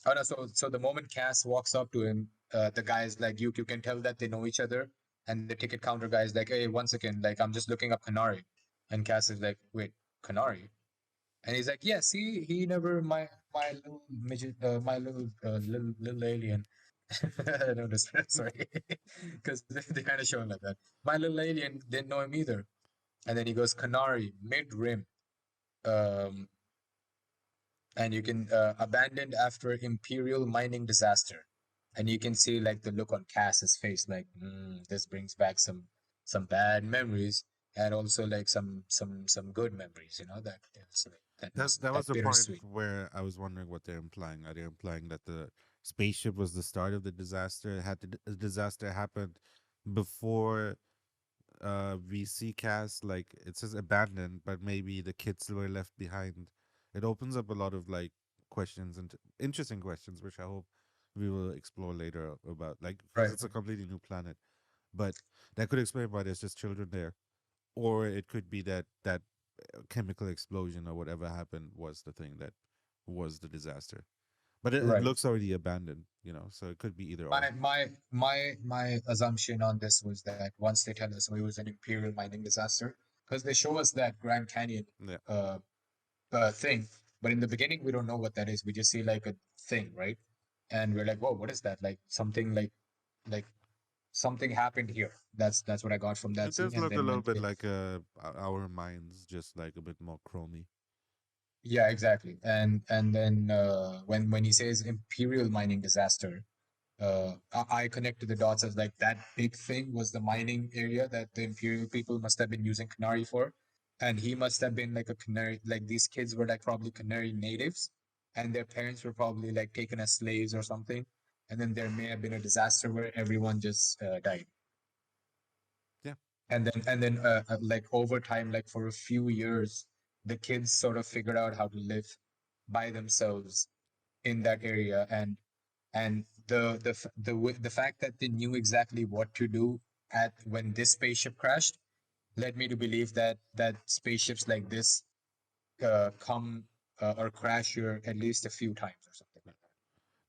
oh no, so the moment Cass walks up to him, the guy's like, you can tell that they know each other, and the ticket counter guy is like, hey, one second, like I'm just looking up Canary, and Cass is like, wait, Canary, and he's like, yeah, see, he never my little midget, my little alien. No, sorry, because they kind of show him like that. My little alien didn't know him either, and then he goes Canary mid rim. Um, and you can abandoned after imperial mining disaster, and you can see like the look on Cass's face, like this brings back some bad memories, and also like some good memories, you know, that it's like That that was the point bittersweet. where I was wondering what they're implying. Are they implying that the spaceship was the start of the disaster? Had the disaster happened before we see Cass? Like it says abandoned, but maybe the kids were left behind. It opens up a lot of like questions and interesting questions, which I hope we will explore later about, like because Right, it's a completely new planet. But that could explain why there's just children there, or it could be that chemical explosion or whatever happened was the thing that was the disaster. But it right. looks already abandoned, so it could be either or. My assumption on this was that once they tell us it was an imperial mining disaster, because they show us that Grand Canyon Yeah, uh thing, but in the beginning we don't know what that is. We just see like a thing, right? And we're like, whoa, what is that? Like something happened here. That's what I got from that it scene. does And look a then little when bit they, like our minds, just like a bit more chromy. yeah, exactly. And then when he says imperial mining disaster, I connected the dots as like that big thing was the mining area that the imperial people must have been using Canary for, and he must have been like a Canary. Like these kids were like probably Canary natives, and their parents were probably like taken as slaves or something, and then there may have been a disaster where everyone just died, Yeah, and then like over time, like for a few years, the kids sort of figured out how to live by themselves in that area, and the fact that they knew exactly what to do at when this spaceship crashed led me to believe that spaceships like this come or crash here at least a few times or something like that.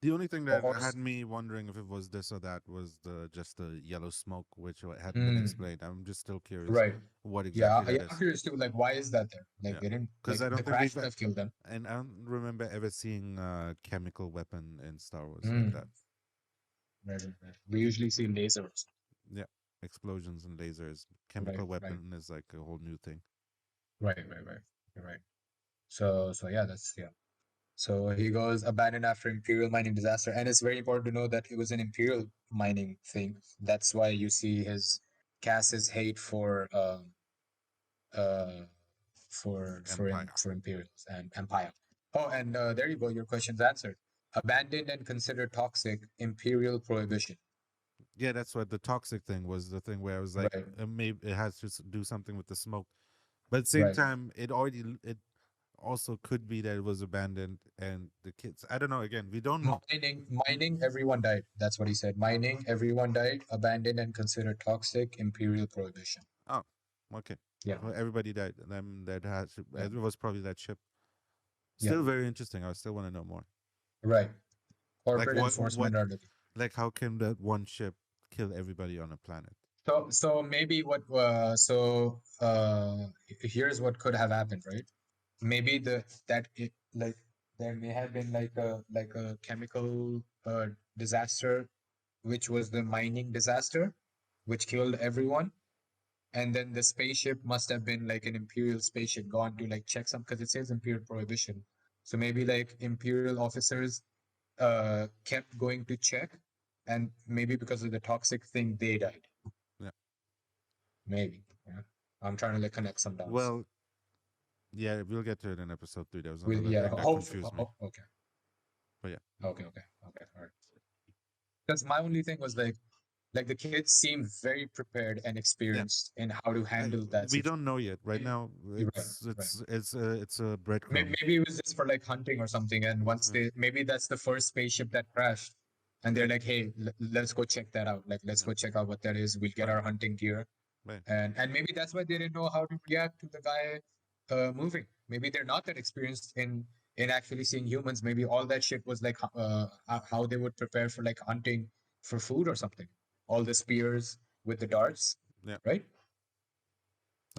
the only thing Or, that or had me wondering if it was this or that was the just the yellow smoke, which hadn't been mm, explained. I'm just still curious right. what Yeah, exactly yeah, that I'm is. curious too. Like, why is that there? Like, Yeah, they didn't because like I the don't think crash we've would have killed them. and I don't remember ever seeing a chemical weapon in Star Wars like Mm, that. right. We usually see lasers. Yeah, explosions and lasers. Right, Chemical right, weapon is like a whole new thing. right. You're right. So yeah, that's yeah. So he goes abandoned after imperial mining disaster, and it's very important to know that it was an imperial mining thing. That's why you see his Cass's hate uh Empire. for Imperials and Empire. Oh, and there you go. Your question's answered. Abandoned and considered toxic Imperial prohibition. Yeah, that's what the toxic thing was. The thing where I was like, Right, maybe it has to do something with the smoke, but at the same right. time, it also could be that it was abandoned and the kids. I don't know. Again, we don't know. Mining, everyone died. That's what he said. Mining, everyone died. Abandoned and considered toxic Imperial prohibition. Oh, okay. Yeah, Well, everybody died. That has yeah, it was probably that ship. yeah. Still very interesting. I still want to know more. Right. Like Corporate what enforcement are looking. like how can that one ship kill everybody on a planet? So maybe what here's what could have happened, right? Maybe like there may have been like a chemical disaster, which was the mining disaster, which killed everyone. And then the spaceship must have been like an Imperial spaceship gone to like check some, because it says Imperial prohibition. So maybe like Imperial officers kept going to check, and maybe because of the toxic thing they died. Yeah. Maybe. Yeah. I'm trying to like connect some dots. Well, yeah, we'll get to it in episode 3. There was With another yeah, thing that hopefully. confused me. Okay. But yeah. Okay. All right. Because my only thing was like the kids seem very prepared and Yeah. experienced in how to I, handle that we situation. don't know yet. Right now, You're right, right. it's a breadcrumb. Maybe it was just for like hunting or something. And once Yeah, maybe that's the first spaceship that crashed, and they're like, hey, let's go check that out. Like, let's yeah. go check out what that is. We'll get Right, our hunting gear, right. and maybe that's why they didn't know how to react to the guy moving. Maybe they're not that experienced in actually seeing humans. Maybe all that shit was like how they would prepare for like hunting for food or something. All the spears with the darts, Yeah. right?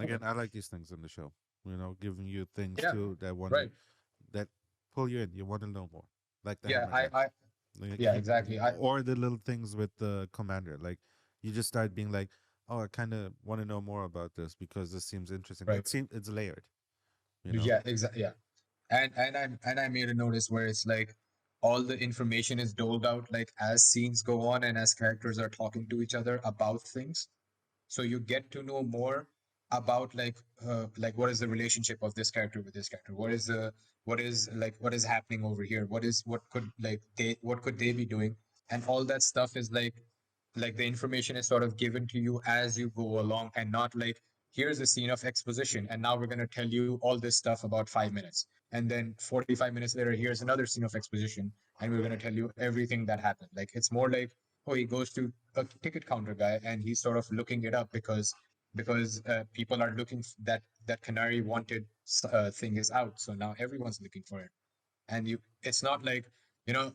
Okay. Again, I like these things in the show. Giving you things Yeah. too that Right. that pull you in. You want to know more, like the Yeah. hammer guy. Like, Yeah. Exactly. or the little things with the commander. Like you just start being like, oh, I kind of want to know more about this because this seems interesting. Right. It's layered. You know. Yeah. Exactly. Yeah. And I made a notice where it's like all the information is doled out like as scenes go on and as characters are talking to each other about things. So you get to know more about like what is the relationship of this character with this character, what is happening over here, what could they be doing, and all that stuff is like the information is sort of given to you as you go along, and not like here's a scene of exposition and now we're going to tell you all this stuff about 5 minutes, and then 45 minutes later here's another scene of exposition and we're going to tell you everything that happened. Like it's more like, oh, he goes to a ticket counter guy and he's sort of looking it up because people are looking that Canary wanted thing is out, so now everyone's looking for it. And you it's not like, you know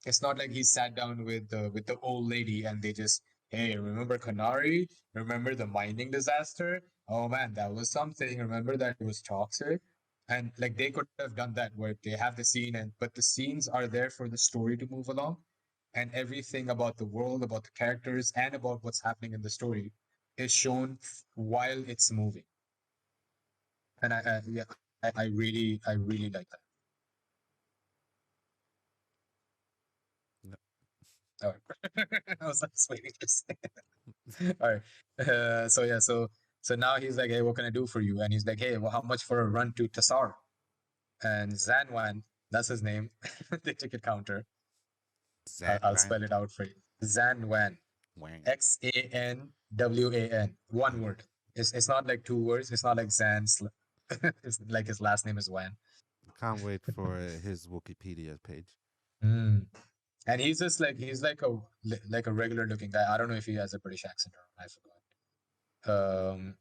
it's not like he sat down with the old lady and they just, hey, remember Canary, remember the mining disaster, oh man, that was something, remember that it was toxic. And like they could have done that where they have the scene, and but the scenes are there for the story to move along, and everything about the world, about the characters, and about what's happening in the story is shown while it's moving. And yeah, I really like that. Yeah. All right. I was just waiting to say. All right. So yeah, so now he's like, hey, what can I do for you? And he's like, hey, well, how much for a run to Tassar? And Zanwan, that's his name, the ticket counter. I'll Zanwan. spell it out for you. Zanwan. Wang. Xanwan. One word. It's not like two words. It's not like Zan. It's like his last name is Wan. Can't wait for his Wikipedia page. Mm. And he's just like like a regular looking guy. I don't know if he has a British accent or I forgot.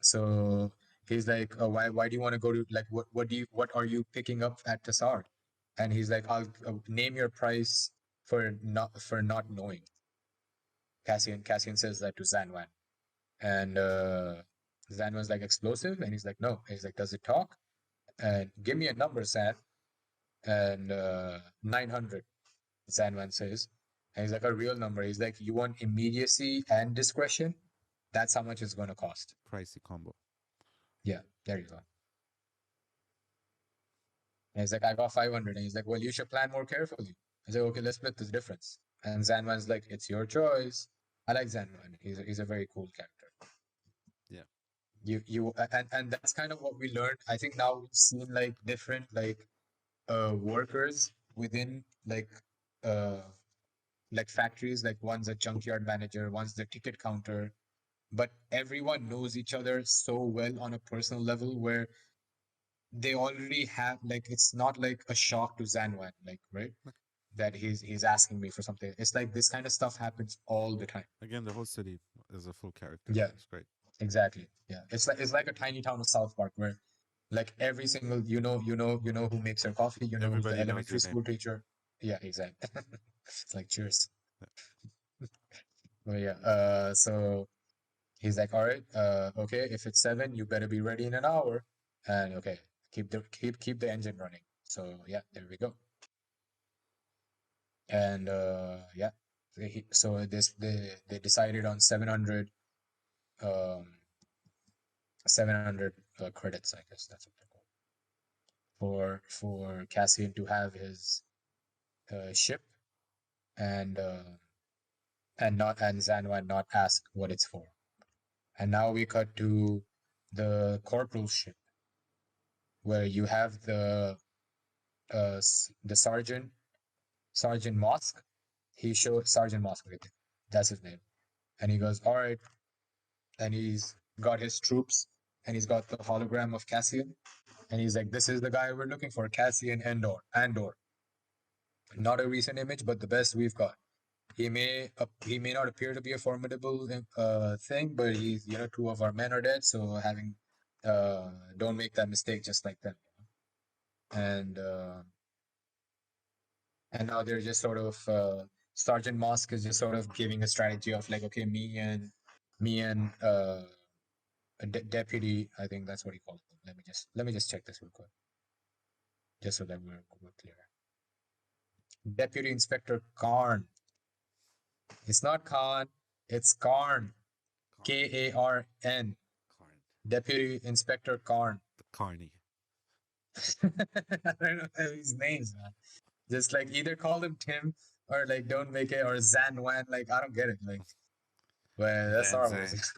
So he's like, why do you want to go to like what are you picking up at Tassar? And he's like, I'll name your price for not knowing. Cassian says that to Zanwan. And Zanwan's like, explosive, and he's like, no. And he's like, does it talk? And give me a number, Zan. And 900, Zanwan says. And he's like, a real number. He's like, you want immediacy and discretion? That's how much it's going to cost. Pricey combo. Yeah, there you go. And he's like, I got 500. And he's like, well, you should plan more carefully. I said, okay, let's split this difference. And Zanwan's like, it's your choice. I like Zanman. He's a very cool character. Yeah. And that's kind of what we learned. I think now we've seen like different like workers within uh like factories. Like one's a junkyard manager, one's the ticket counter, but everyone knows each other so well on a personal level where they already have like it's not like a shock to Zanwan, like right, that he's asking me for something. It's like this kind of stuff happens all the time. Again, the whole city is a full character. Yeah, It's great. exactly. Yeah, it's like a tiny town of South Park where like every single you know who makes your coffee, you know who's the Everybody knows elementary your name. school teacher. Yeah, exactly. It's like cheers. But yeah, so he's like, all right, okay, if it's 7, you better be ready in an hour. And okay, keep the engine running. So yeah, there we go. And yeah, so they decided on 700 um 700 credits, I guess that's what they're called, for Cassian to have his ship and Zanwan not ask what it's for. And now we cut to the corporal's ship where you have the Sergeant Mosk. He showed Sergeant Mosk, I think. That's his name. And he goes, all right. And he's got his troops and he's got the hologram of Cassian. And he's like, this is the guy we're looking for, Cassian Andor. Not a recent image, but the best we've got. He may not appear to be a formidable thing, but he's 2 of our men are dead, so having uh don't make that mistake just like them. And and now they're just sort of Sergeant Mosk is just sort of giving a strategy of like, okay, me and a deputy, I think that's what he called them. Let me just check this real quick, just so that we're clear. Deputy Inspector Karn. It's not Khan, it's Karn. Karn. Karn. Karn. Deputy Inspector Karn. The Carney. I don't know his names, man. Just like either call him Tim or like don't make it or Zan Wan. Like I don't get it. Like, well, that's Van Star Wars.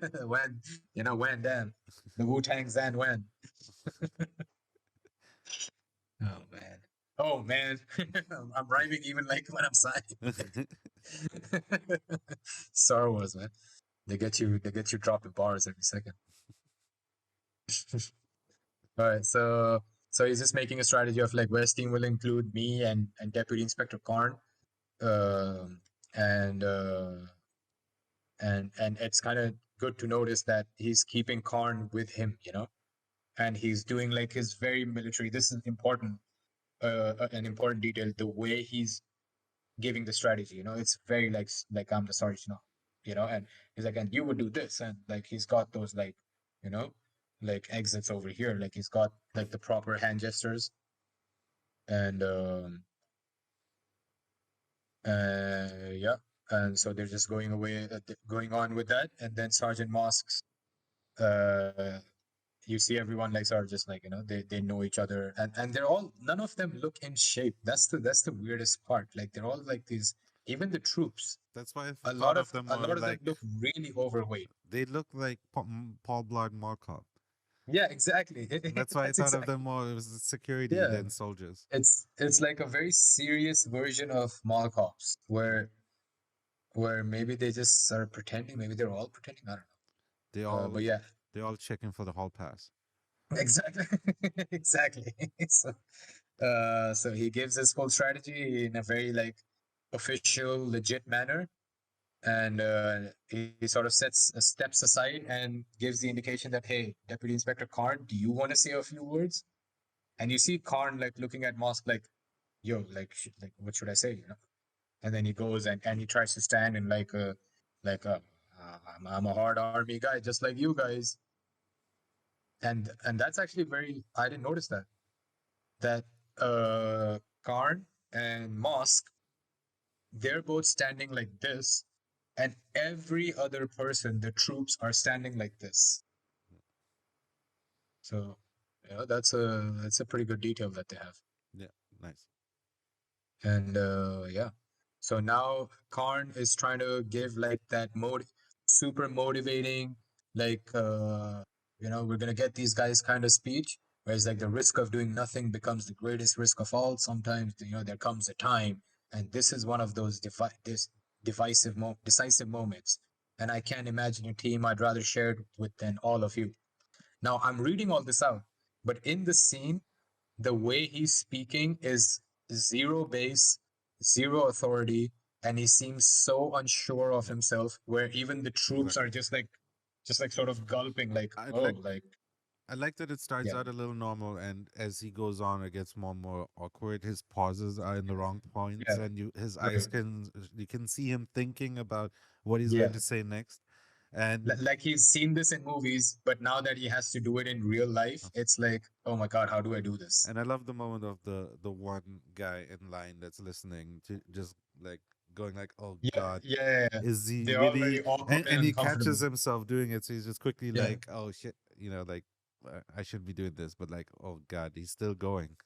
Zan. When when Dan, the Wu Tang Zan Wan. Oh man. Oh man. I'm rhyming even like when I'm signing. Star Wars, man. They get you dropping bars every second. All right, so he's just making a strategy of like West team will include me and Deputy Inspector Karn, um, and and it's kind of good to notice that he's keeping Karn with him, and he's doing like his very military. This is important, an important detail. The way he's giving the strategy, it's very like I'm the sergeant now, and he's like, and you would do this, and like he's got those like, you know, like exits over here, like he's got like the proper hand gestures, and yeah, and so they're just going away, going on with that, and then Sergeant Mosk's, uh, you see everyone like sort of just like they know each other, and they're all none of them look in shape. That's the weirdest part. Like they're all like these, even the troops. That's why I thought of them A more lot of them like look really overweight. they look like Paul Blart Mall Cop. Yeah, exactly. That's why I That's thought of them exactly. more as security Yeah, than soldiers. it's like a very serious version of mall cops, where maybe they just are pretending. Maybe they're all pretending. I don't They know. all But yeah, they all checking for the hall pass. exactly, exactly. So, so he gives his full strategy in a very like official, legit manner, and he sort of steps aside and gives the indication that, hey, Deputy Inspector Karn, do you want to say a few words? And you see Karn like looking at Mosk like, yo, like, what should I say? And then he goes and he tries to stand in like a, I'm a hard army guy, just like you guys. And that's actually very, I didn't notice that Karn and Mosk, they're both standing like this, and every other person, the troops are standing like this. So, that's a pretty good detail that they have. Yeah, nice. And yeah, So now Karn is trying to give like that super motivating, like we're gonna get these guys kind of speech. Whereas like the risk of doing nothing becomes the greatest risk of all. Sometimes there comes a time, and this is one of those decisive moments. And I can't imagine a team I'd rather share it with than all of you. Now I'm reading all this out, but in the scene, the way he's speaking is zero base, zero authority, and he seems so unsure of Yeah, himself, where even the troops are exactly. just like sort of gulping, like, I oh, like like, I like that it starts yeah, out a little normal, and as he goes on, it gets more and more awkward. His pauses are in the wrong points, yeah, and his eyes right, can you can see him thinking about what he's yeah. going to say next. And Like he's seen this in movies, but now that he has to do it in real life, it's like, oh my God, how do I do this? and I love the moment of the one guy in line that's listening to just like going like, "Oh Yeah, God, yeah, yeah. is he They're all really?" very awkward And and he catches uncomfortable. himself doing it, so he's just quickly Yeah, like, "Oh shit," like I should be doing this, but like, oh God, he's still going.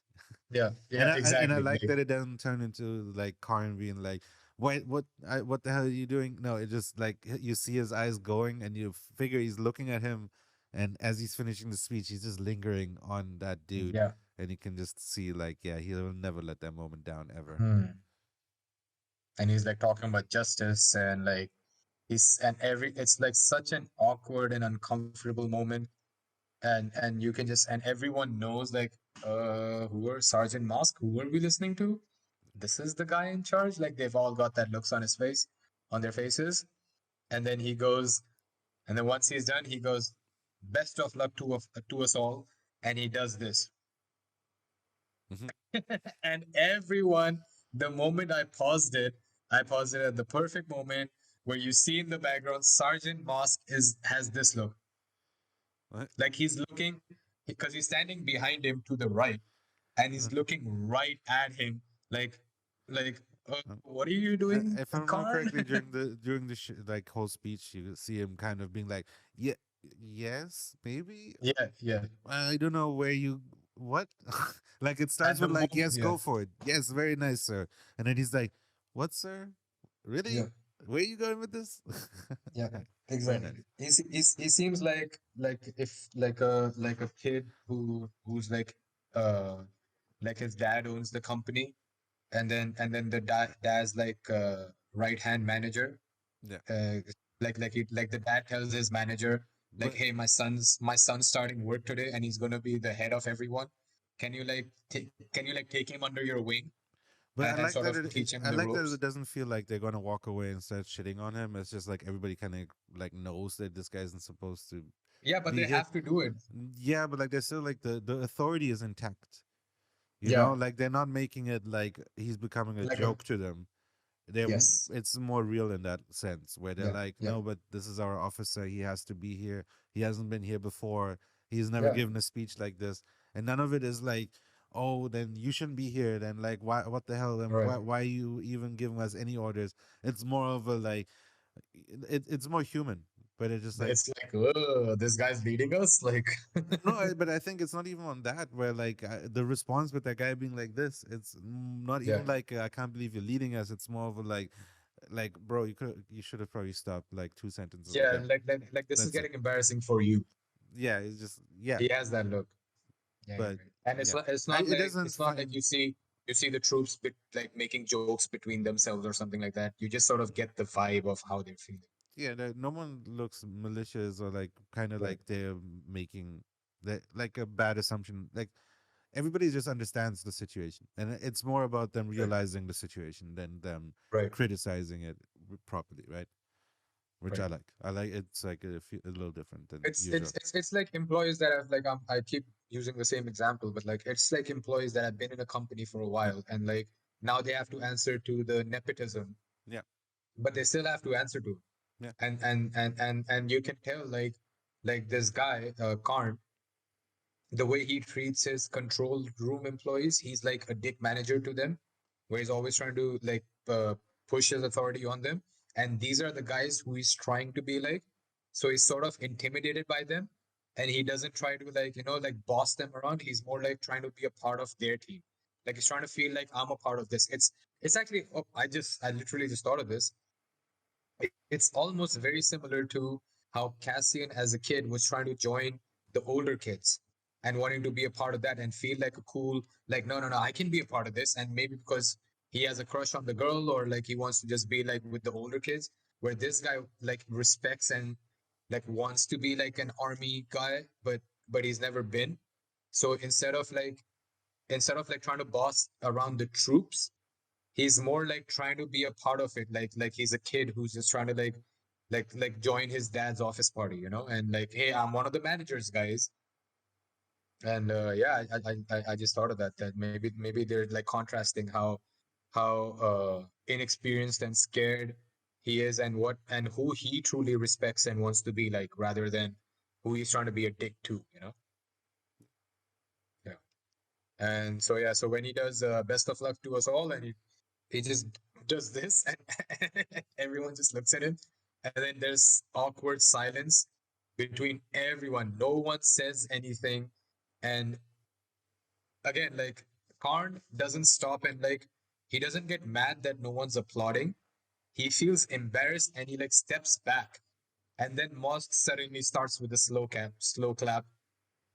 yeah, And yeah, I exactly. like Like, that it doesn't turn into like Karn being like, what the hell are you doing? No, it just like you see his eyes going, and you figure he's looking at him, and as he's finishing the speech, he's just lingering on that dude, yeah. and you can just see like, yeah, he'll never let that moment down ever. Hmm. And he's like talking about justice and like it's like such an awkward and uncomfortable moment, and you can just and everyone knows like who are Sergeant Mosk, who are we listening to? This is the guy in charge. Like they've all got that looks on his face, on their faces. And then he goes, and then once he's done, he goes, best of luck to us all. And he does this. Hmm. And everyone, the moment I paused it at the perfect moment where you see in the background Sergeant Mosk is has this look. What? Like he's looking because he's standing behind him to the right and Uh, he's looking right at him like like uh, what are you doing, if I remember Karn? correctly, during the like whole speech, you see him kind of being like, yeah, yes, maybe. Yeah, yeah. I don't know where you what like it At starts the with like, moment, yes, yeah, go for it, yes, very nice, sir, and then he's like, what, sir, yeah, really, where are you going with this? yeah, Very exactly. nice. He seems like if like a kid who's uh like his dad owns the company, and then the dad's like right hand manager. Yeah, Like the dad tells his manager like, but hey, my son's starting work today and he's gonna be the head of everyone. Can you take him under your wing I and like sort that of teach him I the like that ropes? it doesn't feel like they're gonna walk away and start shitting on him. It's just like everybody kind of like knows that this guy isn't supposed to Yeah, but be they here. have to do it. Yeah, but like they're still like the authority is intact. Yeah, Like they're not making it like he's becoming a like a joke to them. they're yes, it's more real in that sense, where they're yeah, like, yeah, no, but this is our officer, he has to be here, he hasn't been here before, he's never yeah, given a speech like this, and none of it is like, oh, then you shouldn't be here, then like, why, what the hell, then right. why are you even giving us any orders? It's more of a like, it's more human, but it's just like, It's like, oh, this guy's leading us. Like, no, but I think it's not even on that, where like the response with that guy being like this, it's not yeah, even like, I can't believe you're leading us. It's more of a like, bro, you should have probably stopped like two sentences yeah, ago. like this is That's it. getting embarrassing for you. Yeah, it's just, yeah, He has that look. Yeah, you're but right. And yeah, it's it doesn't it's not like find. you see the troops like making jokes between themselves or something like that. You just sort of get the vibe of how they're feeling. Yeah, no one looks malicious or like kind of Right, like they're making that like a bad assumption. Like everybody just understands the situation, and it's more about them right, realizing the situation than them right, criticizing it properly, right? Which right. I like it's like a little different than It's usual. it's it's it's like employees that have like I keep using the same example, but like it's like employees that have been in a company for a Yeah, while and like now they have to answer to the nepotism, yeah, but they still have to answer to it. yeah. And you can tell like this guy Karn, the way he treats his control room employees, he's like a dick manager to them, where he's always trying to like push his authority on them. And these are the guys who he's trying to be like. So he's sort of intimidated by them. And he doesn't try to like, like boss them around. He's more like trying to be a part of their team. Like he's trying to feel like I'm a part of this. It's actually, oh, I literally just thought of this. It's almost very similar to how Cassian as a kid was trying to join the older kids and wanting to be a part of that and feel like a cool, like, no, no, no, I can be a part of this. And maybe because he has a crush on the girl or like he wants to just be like with the older kids, where this guy like respects and like wants to be like an army guy, but he's never been. So instead of like trying to boss around the troops, he's more like trying to be a part of it, like he's a kid who's just trying to like join his dad's office party, and like, hey, I'm one of the managers, guys. And yeah, I just thought of that maybe they're like contrasting how inexperienced and scared he is, and what and who he truly respects and wants to be like, rather than who he's trying to be a dick to. Yeah. And so yeah, so when he does best of luck to us all, and he just does this, and everyone just looks at him, and then there's awkward silence between everyone. No one says anything, and again, like, Karn doesn't stop, and like, he doesn't get mad that no one's applauding. He feels embarrassed, and he like steps back, and then Mosk suddenly starts with a slow clap,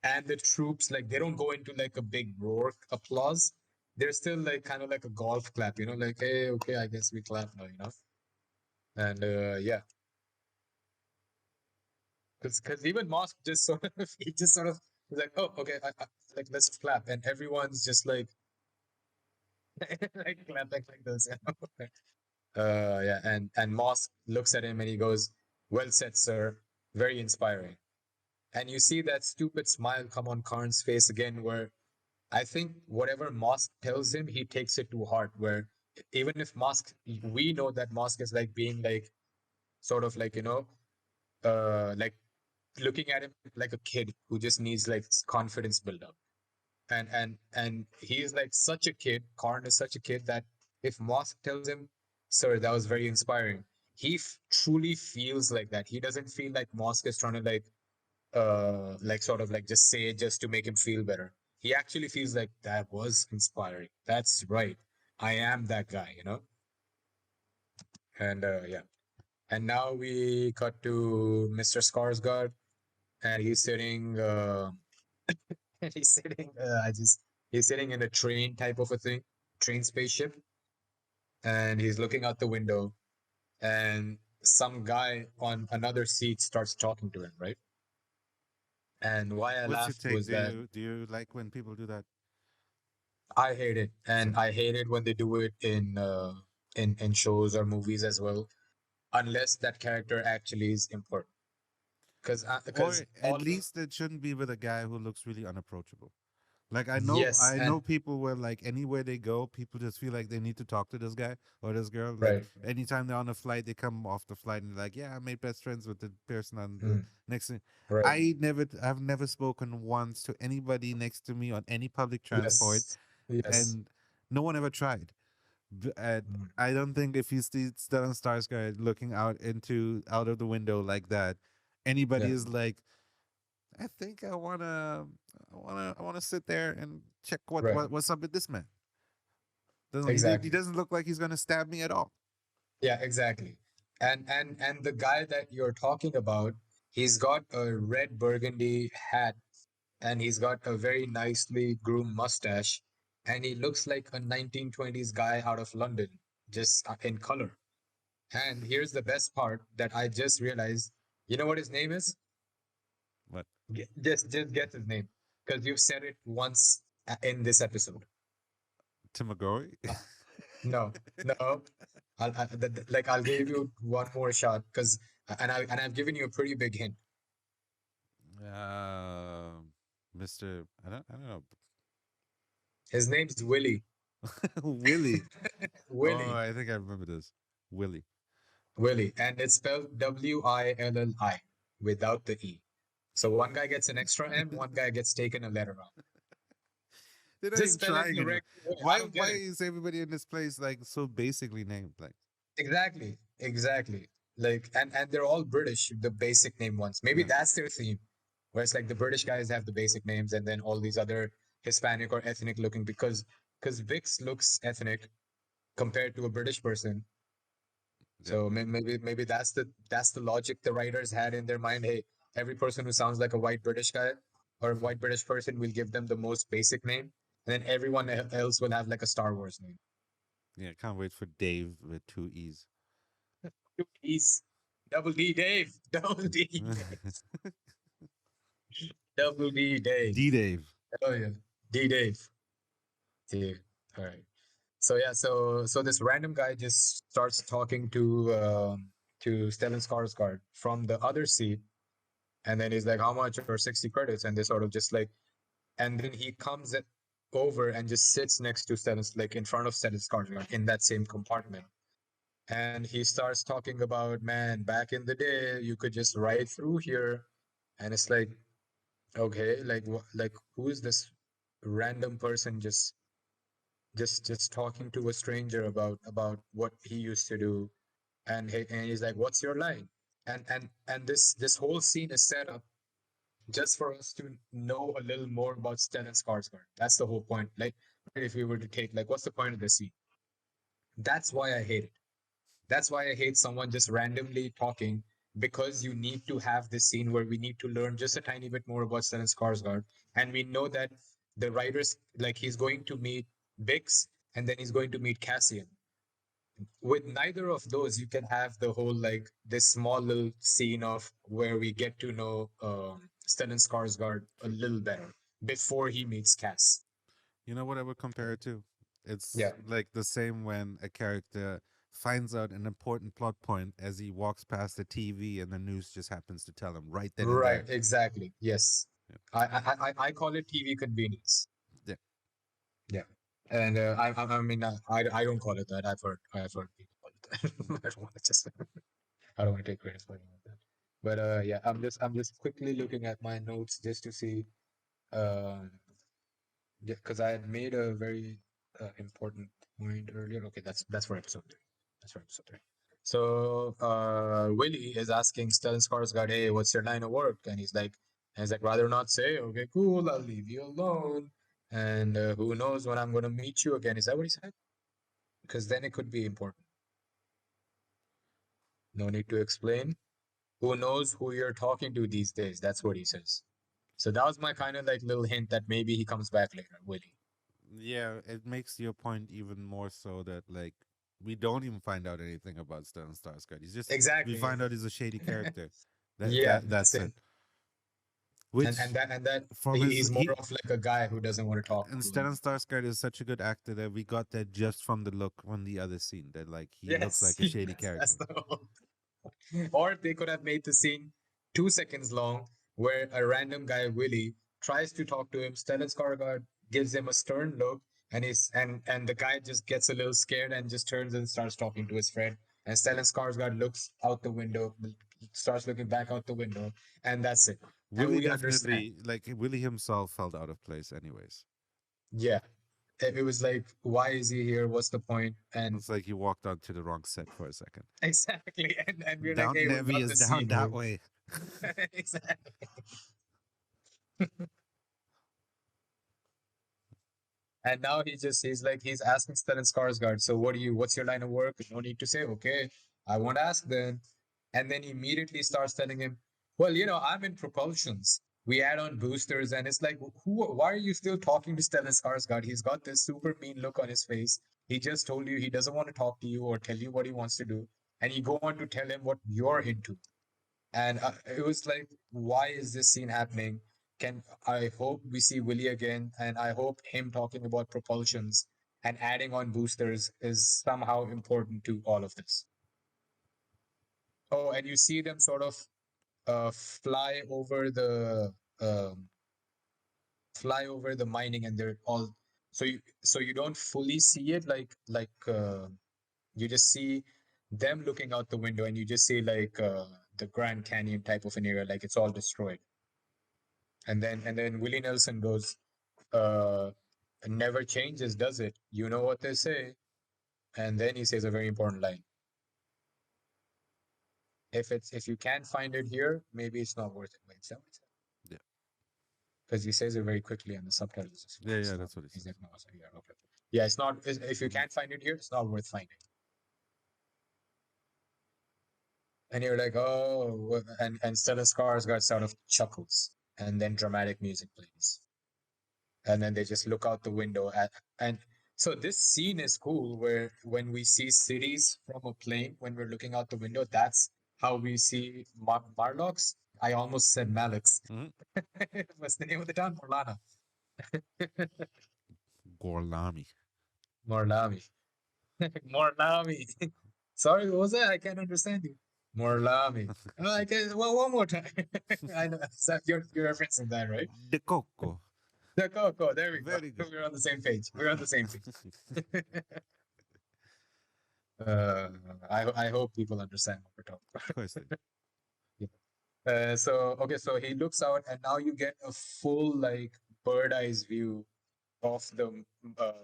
and the troops, like, they don't go into like a big roar applause. They're still like kind of like a golf clap, like, hey, okay, I guess we clap now. And yeah, because even Mosk just sort of he just sort of was like, oh, okay, like, let's clap, and everyone's just like like clapping like this. Yeah, and Mosk looks at him and he goes, well said, sir, very inspiring. And you see that stupid smile come on Karn's face again, where I think whatever Mosk tells him, he takes it to heart. Where even if Mosk, we know that Mosk is like being like sort of like, like looking at him like a kid who just needs like confidence build up. And he is like such a kid. Karn is such a kid that if Mosk tells him, "Sir, that was very inspiring," he truly feels like that. He doesn't feel like Mosk is trying to like sort of like just say it just to make him feel better. He actually feels like that was inspiring. That's right. I am that guy. And yeah. And now we cut to Mr. Skarsgård, and he's sitting. And he's sitting. He's sitting in a train type of a thing, train spaceship, and he's looking out the window, and some guy on another seat starts talking to him, right? And why I What's your laughed take? was that Do you like when people do that? I hate it, and Same. I hate it when they do it in shows or movies as well, unless that character actually is important. Because Or at all least it shouldn't be with a guy who looks really unapproachable. Like I know yes, I and know people where like anywhere they go, people just feel like they need to talk to this guy or this girl. Like right, anytime they're on a flight, they come off the flight and they're like, yeah, I made best friends with the person on the mm, next thing. right, I've never spoken once to anybody next to me on any public transport, yes, yes, and no one ever tried. And mm, I don't think if you see Stellan Skarsgård looking out of the window like that, anybody yeah, is like, I think I wanna sit there and check right, what's up with this man. He exactly. doesn't look like he's gonna stab me at all. Yeah, exactly. And the guy that you're talking about, he's got a red burgundy hat, and he's got a very nicely groomed mustache, and he looks like a 1920s guy out of London, just in color. And here's the best part that I just realized. You know what his name is? What? Just guess his name, because you've said it once in this episode. Timagori? Uh, no, no. Like, I'll give you one more shot, because I've given you a pretty big hint. Mr. I don't know. His name's Willie. Willie. Oh, Willie. I think I remember this. Willie. Willie, and it's spelled Willi without the E. So one guy gets an extra M, one guy gets taken a letter out. They're not Just even spell it trying the anymore. regular way. I Why don't get why it. is everybody in this place like so basically named? Like Exactly. Exactly. Like, and they're all British, the basic name ones. Maybe yeah. that's their theme. Where it's like the British guys have the basic names, and then all these other Hispanic or ethnic looking, because Vix looks ethnic, compared to a British person. Yep. So maybe that's the logic the writers had in their mind. Hey, every person who sounds like a white British guy or a white British person, will give them the most basic name, and then everyone else will have like a Star Wars name. Yeah, can't wait for Dave with two E's. Two E's, double D Dave, double D Dave, double D Dave. D Dave. Oh yeah, D Dave. Dude. All right. So yeah, so this random guy just starts talking to Stellan Skarsgård from the other seat, and then he's like, "How much?" Or 60 credits, and they sort of just like, and then he comes over and just sits next to Stellan, like in front of Stellan Skarsgård in that same compartment, and he starts talking about, man, back in the day, you could just ride through here, and it's like, okay, like like who is this random person just talking to a stranger about what he used to do, and he's like, what's your line? And this whole scene is set up just for us to know a little more about Stellan Skarsgård. That's the whole point. Like, if we were to take, like, what's the point of this scene? That's why I hate it. That's why I hate someone just randomly talking, because you need to have this scene where we need to learn just a tiny bit more about Stellan Skarsgård, and we know that the writers, like, he's going to meet Bix, and then he's going to meet Cassian. With neither of those, you can have the whole, like, this small little scene of where we get to know Stellan Skarsgård a little better before he meets Cass. You know what I would compare it to? Yeah, It's like the same when a character finds out an important plot point as he walks past the TV and the news just happens to tell him right then and right, there. exactly. Yes, Yeah. I call it TV convenience. Yeah. Yeah, and I mean, I don't call it that. I've heard people call it that. I don't want to just I don't want to take credit for any of that. But yeah, I'm just quickly looking at my notes just to see, um, because I had made a very important point earlier. Okay, that's for episode three. That's for episode three. So Willie is asking Stellan Skarsgård, "Hey, what's your line of work?" And he's like, "Rather not say." Okay, cool. I'll leave you alone. And who knows when I'm gonna meet you again? Is that what he said? Because then it could be important. No need to explain. Who knows who you're talking to these days? That's what he says. So that was my kind of like little hint that maybe he comes back later, Willie. Yeah, it makes your point even more so that like we don't even find out anything about Stellan Skarsgård. He's just we Exactly. find out he's a shady character. That Yeah, that that's that's it. it. and Which and that and that from his he's more he of like a guy who doesn't want to talk and to Stellan anyone. Skarsgård is such a good actor that we got that just from the look on the other scene that like he looks Yes, like a shady yes, that's character. the whole. Or they could have made the scene 2 seconds long, where a random guy Willie tries to talk to him. Stellan Skarsgård gives him a stern look, and the guy just gets a little scared and just turns and starts talking to his friend. And Stellan Skarsgård looks out the window, starts looking back out the window, and that's it. And Willie we understand. definitely like Willie himself felt out of place anyways. Yeah, it was like, why is he here? What's the point? And It's like he walked onto the wrong set for a second. exactly, and we're like, hey, Downton we Abbey got is the down scene that here. way. Exactly. And now he's asking Stellan Skarsgård, so what's your line of work? No need to say, okay, I won't ask then. And then he immediately starts telling him, well, I'm in propulsions. We add on boosters, and it's like, why are you still talking to Stellan Skarsgård? He's got this super mean look on his face. He just told you he doesn't want to talk to you or tell you what he wants to do. And you go on to tell him what you're into. And it was like, why is this scene happening? Can I hope we see Willie again, and I hope him talking about propulsions and adding on boosters is somehow important to all of this. Oh, and you see them sort of fly over um, the mining, and they're all, so you don't fully see it, like you just see them looking out the window, and you just see like the Grand Canyon type of an area, like it's all destroyed. And then Willie Nelson goes, uh, never changes, does it? You know what they say. And then he says a very important line. If you can't find it here, maybe it's not worth it. Wait, is that what it says? Yeah, Because he says it very quickly, and the subtitles is yeah, is yeah. not. That's what he He's says. like, no, so yeah, okay. Yeah, it's not. If you Mhm. can't find it here, it's not worth finding. And you're like, oh, and Stellan Skarsgård sort of chuckles, and then dramatic music plays, and then they just look out the window at and. So this scene is cool where when we see cities from a plane, when we're looking out the window, that's how we see Marlocks. I almost said Malix. Mhm. What's the name of the town? Morlana. Gorlami. Morlami. Morlami. Sorry, what was that? I can't understand you. Morlami. Oh, I can. Well, one more time. I know. So you're referencing that, right? De Coco. The Coco. There we go. Very good. We're on the same page. We're on the same page. Uh, I hope people understand what we're talking Of course they do. about. Yeah. So okay, so he looks out, and now you get a full like bird eyes view of the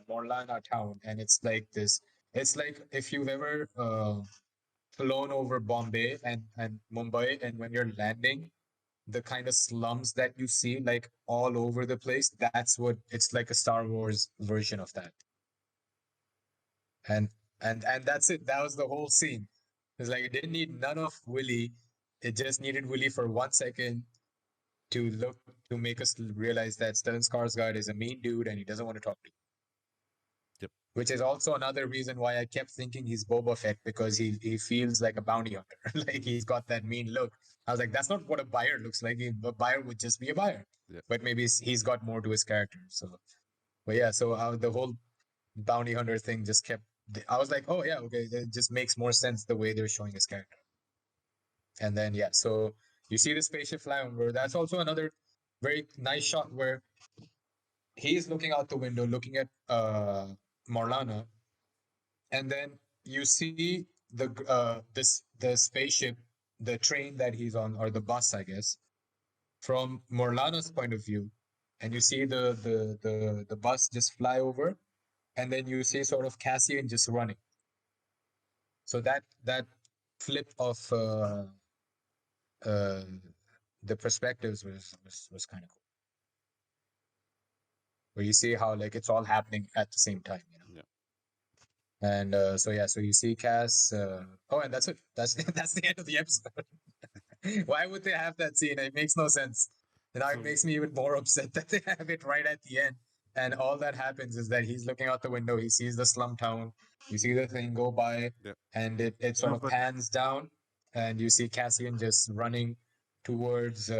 Morlana town, and it's like this. It's like if you've ever flown over Bombay and Mumbai, and when you're landing, the kind of slums that you see like all over the place, that's what it's like, a Star Wars version of that. And and that's it. That was the whole scene. It's like it didn't need none of Willie. It just needed Willie for 1 second to look to make us realize that Stellan Skarsgård is a mean dude and he doesn't want to talk to you. Yep. Which is also another reason why I kept thinking he's Boba Fett, because he feels like a bounty hunter. Like he's got that mean look. I was like, that's not what a buyer looks like. A buyer would just be a buyer, Yep. but maybe he's got more to his character. So, but yeah, so the whole bounty hunter thing just kept. I was like, oh yeah, okay, it just makes more sense the way they're showing his character. And then yeah, so you see the spaceship fly over. That's also another very nice shot where he's looking out the window, looking at Morlana, and then you see the spaceship, the train that he's on, or the bus, I guess, from Morlana's point of view, and you see the bus just fly over, and then you see sort of Cassian just running. So that flip of uh, the perspectives was kind of cool, where you see how like it's all happening at the same time, you know. Yeah. And so yeah, so you see Cass. Oh, and that's it. That's that's the end of the episode. Why would they have that scene? It makes no sense. You know, it So makes me even more upset that they have it right at the end. And all that happens is that he's looking out the window. He sees the slum town. You see the thing go by, yeah. and it sort No, of but pans down, and you see Cassian just running towards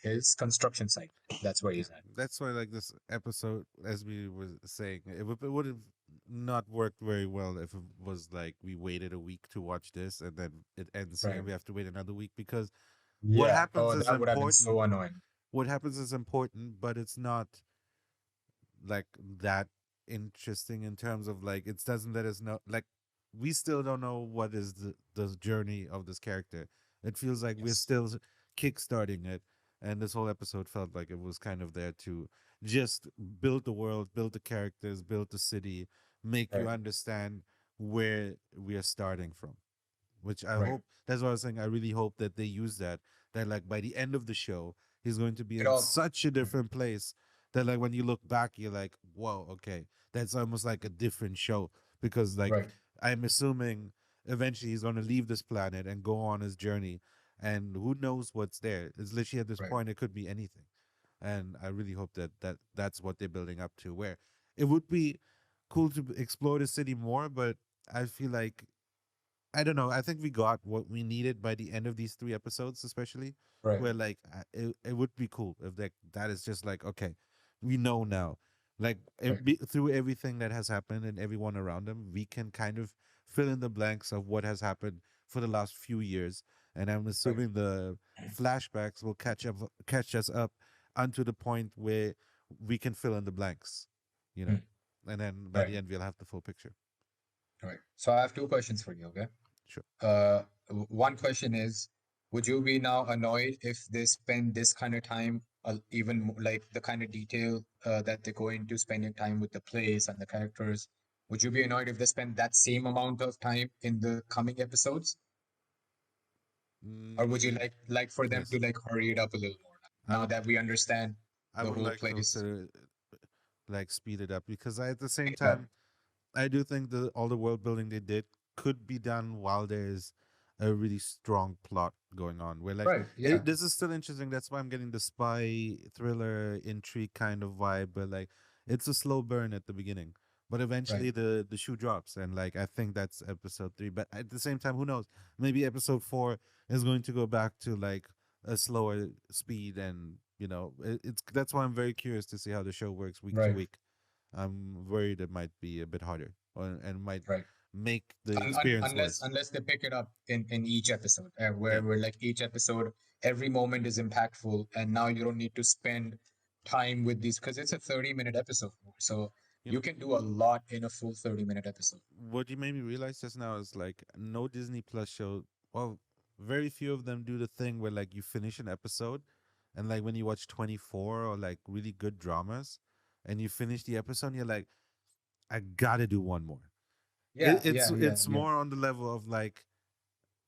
his construction site. That's where yeah, he's at. that's why like this episode, as we were saying, it would have not worked very well if it was like we waited a week to watch this and then it ends here Right. and we have to wait another week because what Yeah. happens Oh, is that would have been important. so annoying. What happens is important, but it's not like that interesting in terms of like it doesn't let us know like we still don't know what is the journey of this character. It feels like we're Yes. still kickstarting it, and this whole episode felt like it was kind of there to just build the world, build the characters, build the city, make you Right. understand where we are starting from, which I Right. hope that's what I was saying. I really hope that they use that. That like by the end of the show, he's going to be It in all. such a Right. different place that like when you look back, you're like, whoa, okay, that's almost like a different show because like Right. I'm assuming eventually he's going to leave this planet and go on his journey, and who knows what's there. It's literally at this Right. point it could be anything, and I really hope that's what they're building up to. Where it would be cool to explore the city more, but I feel like I don't know. I think we got what we needed by the end of these three episodes, especially Right. where like it would be cool if that is just like okay, we know now, like Right. through everything that has happened and everyone around them, we can kind of fill in the blanks of what has happened for the last few years, and I'm Right. assuming the flashbacks will catch us up unto the point where we can fill in the blanks, you know, Mm. and then by Right. the end we'll have the full picture. Right. So I have two questions for you. Okay. Sure. One question is, would you be now annoyed if they spend this kind of time, like the kind of detail that they go into spending time with the place and the characters? Would you be annoyed if they spend that same amount of time in the coming episodes, or would you Mm, like for them yes. to like hurry it up a little more I now would that we understand I the would whole like place? like speed it up, because I, at the same Yeah. time, I do think the all the world building they did could be done while there's a really strong plot going on. Where like Right. Yeah. this is still interesting. That's why I'm getting the spy thriller intrigue kind of vibe, but like it's a slow burn at the beginning. But Right. eventually the shoe drops, and like I think that's episode 3. But at the same time, who knows? Maybe episode 4 is going to go back to like a slower speed, and it's that's why I'm very curious to see how the show works week to Right. week. I'm worried it might be a bit harder, and might Right. make the experience Unless worse. they pick it up in each episode, Yeah, where like each episode, every moment is impactful, and now you don't need to spend time with these because it's a 30-minute episode, so you you know can do a lot in a full 30-minute episode. what you made me realize just now is like no Disney Plus show. Well, very few of them do the thing where like you finish an episode, and like when you watch 24 or like really good dramas, and you finish the episode, and you're like, I gotta do one more. Yeah, It's yeah, yeah, it's yeah, more on the level of like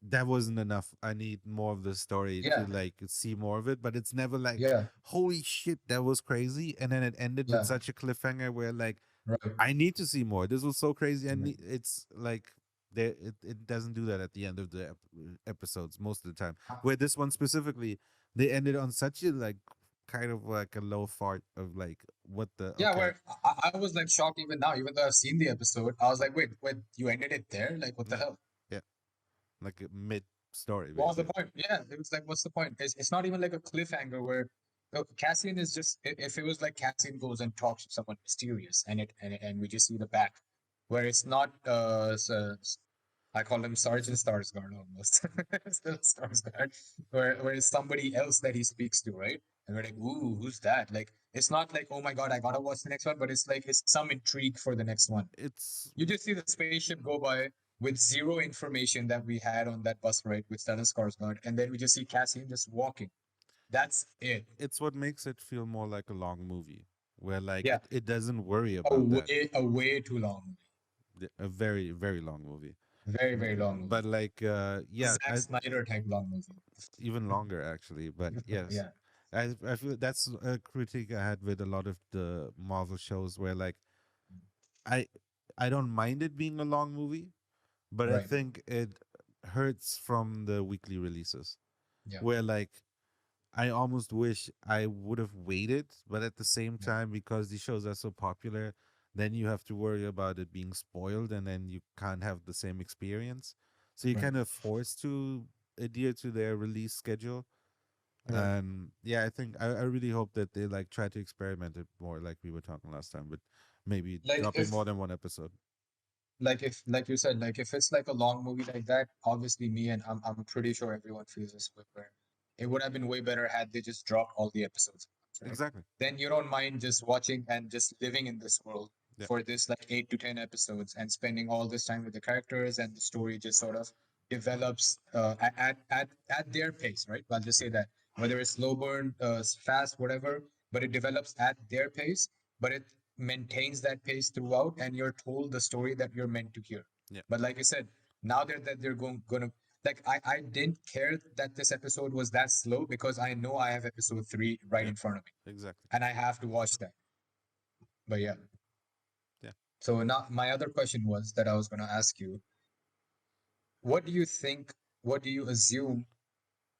that wasn't enough. I need more of the story to yeah, like see more of it. But it's never like, yeah, holy shit, that was crazy. And then it ended with yeah. such a cliffhanger where like Right, I need to see more. This was so crazy. And right. it's like there it doesn't do that at the end of the episodes most of the time. Uh, Where this one specifically, they ended on such a like kind of like a low fart of like what the Yeah, okay. where I was like shocked even now, even though I've seen the episode, I was like, wait, you ended it there? Like, what the Yeah. hell? Yeah. Like a mid story What was the basically. point? Yeah, it was like, what's the point? It's not even like a cliffhanger where Cassian is just if it was like Cassian goes and talks to someone mysterious and we just see the back, where it's not I call him Sergeant Starsguard almost. Still Starsguard, where it's somebody else that he speaks to, right? And we're like, ooh, who's that? Like, it's not like, oh my god, I gotta watch the next one, but it's like it's some intrigue for the next one. It's You just see the spaceship go by with zero information that we had on that bus ride with Stellan Skarsgård, and then we just see Cassian just walking. That's it. it's what makes it feel more like a long movie where like Yeah, it doesn't worry a about that. way a way too long movie. A very very long movie. Very very long movie. But like A yeah, Zack Snyder type long movie. even longer actually, but yes. Yeah. I feel that's a critique I had with a lot of the Marvel shows where like I I don't mind it being a long movie, but I Right. think it hurts from the weekly releases Yeah. where like I almost wish I would have waited, but at the same Yeah. time, because these shows are so popular, then you have to worry about it being spoiled, and then you can't have the same experience. So you're Right. kind of forced to adhere to their release schedule. Right. And yeah, I think I really hope that they like try to experiment it more, like we were talking last time, with maybe Like dropping more than one episode. like you said, like if it's like a long movie like that, obviously me and I'm pretty sure everyone feels this way where it would have been way better had they just dropped all the episodes, right? Exactly. Then you don't mind just watching and just living in this world Yeah. for this like 8 to 10 episodes and spending all this time with the characters and the story just sort of develops at their pace, right? I'll just say that whether it's slow burn, fast, whatever, but it develops at their pace, but it maintains that pace throughout, and you're told the story that you're meant to hear. Yeah. But like I said, now that they're gonna like I didn't care that this episode was that slow because I know I have episode 3 right Yeah. in front of me Exactly. and I have to watch that. But yeah. Yeah. So now my other question was that I was gonna ask you, what do you think, what do you assume,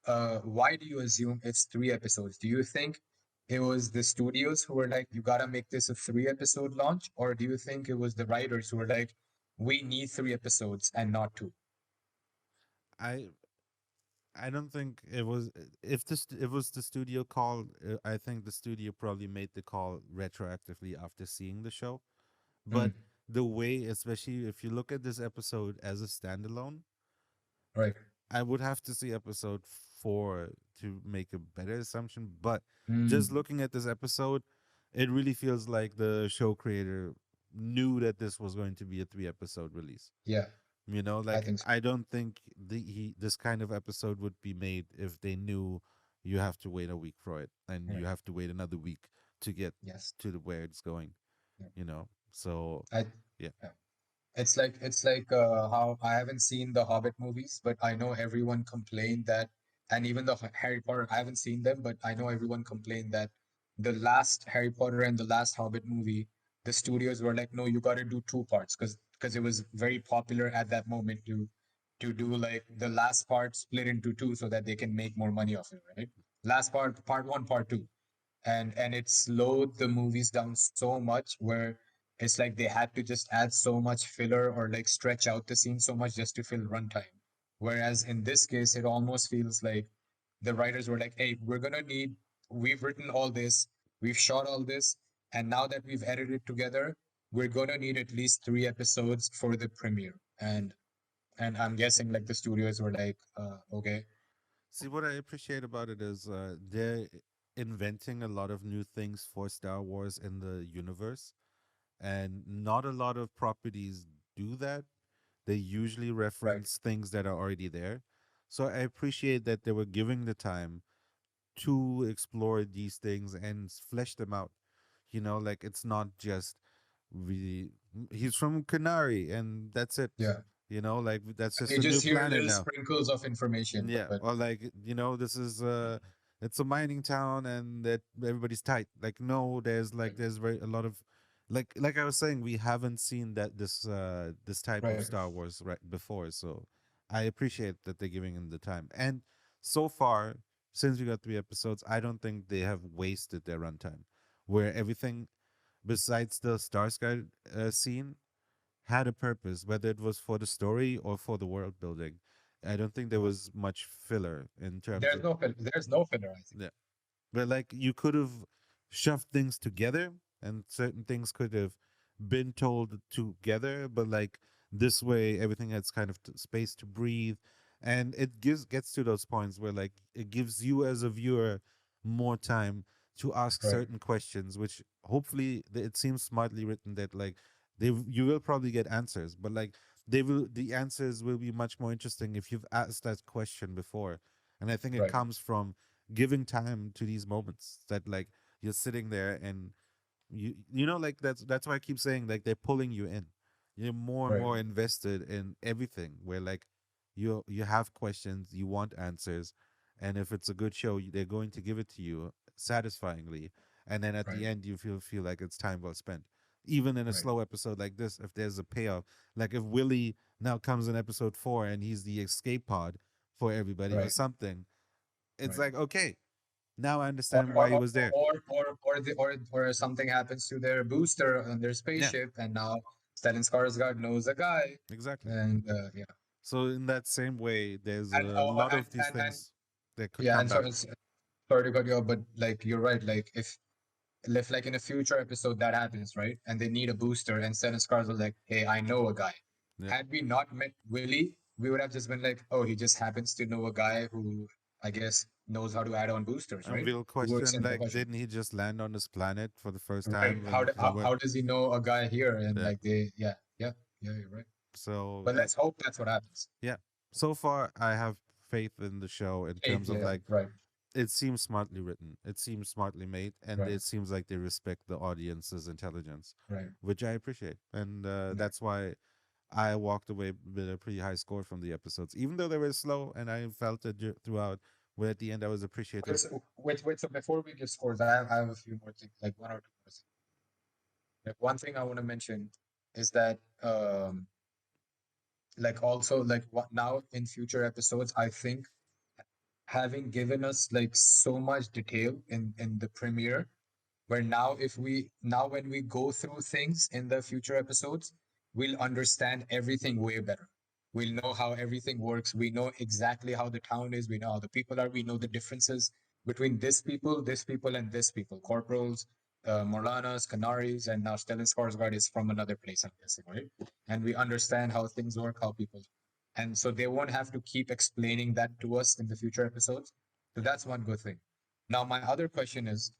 why do you assume it's 3 episodes? Do you think it was the studios who were like, you gotta make this a 3 episode launch? Or do you think it was the writers who were like, we need 3 episodes and not two? I I don't think it was if this it was the studio call. I think the studio probably made the call retroactively after seeing the show. But Mm, the way, especially if you look at this episode as a standalone, right. I would have to see episode 4 to make a better assumption. But just Mm, looking at this episode, it really feels like the show creator knew that this was going to be a 3 episode release. yeah, I Like think so. I don't think this kind of episode would be made if they knew you have to wait a week for it, and you Right. have to wait another week to get Yes. to the where it's going. Yeah. So I yeah, yeah. It's like how I haven't seen the Hobbit movies, but I know everyone complained that, and even the Harry Potter, I haven't seen them, but I know everyone complained that the last Harry Potter and the last Hobbit movie, the studios were like, no, you got to do two parts because it was very popular at that moment to do like the last part split into two so that they can make more money off it, right? Last part, part one, part two, and it slowed the movies down so much where it's like they had to just add so much filler or like stretch out the scene so much just to fill runtime. Whereas in this case, it almost feels like the writers were like, hey, we've written all this, we've shot all this, and now that we've edited together, we're gonna need at least 3 episodes for the premiere. And I'm guessing like the studios were like, okay, See, what I appreciate about it is they're inventing a lot of new things for Star Wars in the universe, and not a lot of properties do that. They usually right, reference things that are already there. So I appreciate that they were giving the time to explore these things and flesh them out. You know, like it's not just really he's from Canary and that's it. yeah. You know, like that's just You a new just hear planet little now. sprinkles of information, Yeah, but or like this is it's a mining town and that everybody's tight. Like no, right, there's very a lot of like I was saying, we haven't seen that this type of right, Star Wars right before, so I appreciate that they're giving him the time. And so far, since we got 3 episodes, I don't think they have wasted their runtime, where everything besides the Starsky scene had a purpose, whether it was for the story or for the world building. I don't think there was much filler in terms of there's no filler, I think. yeah. But like you could have shoved things together and certain things could have been told together, but like this way everything has kind of space to breathe and it gets to those points where like it gives you as a viewer more time to ask Right, certain questions which hopefully it seems smartly written that like you will probably get answers, but like the answers will be much more interesting if you've asked that question before. And I think it right, comes from giving time to these moments that like you're sitting there and you know like that's why I keep saying like they're pulling you in. You're more and right, more invested in everything where like you have questions, you want answers, and if it's a good show, they're going to give it to you satisfyingly, and then at right, the end you feel like it's time well spent. Even in a right, slow episode like this, if there's a payoff, like if Willie now comes in episode 4 and he's the escape pod for everybody or right, something, it's right. like okay, now I Or understand or why he or was there. or something happens to their booster on their Yeah, spaceship, and now Stellan Skarsgård knows a guy, exactly. and yeah, So in that same way, there's and a oh, lot of these and things that could yeah, come and back. sorry to cut you off, but like you're right, like if like in a future episode that happens, right? And they need a booster, and Stellan Skarsgård like, hey, I know a guy. Yeah. Had we not met Willie, we would have just been like, oh, he just happens to know a guy who I guess knows how to add on boosters, And right? we'll Who works question in the like, profession. didn't he just land on this planet for the first Right. time when from where? How does he know a guy here? And Yeah. like yeah, you're right. So But let's hope that's what happens. yeah. So far, I have faith in the show in Faith, terms of yeah, like right, it seems smartly written, it seems smartly made, and right, it seems like they respect the audience's intelligence, right, which I appreciate, and right. that's why I walked away with a pretty high score from the episodes, even though they were slow, and I felt it throughout. Where at the end I was appreciative. So before we give scores, I have a few more things, like one or two more things. Like one thing I want to mention is that like also like what now in future episodes, I think having given us like so much detail in the premiere, where now if we now when we go through things in the future episodes, we'll understand everything way better. We'll know how everything works. We know exactly how the town is. We know how the people are. We know the differences between this people, and this people. Corporals, Morlanas, Canaries, and now Stellan Skarsgård is from another place, I'm guessing, right? And we understand how things work, how people. And so they won't have to keep explaining that to us in the future episodes. So that's one good thing. Now, my other question is,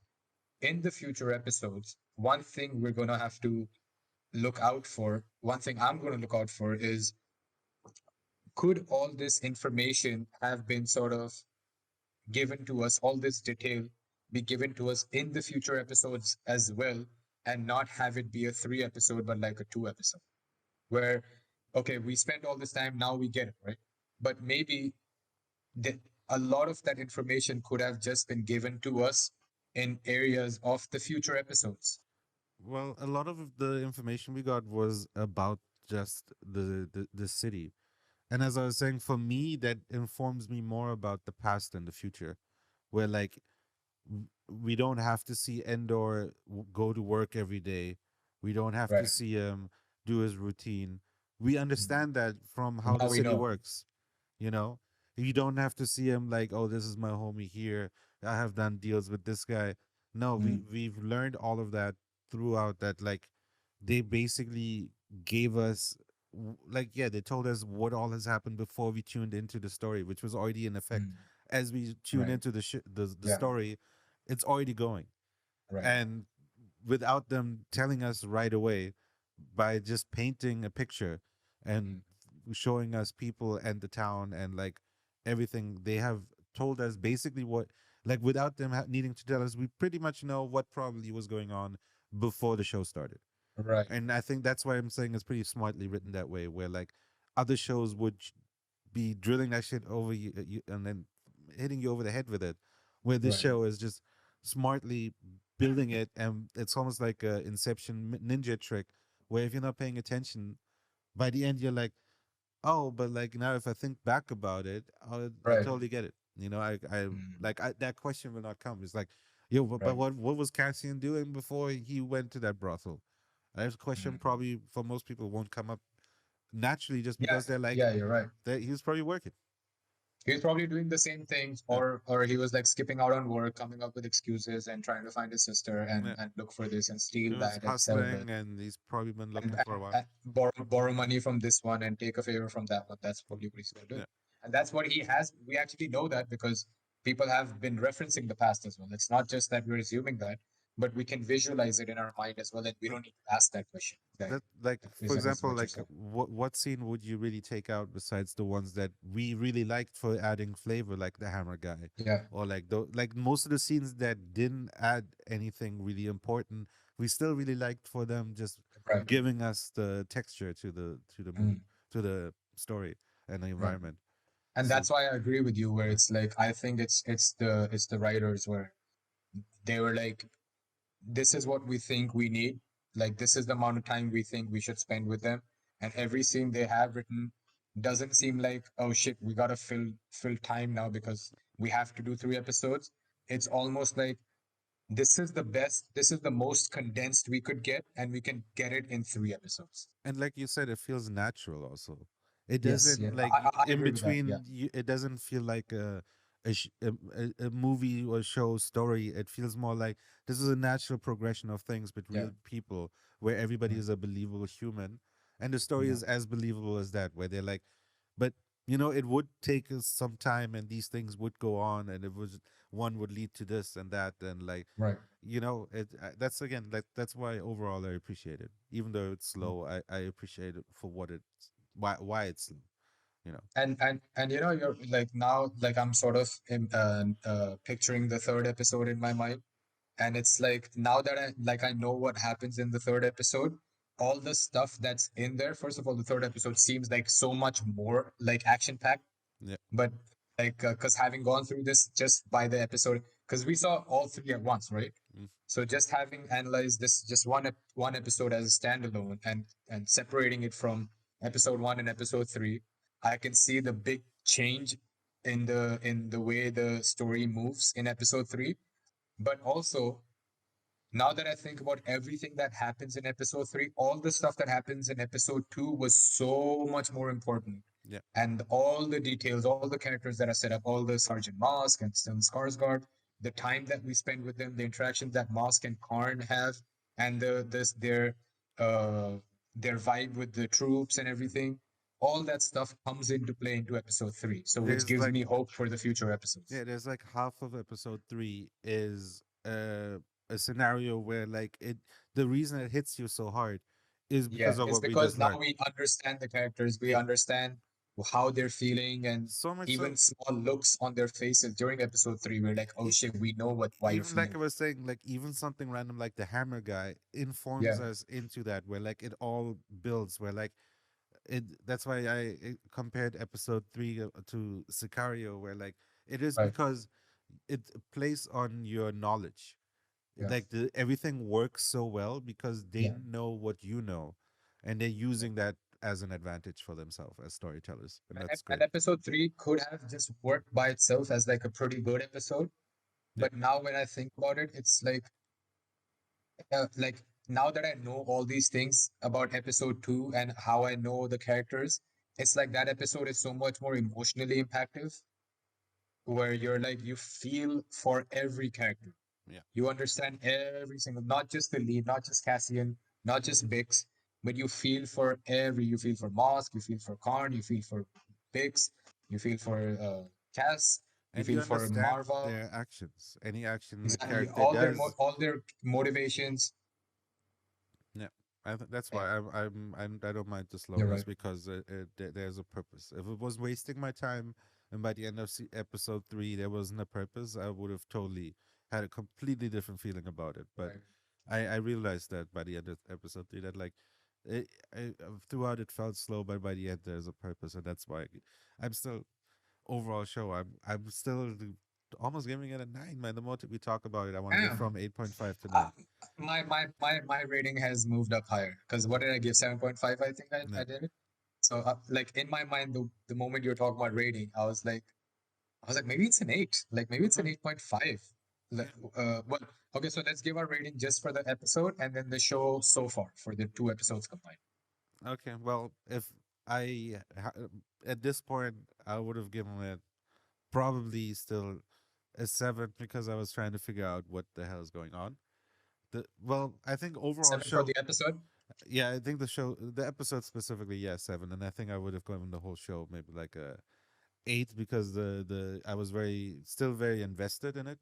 in the future episodes, one thing we're going to have to look out for, one thing I'm going to look out for is, could all this information have been sort of given to us, all this detail be given to us in the future episodes as well, and not have it be a 3 episode, but like a 2 episode, where, okay, we spent all this time, now we get it, right? But maybe the, a lot of that information could have just been given to us in areas of the future episodes. Well, a lot of the information we got was about just the city. And as I was saying, for me, that informs me more about the past and the future, where like we don't have to see Endor go to work every day. We don't have to Right. see him do his routine. We Mm. understand that from how the Now we city know. works. You know, you don't have to see him like, oh, this is my homie here. I have done deals with this guy. No, Mm, we've learned all of that throughout. That like they basically gave us like yeah, they told us what all has happened before we tuned into the story, which was already in effect. mm, As we tune right. into the Yeah. story, it's already going. Right. And without them telling us right away, by just painting a picture and Mm, showing us people and the town and like everything, they have told us basically what, like without them needing to tell us, we pretty much know what probably was going on before the show started. right. And I think that's why I'm saying it's pretty smartly written that way, where like other shows would be drilling that shit over you, and then hitting you over the head with it, where this Right. show is just smartly building it, and it's almost like a Inception ninja trick, where if you're not paying attention, by the end you're like, oh, but like now if I think back about it, I Right. totally get it. You know, I Mm, like that question will not come. It's like, yo, but right. what was Cassian doing before he went to that brothel? That question Mm. probably for most people won't come up naturally, just Yeah. because they're like Yeah, you're right. that he was probably working. He was probably doing the same things, Yeah, or he was like skipping out on work, coming up with excuses and trying to find his sister yeah. and look for this and He steal was that and sell hustling, the and he's probably been and, looking and, for a while. and borrow money from this one and take a favor from that one. That's probably what he's going to do. Yeah, And that's what he has. We actually know that because people have been referencing the past as well. It's not just that we're assuming that, but we can visualize it in our mind as well. And we don't need to ask that question. Like, that like for is example, what you're like saying. what scene would you really take out besides the ones that we really liked for adding flavor, like the hammer guy, Yeah, or like the like most of the scenes that didn't add anything really important, we still really liked for them just right. giving us the texture to the Mm, to the story and the right. environment. And So that's why I agree with you. Where it's like I think it's the writers where they were like, this is what we think we need. Like this is the amount of time we think we should spend with them. And every scene they have written doesn't seem like, oh shit, we gotta fill time now because we have to do 3 episodes. It's almost like this is the most condensed we could get, and we can get it in 3 episodes. and like you said, it feels natural also. It Yes, yeah, doesn't like I in agree with that. Yeah, between you, it doesn't feel like a movie or show story. It feels more like this is a natural progression of things with yeah, real people, where everybody mm, is a believable human, and the story yeah, is as believable as that, where they're like, but it would take us some time, and these things would go on, and it was one would lead to this and that, and like right. that's again like that's why overall I appreciate it, even though it's Mm. slow. I appreciate it for what it's why it's slow, you know. And you're like now like I'm sort of picturing the third episode in my mind, and it's like now that I know what happens in the third episode, all the stuff that's in there. First of all, the third episode seems like so much more like action packed, Yeah. but like because having gone through this just by the episode, because we saw all three at once, right? Mm. So just having analyzed this just one episode as a standalone and separating it from episode 1 and episode 3, I can see the big change in the way the story moves in episode 3. But also, now that I think about everything that happens in episode 3, all the stuff that happens in episode 2 was so much more important. Yeah. And all the details, all the characters that are set up, all the Sergeant Mask and Stellan Skarsgård, the time that we spend with them, the interactions that Mask and Karn have, and uh their vibe with the troops and everything, all that stuff comes into play into episode 3. So which there's gives like me hope for the future episodes. yeah there's like half of episode 3 is a scenario where like it the reason it hits you so hard is Yeah, because of it's what we because just now learned. we understand the characters, we Yeah, understand how they're feeling, and so much even so. small looks on their faces during episode 3, we're like, oh e- shit, we know why you're Even like feeling I that. was saying, like even something random like the hammer guy informs Yeah, us into that, where like it all builds, where like that's why compared episode 3 to Sicario, where like it is right. because it plays on your knowledge. Yeah. like the everything works so well because they Yeah. know what you know, and they're using that as an advantage for themselves as storytellers, and And, that's and great. episode three could have just worked by itself as like a pretty good episode. Yeah, But now when I think about it, it's like now that I know all these things about episode two and how I know the characters, it's like that episode is so much more emotionally impactful, where you're like you feel for every character. yeah. You understand every single, not just the lead, not just Cassian, not just Bix, but you feel for Mosk, you feel for Karn, you feel for Bix, you feel for Cass, you And feel you for understand Marva. their actions, any action a Exactly, character does. all their motivations. Yeah, that's Yeah, why I don't mind the you're slowness right. because there's a purpose. If it was wasting my time, and by the end of episode three there wasn't a purpose, I would have totally had a completely different feeling about it. But Right. I realized that by the end of episode three that like throughout it felt slow, but by the end there's a purpose, and that's why I'm still overall show. I'm still almost giving it a nine, man. The more we talk about it, I want to go Damn. from 8.5 to Uh, 9. my rating has moved up higher because what did I give? 7.5, I think Yeah. I did it. So like in my mind, the moment you're talking about rating, I was like, maybe it's an eight. Like maybe it's an Mhm. 8.5. Yeah. Well, okay, so let's give our rating just for the episode and then the show so far for the two episodes combined. Okay, well, if at this point I would have given it probably still a 7 because I was trying to figure out what the hell is going on. I think overall Seven for show, the episode. yeah, I think the episode specifically, yeah, 7, and I think I would have given the whole show maybe like a 8 because the I was still very invested in it,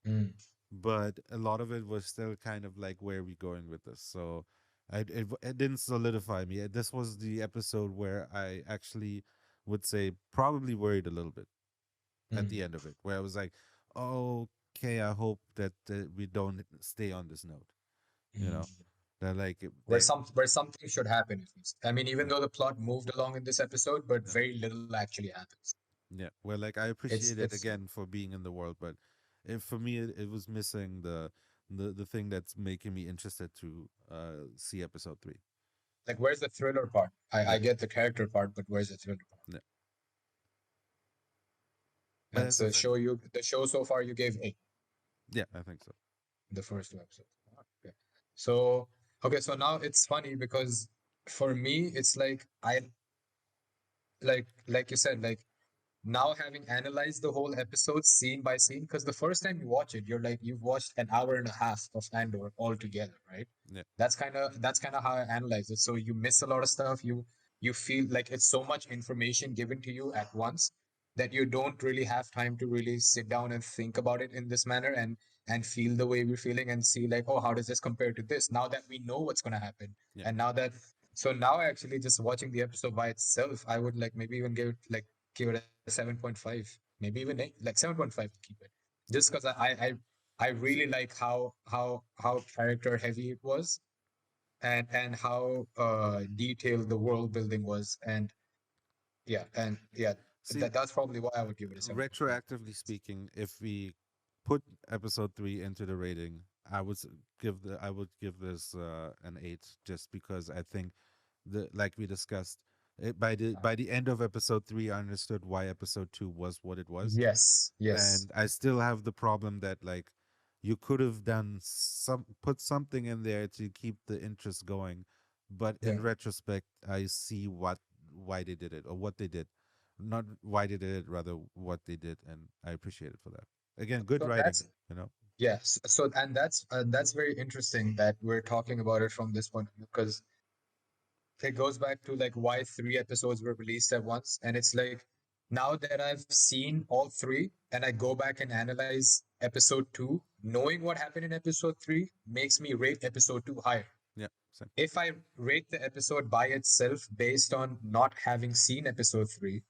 Mm, but a lot of it was still kind of like where are we going with this. So it didn't solidify me. This was the episode where I actually would say probably worried a little bit at the mm, end of it, where I was like, okay, I hope that we don't stay on this note. You know, mm. that like Where something should happen at least. I mean, even yeah, though the plot moved along in this episode, but yeah, very little actually happens. yeah. Where like I appreciate it It's again for being in the world, but for me it was missing the thing that's making me interested to see episode 3. like where's the thriller part? I Yeah, get the character part, but where's the thriller part? yeah. But And as I so said, the show so far you gave eight, yeah, I think so. the first two episodes. Okay. So okay, so now it's funny because for me it's like I like you said, like now having analyzed the whole episode scene by scene, because the first time you watch it, you're like you've watched an hour and a half of Andor altogether, right? Yeah, That's kind of how I analyze it. So you miss a lot of stuff. You feel like it's so much information given to you at once that you don't really have time to really sit down and think about it in this manner and feel the way we're feeling and see like, oh, how does this compare to this? Now that we know what's gonna happen, yeah. and now that so now actually just watching the episode by itself, I would like maybe even give it a 7.5, maybe even 8, like 7.5 keep it. Just because I really like how character heavy it was and how detailed the world building was and yeah See, that's probably why I would give it a 7.5. retroactively speaking, if we put episode 3 into the rating, I would give this an 8 just because I think the like we discussed by the end of episode 3 I understood why episode 2 was what it was, Yes. and I still have the problem that like you could have done some put something in there to keep the interest going, but Yeah. in retrospect I see why they did it or what they did, not why they did it, rather what they did, and I appreciate it for that. Again, good So writing, that's you know. yes. So and that's very interesting that we're talking about it from this point of view because it goes back to like why three episodes were released at once. And it's like now that I've seen all three and I go back and analyze episode two, knowing what happened in episode three makes me rate episode two higher. Yeah, same. If I rate the episode by itself based on not having seen episode three,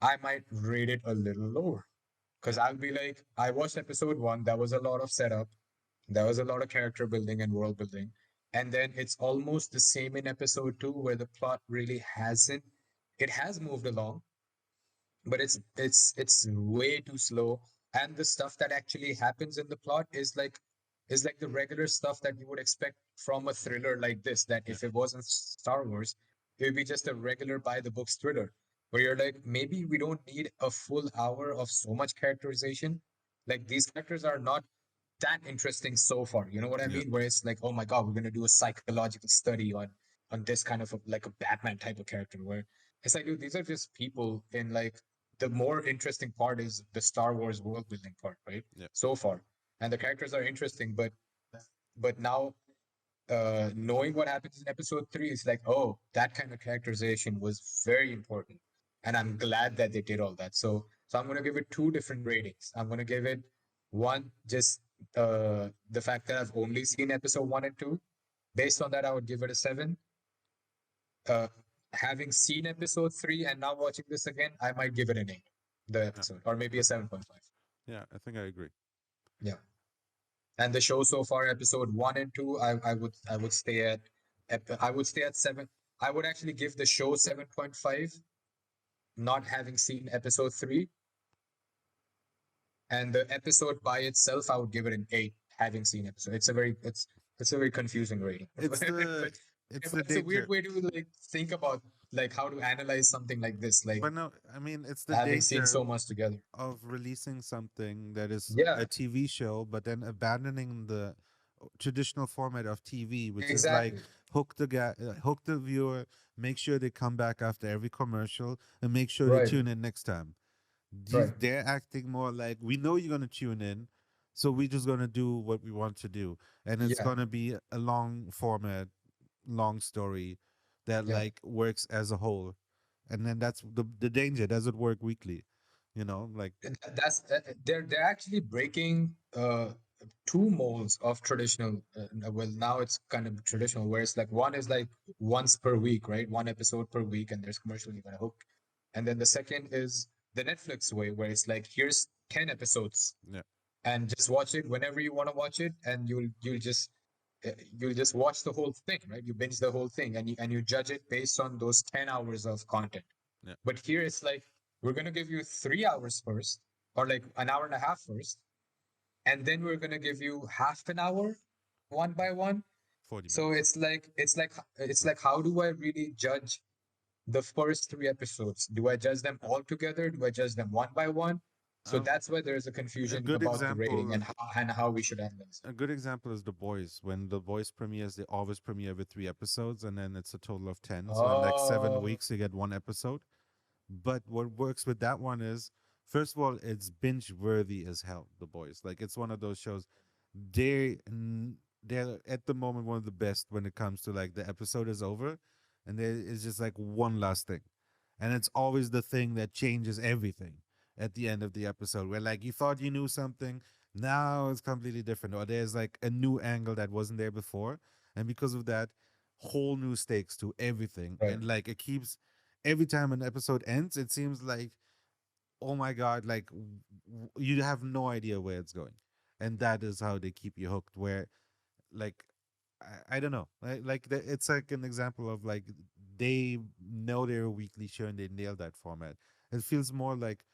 I might rate it a little lower. Yeah, Because I'll be like, I watched episode one, that was a lot of setup, there was a lot of character building and world building. And then it's almost the same in episode two, where the plot really hasn't, it has moved along, but it's way too slow. And the stuff that actually happens in the plot is like is like the regular stuff that you would expect from a thriller like this. That Yeah. if it wasn't Star Wars, it would be just a regular by the books thriller where you're like, maybe we don't need a full hour of so much characterization. Like these characters are not that interesting so far. You know what I Yeah. mean? Where it's like, oh my god, we're gonna do a psychological study on this kind of like a Batman type of character. Where it's like, dude, these are just people. In like the more interesting part is the Star Wars world building part, right? Yeah. So far, and the characters are interesting, but now knowing what happens in episode three is like, oh, that kind of characterization was very important, and I'm glad that they did all that. So I'm gonna give it two different ratings. I'm gonna give it one, just the fact that I've only seen episode one and two. Based on that, I would give it a seven. Uh, Having seen episode three and now watching this again, I might give it an eight. The Yeah. episode, or maybe a 7.5. Yeah. I think I agree. Yeah. And the show so far, episode one and two, I would stay at I would stay at seven. I would actually give the show 7.5, not having seen episode three. And the episode by itself, I would give it an eight, having seen episode. It's a very confusing rating. It's the But it's the but it's a weird danger. way to like think about like how to analyze something like this, like But no, I mean it's the having seen danger so much together. of releasing something that is Yeah, a TV show, but then abandoning the traditional format of TV, which is like exactly. hook the viewer, make sure they come back after every commercial, and make sure they Right, tune in next time. right. They're acting more like we know you're gonna tune in, so we're just gonna do what we want to do, and it's Yeah, gonna be a long format, long story that yeah. like works as a whole, and then that's the danger. Does it work weekly? Like That's they're actually breaking two molds of traditional well, now it's kind of traditional where it's like one is like once per week, right? One episode per week, and there's commercial, you got a hook. And then the second is the Netflix way, where it's like, here's 10 episodes yeah. and just watch it whenever you want to watch it, and you'll just watch the whole thing, right? You binge the whole thing, and you judge it based on those 10 hours of content. Yeah. But here it's like, we're going to give you 3 hours first, or like an hour and a half first, and then we're going to give you half an hour one by one. 40 So minutes. it's like how do I really judge the first three episodes? Do I judge them all together? Do I judge them one by one? So Um, that's why there's a a confusion good about the rating example. and how we should analyze A good example is The Boys. When The Boys premieres, they always premiere with 3 episodes, and then it's a total of it. 10. So in like seven Oh, weeks, you get one episode. But what works with that one is, first of all, it's binge worthy as hell. The Boys, like it's one of those shows. They're at the moment one of the best when it comes to like the episode is over, and there is just like one last thing, and it's always the thing that changes everything at the end of the episode. Where like you thought you knew something, now it's completely different, or there's like a new angle that wasn't there before, and because of that, whole new stakes to everything, right. and like it keeps every time an episode ends, it seems like, oh my god, like you have no idea where it's going, and that is how they keep you hooked. Where like I don't know, it's like an example of like they know they're a weekly show and they nail that format. It feels more like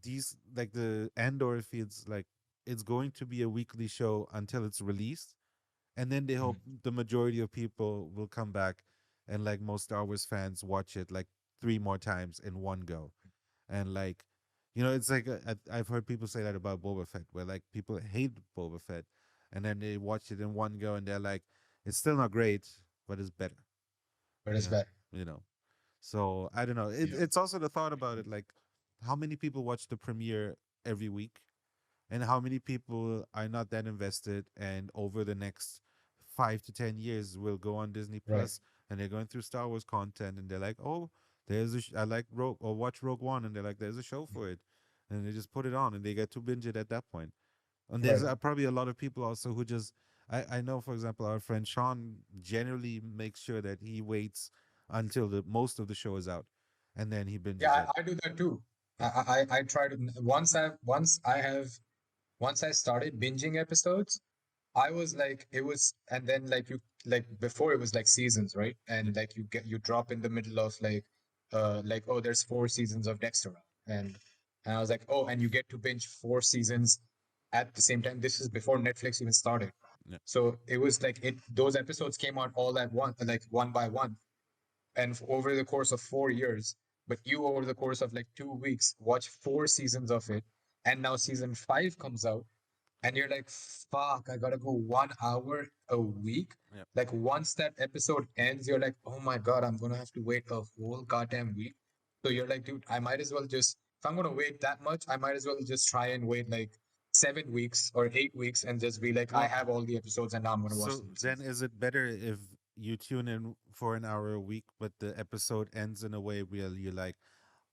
these like the Andor feels like it's going to be a weekly show until it's released, and then they hope Mhm. the majority of people will come back and like most Star Wars fans watch it like three more times in one go. And like it's like I've heard people say that about Boba Fett, where like people hate Boba Fett, and then they watch it in one go and they're like, it's still not great, but it's better. But you it's know bad. you know so I don't know, Yeah. it's also the thought about it, like how many people watch the premiere every week, and how many people are not that invested, and over the next 5 to 10 years will go on Disney Right. Plus and they're going through Star Wars content and they're like, oh, I like Rogue, or watch Rogue One, and they're like, there's a show for it, and they just put it on and they get to binge it at that point. And there's Right. probably a lot of people also who just I know, for example, our friend Sean generally makes sure that he waits until the most of the show is out, and then he Yeah, binges it. I do that too. Yeah, I try to once I started binging episodes, I was like, it was, and then like you, like before it was like seasons, right? yeah, And like you drop in the middle of like, oh, there's 4 seasons of Dexter, and and I was like, oh, and you get to binge 4 seasons at the same time. This is before Netflix even started. Yeah. So it was like it those episodes came out all at once, like one by one, and over the course of 4 years. But you, over the course of like 2 weeks, watch 4 seasons of it, and now season five comes out, and you're like, fuck, I gotta go 1 hour a week. Yeah. Like once that episode ends, you're like, oh my god, I'm gonna have to wait a whole goddamn week. So you're like, dude, I might as well just, if I'm gonna wait that much, I might as well just try and wait like 7 weeks or 8 weeks and just be like, I Well, have all the episodes and now I'm gonna watch so the whole then season. is it better if you tune in for an hour a week, but the episode ends in a way where you're like,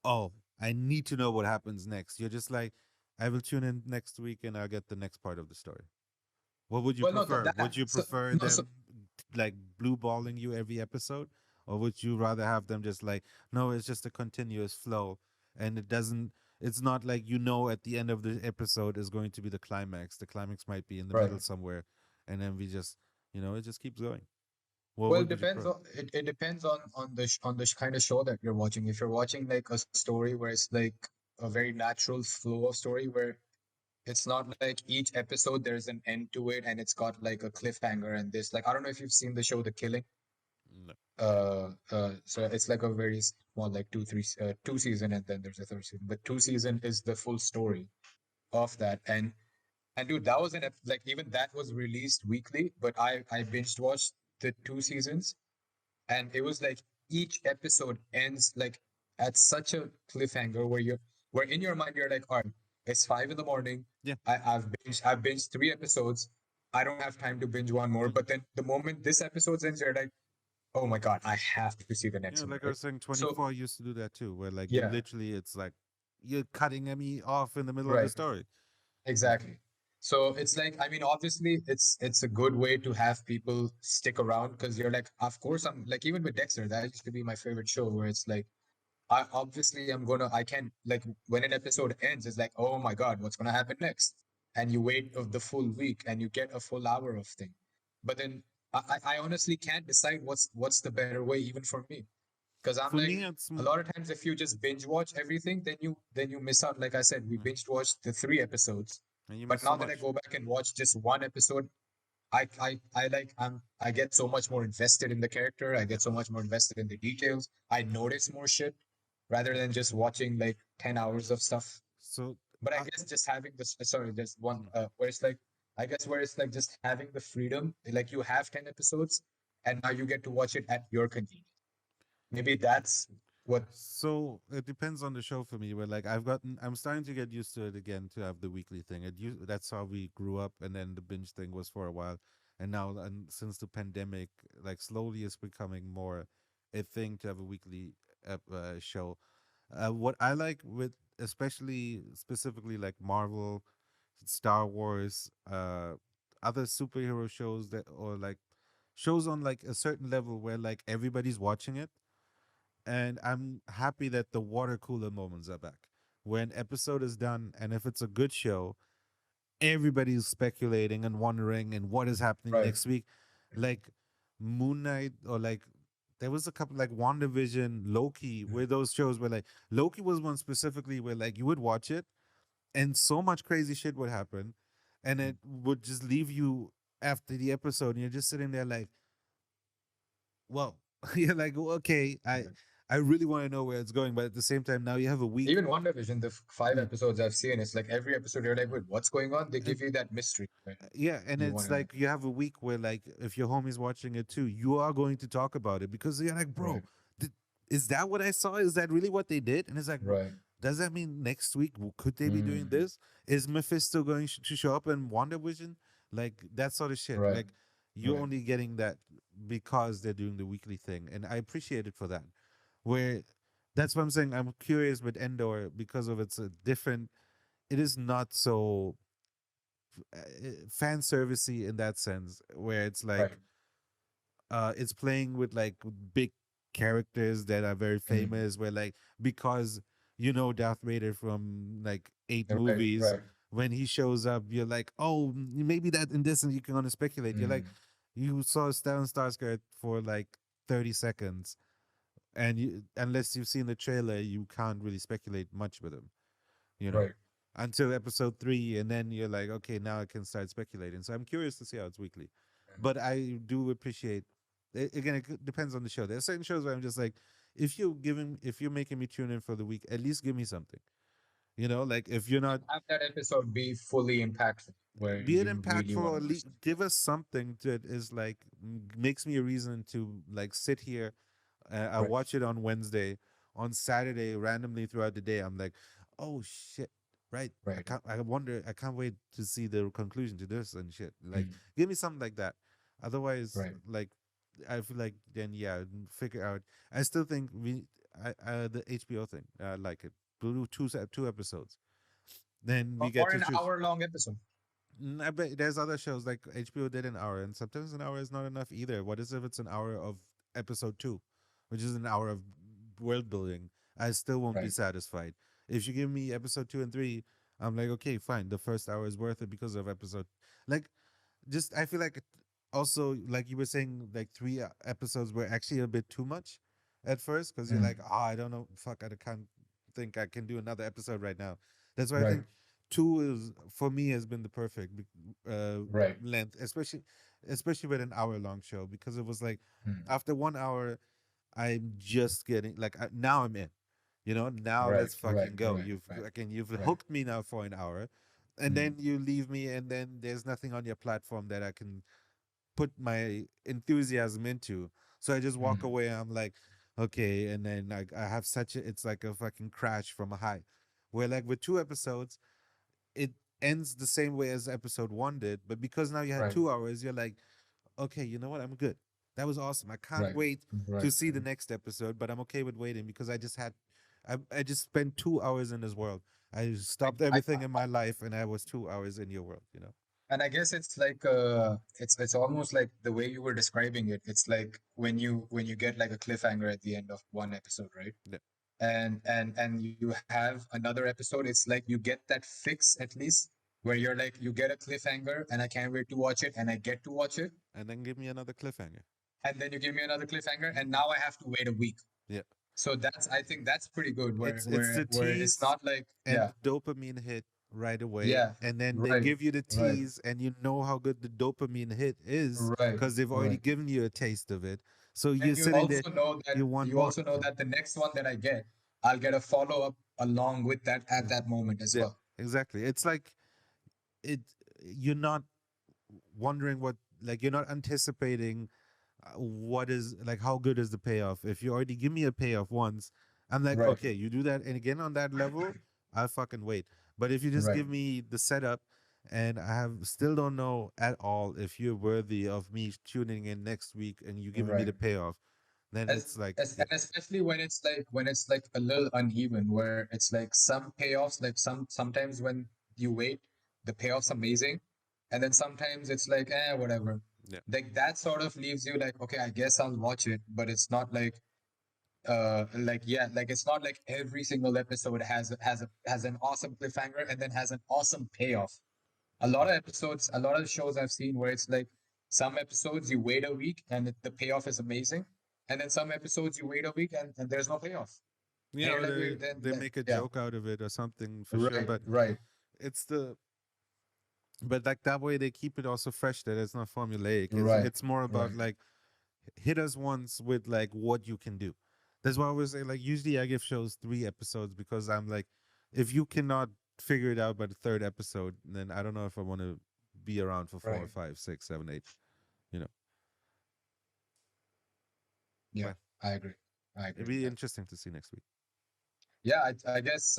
oh, I need to know what happens next. You're just like, I will tune in next week and I'll get the next part of the story. What would you Well, no, prefer? Would you so prefer no, so them like blue balling you every episode? Or would you rather have them just like, no, it's just a continuous flow and it doesn't, it's not like you know at the end of the episode is going to be the climax. The climax might be in the right. middle somewhere and then we just, it just keeps going. What Well, it would you depends prefer? on it depends on the kind of show that you're watching. If you're watching like a story where it's like a very natural flow of story where it's not like each episode there's an end to it and it's got like a cliffhanger and this, like, I don't know if you've seen the show The Killing. No. So it's like a very small, like two season, and then there's a third season, but two season is the full story of that. And dude, that was like, even that was released weekly, but I binged watched the 2 seasons, and it was like each episode ends like at such a cliffhanger where where in your mind you're like, all right, it's 5 in the morning. Yeah. I've binged 3 episodes. I don't have time to binge one more. Mhm. But then the moment this episode ends, you're like, oh my god, I have to see the Yeah, next one, like I right? was saying, So 24 used to do that too, where like you yeah, literally, it's like you're cutting me off in the middle of the right. story. Yeah. Exactly. So it's like, I mean, obviously, it's a good way to have people stick around because you're like, of course, I'm like, even with Dexter, that used to be my favorite show, where it's like, I can't, like, when an episode ends, it's like, oh my God, what's gonna happen next? And you wait of the full week and you get a full hour of thing. But then I honestly can't decide what's the better way, even for me. Because I'm For like, me, it's a lot of times if you just binge watch everything, then you miss out. Like I said, we mm, binge watched the 3 episodes. and you But miss so now that I much. go back and watch just one episode, I get so much more invested in the character. I Yeah. get so much more invested in the details. I notice more shit rather than just watching like 10 hours of stuff. So, But I I, guess just having this, sorry, just one, mm. where it's like, I guess where it's like just having the freedom, like you have 10 episodes and now you get to watch it at your convenience. Maybe that's what, So it depends on the show for me. Where like I'm starting to get used to it again to have the weekly thing. That's how we grew up, and then the binge thing was for a while, and now and since the pandemic, like slowly it's becoming more a thing to have a weekly show. What I like with, especially specifically like Marvel, Star Wars, other superhero shows that or like shows on like a certain level where like everybody's watching it, and I'm happy that the water cooler moments are back. When episode is done, and if it's a good show, everybody's speculating and wondering and what is happening right. next week. Like Moon Knight, or like there was a couple like WandaVision, Loki, where those shows were like Loki was one specifically where like you would watch it and so much crazy shit would happen, and it would just leave you after the episode, and you're just sitting there like, well, you're like, "Well, okay, I really want to know where it's going, but at the same time, now you have a week. Even WandaVision, the five Yeah, episodes I've seen, it's like every episode you're like, wait, what's going on? They and give you that mystery, right? yeah, and You want it's to know. like you have a week where like if your homie's watching it too, you are going to talk about it because you're like, bro, Right, did, is that what I saw? Is that really what they did? And it's like, bro, right. does that mean next week could they be doing Mm, this? Is Mephisto going to show up in WandaVision? Like that sort of shit. right, Like you're right, only getting that because they're doing the weekly thing, and I appreciate it for that. Where that's what I'm saying. I'm curious with Endor because of its a different. It is not so fan servicey in that sense, where it's right. like it's playing with like big characters that are very Mm, famous. Where like because you know Darth Vader from like eight right, movies, right. when he shows up, you're like, oh, maybe that in this, and you can only speculate. You're like, Mm, you saw Stellan Skarsgård for like 30 seconds, and unless you've seen the trailer, you can't really speculate much with him. You know. right. until episode 3, and then you're like, okay, now I can start speculating. So I'm curious to see how it's weekly. But I do appreciate again, depends on the show. There's certain shows where I'm just like, if you're making me tune in for the week, at least give me something. Like if you're not, Have that episode be fully impactful, where be it you really impactful, want or to watch them. give us something that is like makes me a reason to like sit here. I Right, watch it on Wednesday, on Saturday, randomly throughout the day. I'm like, oh shit, right? I right, can't. I wonder. I can't wait to see the conclusion to this and shit. Like, mm, give me something like that. Otherwise, right. like, I feel like then yeah, figure out. I still think the HBO thing. I like it. We'll do two episodes. Then we get Or to an choose. hour-long episode. I bet there's other shows like HBO did an hour, and sometimes an hour is not enough either. What is if it's an hour of episode 2, which is an hour of world building? I still won't be Right, satisfied. If you give me episode 2 and 3, I'm like, okay, fine. The first hour is worth it because of episode. Like, just I feel like also like you were saying, like three episodes were actually a bit too much at first because you're mm, like, I don't know, fuck, I can't think I can do another episode right now. That's why I right, think two is for me has been the perfect uh, right, length, especially with an hour long show because it was like mm, after 1 hour I'm just getting like now I'm in. Now right, let's right, fucking go. right, right, You've right, hooked me now for an hour, and mm, then you leave me, and then there's nothing on your platform that I can put my enthusiasm into. So I just walk mm, away. I'm like, okay, and then I have it's like a fucking crash from a high. Where like with two episodes, it ends the same way as episode 1 did, but because now you had right, 2 hours, you're like, okay, you know what? I'm good. That was awesome. I can't right, wait to right, see the next episode, but I'm okay with waiting because I just spent 2 hours in this world. I stopped I, everything in my life and I was 2 hours in your world. and I guess it's like it's almost like the way you were describing it. It's like when you get like a cliffhanger at the end of one episode, right? Yeah. And you have another episode. It's like you get that fix at least where you're like you get a cliffhanger and I can't wait to watch it and I get to watch it, And then give me another cliffhanger. and then you give me another cliffhanger and now I have to wait a week. Yeah. So that's I think that's pretty good It's the where it's tease not like and yeah, the dopamine hit right away, yeah, and then they right, give you the right, tease, and you know how good the dopamine hit is right, because they've already right. given you a taste of it. So you're And sitting there, you want you more. also know that the next one that I get, I'll get a follow-up along with that at Yeah, that moment as yeah, well. exactly. It's like it. You're not wondering what, like you're not anticipating what is like how good is the payoff. If you already give me a payoff once, I'm like, Right, okay, you do that and again on that level, I'll fucking wait. But if you just right. give me the setup and I have still don't know at all if you're worthy of me tuning in next week and you giving me Right. the payoff, then it's like, And especially when it's like a little uneven, where it's like some payoffs, like sometimes when you wait, the payoff's amazing, and then sometimes it's like whatever. yeah, Like that sort of leaves you like okay, I guess I'll watch it, but it's not like yeah, like it's not like every single episode has an awesome cliffhanger and then has an awesome payoff. A lot of shows I've seen where it's like some episodes you wait a week and the payoff is amazing, and then some episodes you wait a week and there's no payoff. And yeah, you're or like, they wait, then, they make a yeah, joke out of it or something for sure. right, But right, it's the but like that way they keep it also fresh, that it's not formulaic. right, It's more about right, like hit us once with like what you can do. That's why I always say like usually I give shows 3 episodes because I'm like, if you cannot figure it out by the third episode, then I don't know if I want to be around for four, right. five, six, seven, eight. You know, Yeah, but I agree. I it'd agree with be that. interesting to see next week. Yeah, I guess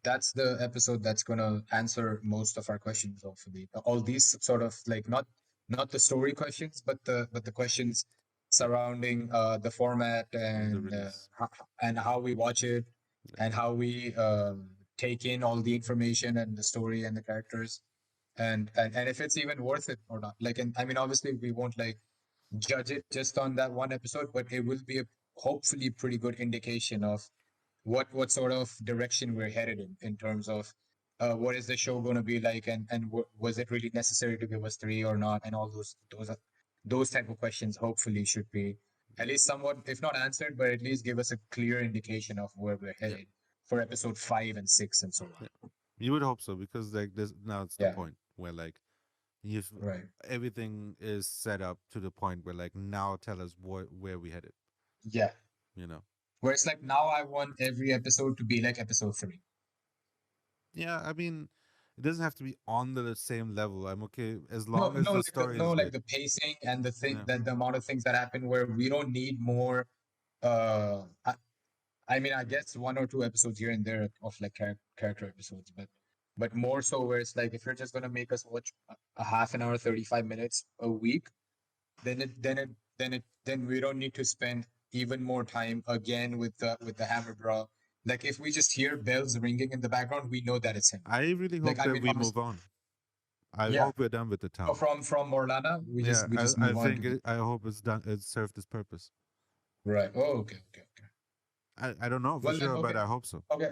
that's the episode that's gonna answer most of our questions, hopefully. All these sort of like not the story questions, but the questions surrounding the format The release. and how we watch it Yeah. and how we take in all the information and the story and the characters and if it's even worth it or not. Like, and I mean, obviously we won't like judge it just on that one episode, but it will be a hopefully pretty good indication of what sort of direction we're headed in terms of what is the show going to be like and was it really necessary to give us three or not, and all those type of questions hopefully should be at least somewhat if not answered but at least give us a clear indication of where we're Yeah. headed for episode 5 and 6 and so on. Yeah. You would hope so because like this now it's the Yeah, point where like you've right. everything is set up to the point where like now tell us where we headed. Yeah. You know. Where it's like now I want every episode to be like episode three. Yeah, I mean, it doesn't have to be on the same level. I'm okay as No, long as no, the like the story no, is like good. the pacing and the thing Yeah. that the amount of things that happen where we don't need more. Uh, I, I mean, I guess one or two episodes here and there of like character episodes, but more so where it's like if you're just gonna make us watch a half an hour, 35 minutes a week, then we don't need to spend even more time again with the hammer bro. Like if we just hear bells ringing in the background, we know that it's him. I really Like hope I that mean, we move on. I yeah. hope we're done with the Oh, town. from Morlana, Yeah, we just I move on think to the I hope it's done. It served its purpose. right. Oh, okay, okay, okay. I don't know for Well then, sure, but okay, I hope so. okay.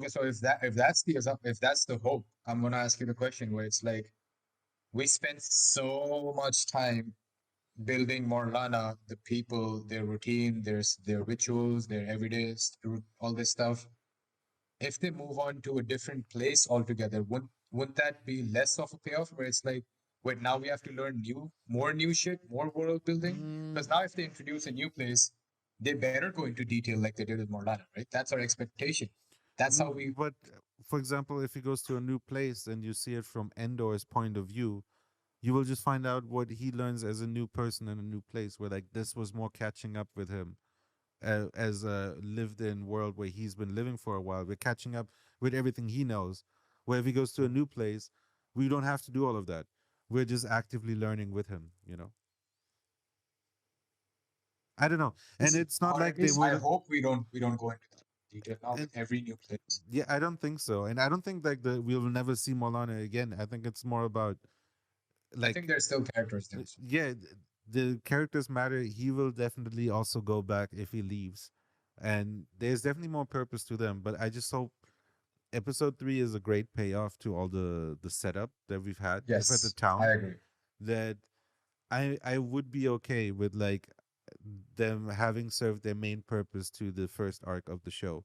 So if that's the hope, I'm gonna ask you the question where it's like we spent so much time building Morlana, the people, their routine, their rituals, their everydays, all this stuff. If they move on to a different place altogether, wouldn't that be less of a payoff? Where it's like, wait, now we have to learn more new shit, more world building. Mm, Because now if they introduce a new place, they better go into detail like they did with Morlana, right? That's our expectation. That's how we. but for example, if he goes to a new place and you see it from Endor's point of view, you will just find out what he learns as a new person in a new place. Where like this was more catching up with him as a lived-in world where he's been living for a while. We're catching up with everything he knows. Where if he goes to a new place, we don't have to do all of that. We're just actively learning with him. You know. I don't know, We'll and see. it's not Or at like they least I would. hope we don't go into that detail now And with every new place. yeah, I don't think so, and I don't think like we'll never see Molana again. I think it's more about I think like there's still characters there. So. yeah, the characters matter. He will definitely also go back if he leaves, and there's definitely more purpose to them. But I just hope episode 3 is a great payoff to all the setup that we've had for the Yes, I town. agree. That I would be okay with like them having served their main purpose to the first arc of the show.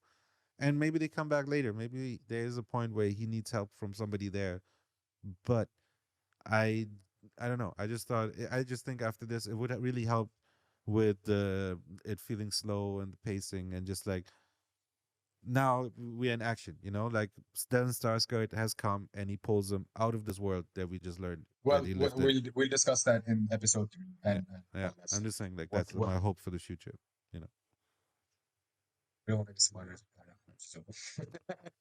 And maybe they come back later. Maybe there is a point where he needs help from somebody there. But I I don't know. I just think after this it would really help with the it feeling slow and the pacing and just like now we're in action, like Stellan Skarsgård has come and he pulls them out of this world that we just learned that Well, he lived in. we'll discuss that in episode three Yeah, and yeah. all that I'm stuff. just saying like that's What my hope for the future. You know, we don't want to be spoilers. So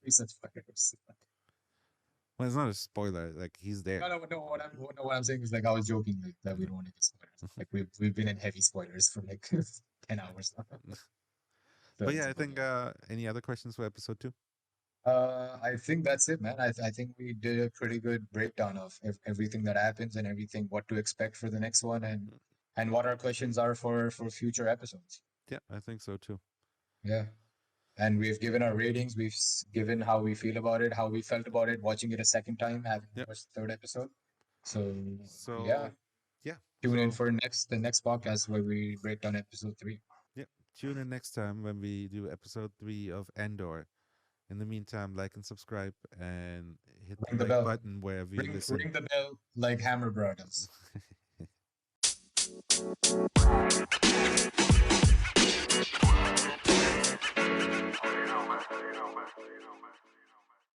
we said spoilers. well, it's not a spoiler. Like he's there. No. What I'm saying is like I was joking like that we don't want to get spoilers. Like we've been in heavy spoilers for like 10 hours now. But So, yeah, so, I but think yeah. any other questions for episode 2? I think that's it, man. I think we did a pretty good breakdown of everything that happens and everything, what to expect for the next one, and what our questions are for future episodes. Yeah, I think so too. Yeah, and we've given our ratings. Given how we feel about it, how we felt about it, watching it a second time, having Yeah. watched the third episode. So yeah, So yeah. tune in So for the next podcast where we break down episode three. yeah. Tune in next time when we do episode 3 of Andor. In the meantime, like and subscribe and hit the Ring the like bell. button wherever you listen. Ring the bell like Hammer Bro does.